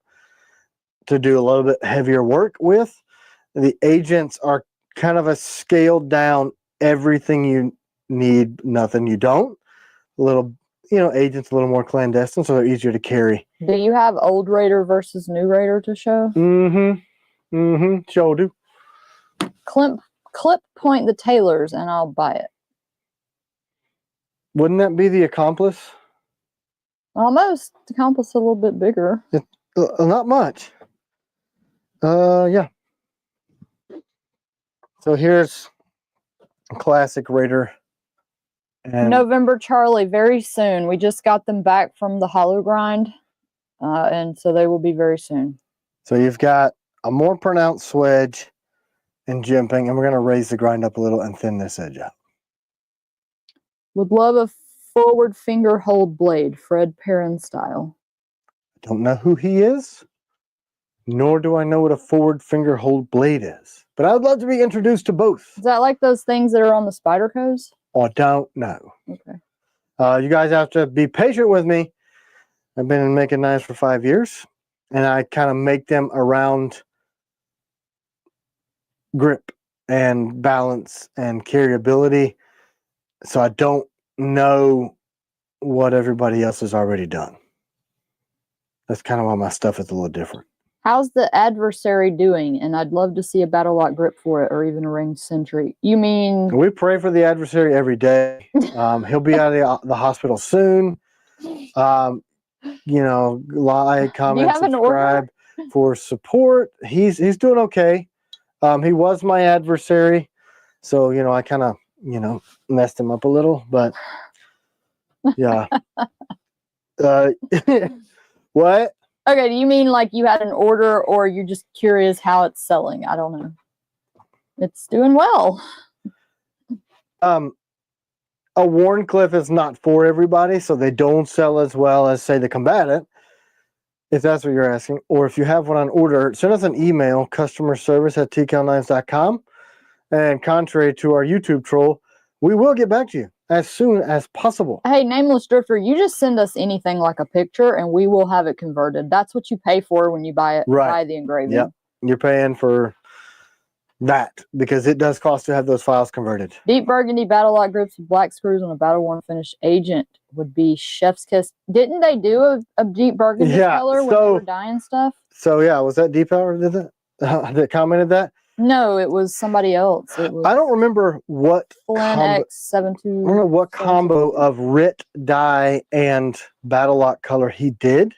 to do a little bit heavier work with. The Agents are kind of a scaled down, everything you need, nothing you don't. A little, Agents a little more clandestine, so they're easier to carry. Do you have old Raider versus new Raider to show? Sure do. Clip point the tailors and I'll buy it. Wouldn't that be the Accomplice? Almost. The Accomplice is a little bit bigger. Not much. Yeah. So here's a classic Raider. And November Charlie, very soon. We just got them back from the hollow grind. And so they will be very soon. So you've got a more pronounced swedge and jimping, and we're going to raise the grind up a little and thin this edge out. Would love a forward finger hold blade, Fred Perrin style. Don't know who he is, nor do I know what a forward finger hold blade is. But I would love to be introduced to both. Is that like those things that are on the Spydercos? I don't know. Okay. You guys have to be patient with me. I've been making knives for 5 years, and I kind of make them around grip and balance and carryability. So I don't know what everybody else has already done. That's kind of why my stuff is a little different. How's the adversary doing? And I'd love to see a BattleLock grip for it, or even a ranged sentry. You mean... We pray for the adversary every day. He'll be out of the hospital soon. Like, comment, subscribe for support. He's doing okay. He was my adversary. So, I kind of, messed him up a little. But, yeah. What? Okay, do you mean like you had an order or you're just curious how it's selling? I don't know. It's doing well. A Warncliffe is not for everybody, so they don't sell as well as, say, the Combatant, if that's what you're asking. Or if you have one on order, send us an email, customerservice@tkellknives.com. And contrary to our YouTube troll, we will get back to you as soon as possible. Hey, Nameless Drifter, you just send us anything like a picture and we will have it converted. That's what you pay for when you buy it, buy the engraving. Yep, you're paying for that because it does cost to have those files converted. Deep burgundy BattleLock grips with black screws on a battle-worn finish. Agent would be chef's kiss. Didn't they do a deep burgundy color when they were dyeing stuff? So yeah, was that Deep Power that commented that? No, it was somebody else. It was I don't remember what X72. I don't know what combo of RIT dye and BattleLock color he did.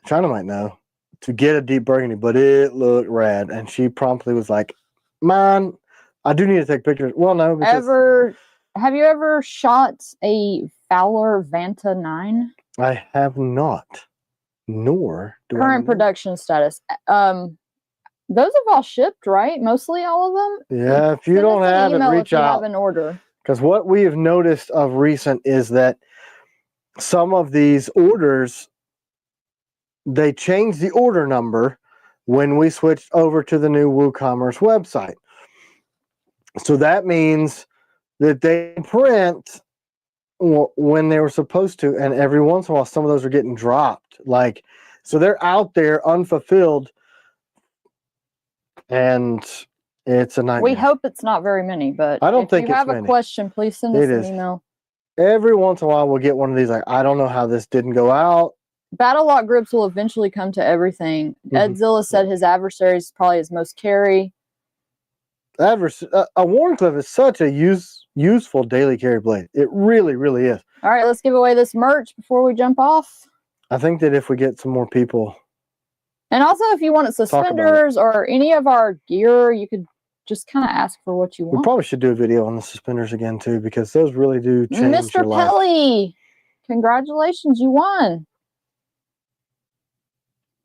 China might know to get a deep burgundy, but it looked rad. And she promptly was like, "Man, I do need to take pictures." Well, no. Because have you ever shot a Fowler Vanta 9? I have not. Nor do Current production status. Those have all shipped, right? Mostly all of them? Yeah, if you don't have it, reach out. Have an order. Because what we have noticed of recent is that some of these orders, they changed the order number when we switched over to the new WooCommerce website. So that means that they print when they were supposed to, and every once in a while, some of those are getting dropped. Like, so they're out there unfulfilled, and it's a nightmare. We hope it's not very many, but I don't if think you it's have a many. question, please send us an email. Every once in a while, we'll get one of these. Like, I don't know how this didn't go out. BattleLock grips will eventually come to everything. Edzilla said his adversary is probably his most carry. A Warncliffe is such a useful daily carry blade. It really, really is. All right, let's give away this merch before we jump off. I think that if we get some more people. And also, if you wanted suspenders or any of our gear, you could just kind of ask for what you want. We probably should do a video on the suspenders again, too, because those really do change your life. Mr. Pelly, congratulations, you won.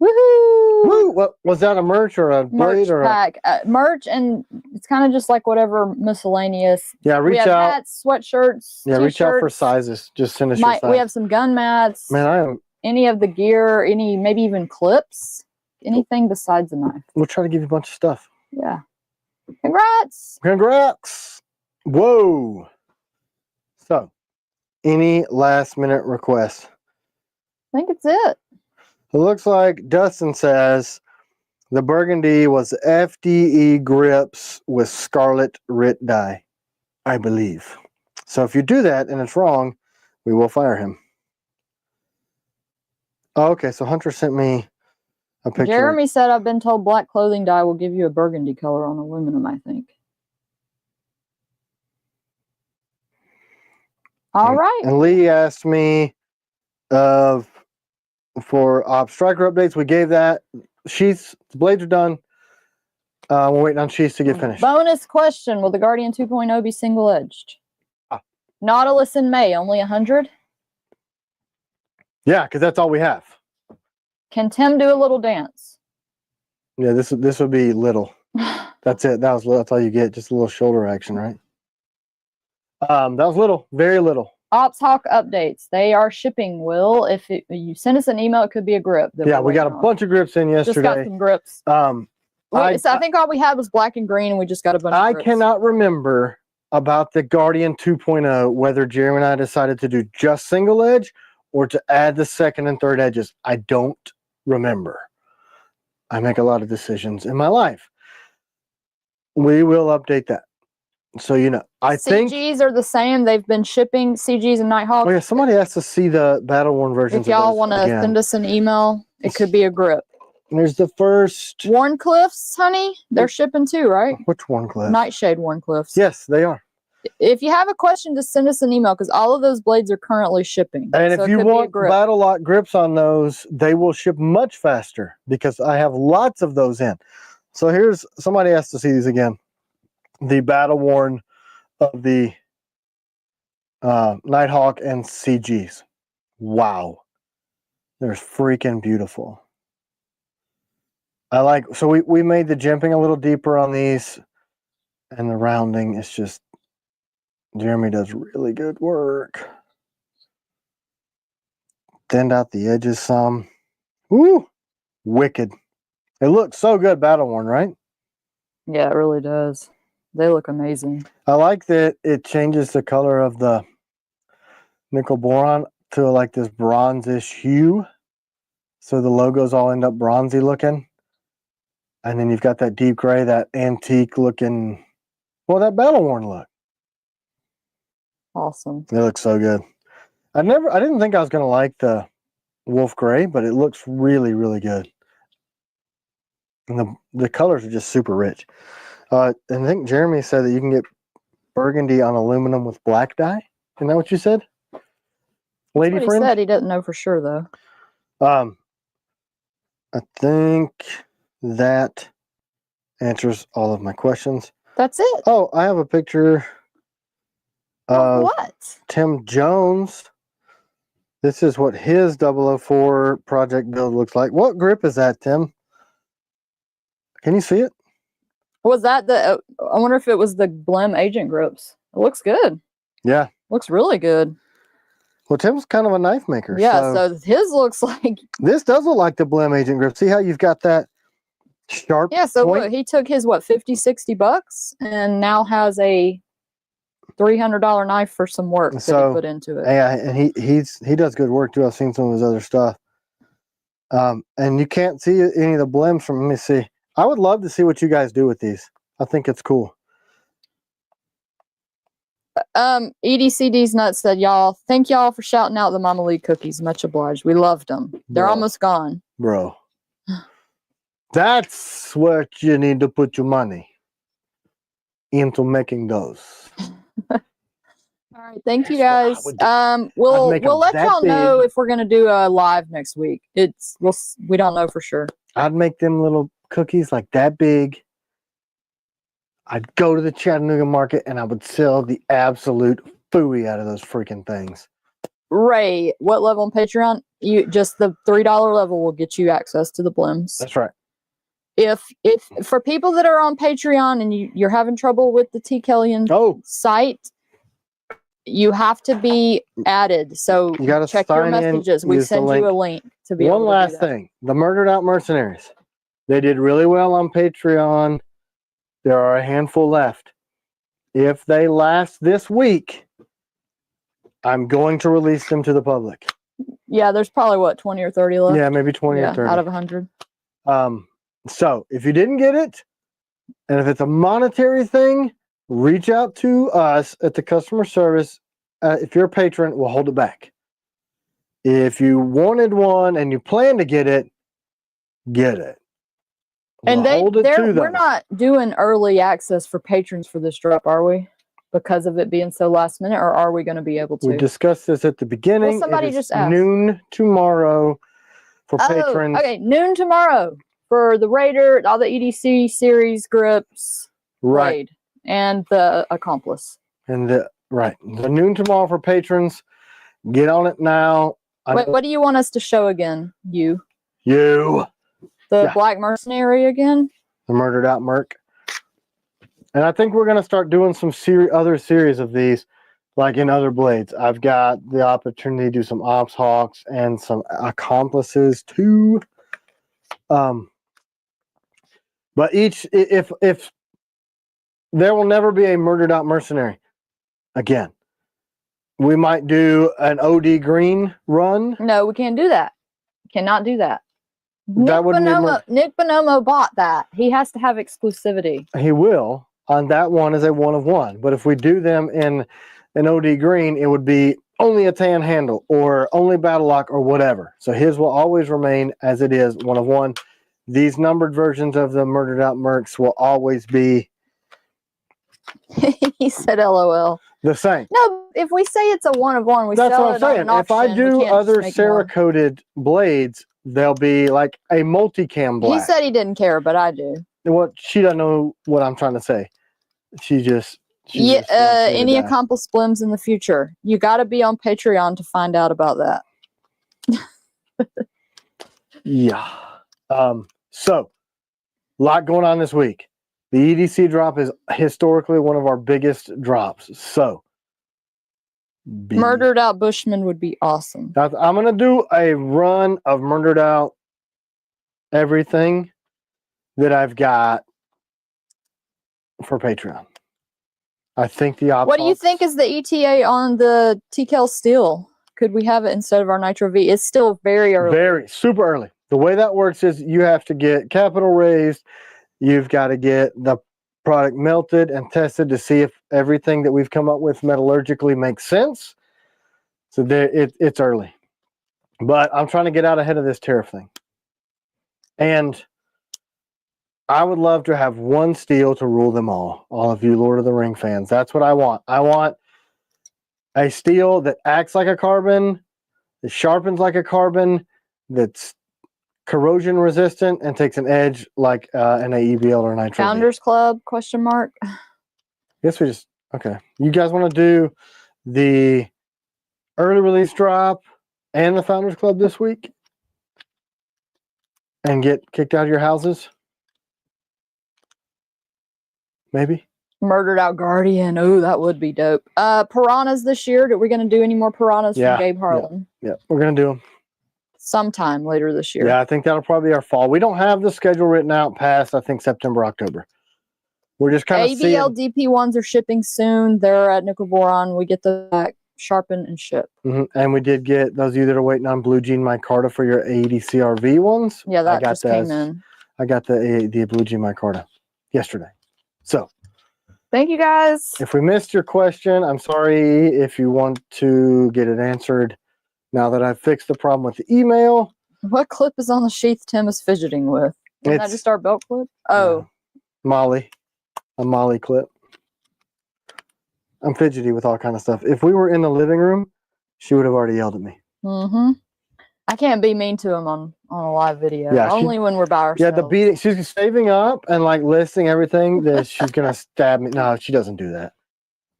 Woohoo! Woo! What was that, a merch or a blade or pack? Merch, and it's kind of just like whatever miscellaneous. Yeah, reach out. Hats, sweatshirts. Yeah, reach out for sizes. Just send us your size. We have some gun mats. Man, any of the gear, maybe even clips, anything besides a knife. We'll try to give you a bunch of stuff. Yeah. Congrats! Congrats! Whoa! So, any last minute requests? I think it's it. It looks like Dustin says the burgundy was FDE grips with scarlet writ dye, I believe. So if you do that and it's wrong, we will fire him. Oh, okay, so Hunter sent me a picture. Jeremy said, I've been told black clothing dye will give you a burgundy color on aluminum, I think. All right. And Lee asked me for striker updates. We gave that. Sheaths, the blades are done. We're waiting on sheaths to get finished. Bonus question: will the Guardian 2.0 be single-edged? Nautilus in May, only 100? Yeah, because that's all we have. Can Tim do a little dance? Yeah, this would be little. That's it. That's all you get. Just a little shoulder action, right? That was little, very little. Ops Hawk updates. They are shipping, Will. If you send us an email, it could be a grip. Yeah, we got a bunch of grips in yesterday. Just got some grips. I think all we had was black and green, and we just got a bunch of grips. I cannot remember about the Guardian 2.0, whether Jeremy and I decided to do just single edge or to add the second and third edges. I don't remember. I make a lot of decisions in my life. We will update that. So, I think CGs are the same. They've been shipping CGs and Nighthawks. Oh, yeah, somebody has to see the battle-worn versions. If y'all want to send us an email, it could be a grip. There's the first Warncliffs, honey. They're shipping too, right? Which Warncliffs? Nightshade Warncliffs. Yes, they are. If you have a question, just send us an email because all of those blades are currently shipping. And if you want BattleLock grips on those, they will ship much faster because I have lots of those in. So here's somebody has to see these again. The battle worn of the Nighthawk and CGs. Wow. They're freaking beautiful. So we made the jimping a little deeper on these, and the rounding is just, Jeremy does really good work. Thinned out the edges some. Woo! Wicked. It looks so good battle worn, right? Yeah, it really does. They look amazing. I like that it changes the color of the nickel boron to like this bronzish hue. So the logos all end up bronzy looking. And then you've got that deep gray, that antique looking, well, that battle worn look. Awesome. It looks so good. I didn't think I was going to like the wolf gray, but it looks really, really good. And the colors are just super rich. And I think Jeremy said that you can get burgundy on aluminum with black dye. Isn't that what you said? Lady friend? He said he doesn't know for sure, though. I think that answers all of my questions. That's it. Oh, I have a picture of what? Tim Jones. This is what his 004 project build looks like. What grip is that, Tim? Can you see it? Was that I wonder if it was the Blem Agent grips. It looks good. Yeah. Looks really good. Well, Tim's kind of a knife maker. Yeah, so his looks like... This does look like the Blem Agent grip. See how you've got that Sharp Yeah, so point. look, he took his, what, 50, 60 bucks and now has a $300 knife for some work that he put into it. Yeah, and he does good work too. I've seen some of his other stuff. And you can't see any of the blems from, let me see. I would love to see what you guys do with these. I think it's cool. EDCD's Nuts said, y'all, thank y'all for shouting out the Mama Lee cookies. Much obliged. We loved them. They're almost gone. Bro. That's what you need to put your money into, making those. All right, thank you guys. We'll let y'all know if we're gonna do a live next week. We don't know for sure. I'd make them little cookies like that big. I'd go to the Chattanooga market and I would sell the absolute phooey out of those freaking things. Ray, what level on Patreon? You just the $3 level will get you access to the blems. That's right. If for people that are on Patreon and you're having trouble with the T.Kellian site, you have to be added. So you gotta check your messages. We send you a link to be able to do that. One last thing. The Murdered Out Mercenaries. They did really well on Patreon. There are a handful left. If they last this week, I'm going to release them to the public. Yeah, there's probably, what, 20 or 30 left? Yeah, maybe 20 or 30. Out of 100. So, if you didn't get it, and if it's a monetary thing, reach out to us at the customer service. If you're a patron, we'll hold it back. If you wanted one and you plan to get it, get it. And we're not doing early access for patrons for this drop, are we? Because of it being so last minute, or are we going to be able to? We discussed this at the beginning. Well, somebody just asked. Noon tomorrow for patrons. Okay, noon tomorrow for the Raider, all the EDC series grips, right, and the Accomplice. And the noon tomorrow for patrons. Get on it now. Wait, what do you want us to show again? You. The Black Mercenary again? The Murdered Out Merc. And I think we're going to start doing some other series of these, like in other blades. I've got the opportunity to do some Ops Hawks and some Accomplices too. But if there will never be a Murdered Out Mercenary again. We might do an OD green run. No, we can't do that. Cannot do that. Nick Bonomo bought that. He has to have exclusivity. He will. On that one is a 1 of 1. But if we do them in an OD green, it would be only a tan handle or only BattleLock or whatever. So his will always remain as it is, 1 of 1. These numbered versions of the Murdered Out Mercs will always be. He said LOL. The same. No, if we say it's a 1 of 1, that's sell what I'm saying. If I do other Cerakoted blades, they'll be like a multicam black. He said he didn't care, but I do. What she doesn't know what I'm trying to say. Any Accomplice blems in the future. You got to be on Patreon to find out about that. Yeah. So, a lot going on this week. The EDC drop is historically one of our biggest drops. So, Murdered Out Bushman would be awesome. I'm going to do a run of Murdered Out everything that I've got for Patreon. I think the option. What do you think is the ETA on the T.Kell steel? Could we have it instead of our Nitro V? It's still very early. Very, super early. The way that works is you have to get capital raised. You've got to get the product melted and tested to see if everything that we've come up with metallurgically makes sense. So there, it's early. But I'm trying to get out ahead of this tariff thing. And I would love to have one steel to rule them all of you Lord of the Ring fans. That's what I want. I want a steel that acts like a carbon, that sharpens like a carbon, that's corrosion resistant, and takes an edge like an AEBL or Nitro. Founders Club, question mark? Guess we just, okay. You guys want to do the early release drop and the Founders Club this week? And get kicked out of your houses? Maybe. Murdered Out Guardian. Oh, that would be dope. Piranhas this year. Are we going to do any more piranhas from Gabe Harlan? Yeah, we're going to do them. sometime later this year. Yeah, I think that'll probably be our fall. We don't have the schedule written out past, I think, September, October. We're just kind of seeing. ABL DP ones are shipping soon. They're at Nickel Boron. We get them back, sharpen, and ship. And we did get those of you that are waiting on Blue Jean Micarta for your AEDC RV ones. Yeah, that just came in. I got the Blue Jean Micarta yesterday. So thank you guys. if we missed your question, I'm sorry. If you want to get it answered now that I've fixed the problem with the email. What clip is on the sheath Tim is fidgeting with? Isn't that just our belt clip? Oh. Molly. A Molly clip. I'm fidgety with all kind of stuff. If we were in the living room, she would have already yelled at me. I can't be mean to him on a live video. Yeah, only when we're by ourselves. Yeah, the beating. She's saving up and like listing everything that she's gonna stab me. No, she doesn't do that.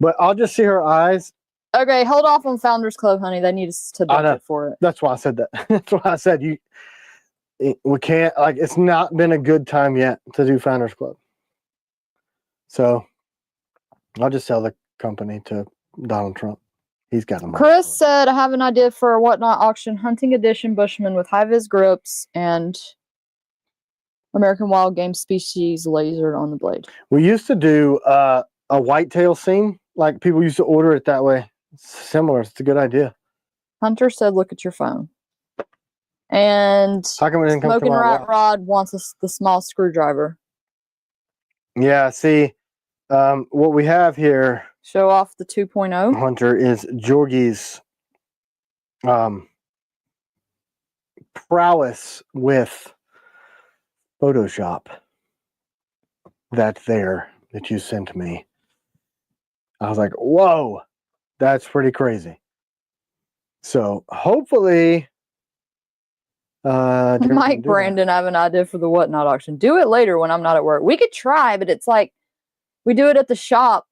But I'll just see her eyes. Okay, hold off on Founders Club, honey. They need us to budget for it. That's why I said that. That's why I said we can't, like, it's not been a good time yet to do Founders Club. So I'll just sell the company to Donald Trump. He's got them. Chris said, I have an idea for a Whatnot auction, hunting edition Bushman with high-vis grips and American wild game species lasered on the blade. We used to do a whitetail scene. Like, people used to order it that way. It's similar. It's a good idea. Hunter said, look at your phone. And how come it didn't come Smoking to Rat Rod wants the small screwdriver. Yeah, see, what we have here. Show off the 2.0. Hunter is Georgie's prowess with Photoshop. That you sent me. I was like, whoa, that's pretty crazy. So hopefully Mike Brandon, I have an idea for the Whatnot auction. Do it later when I'm not at work. We could try, but it's like we do it at the shop,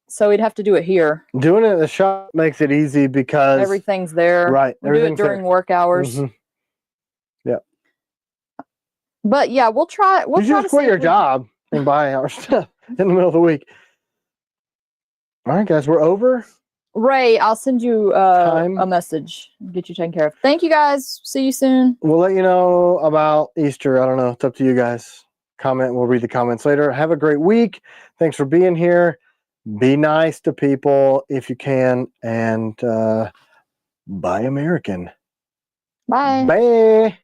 so we'd have to do it here. Doing it at the shop makes it easy because everything's there. Right. We do it during work hours. Yeah. But yeah, we'll try. We'll you try just to quit your job and buy our stuff in the middle of the week. All right, guys, we're over. Ray, I'll send you a message. Get you taken care of. Thank you, guys. See you soon. We'll let you know about Easter. I don't know. It's up to you guys. Comment. We'll read the comments later. Have a great week. Thanks for being here. Be nice to people if you can. And buy American. Bye. Bye.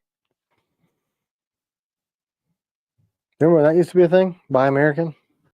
Remember when that used to be a thing? Buy American?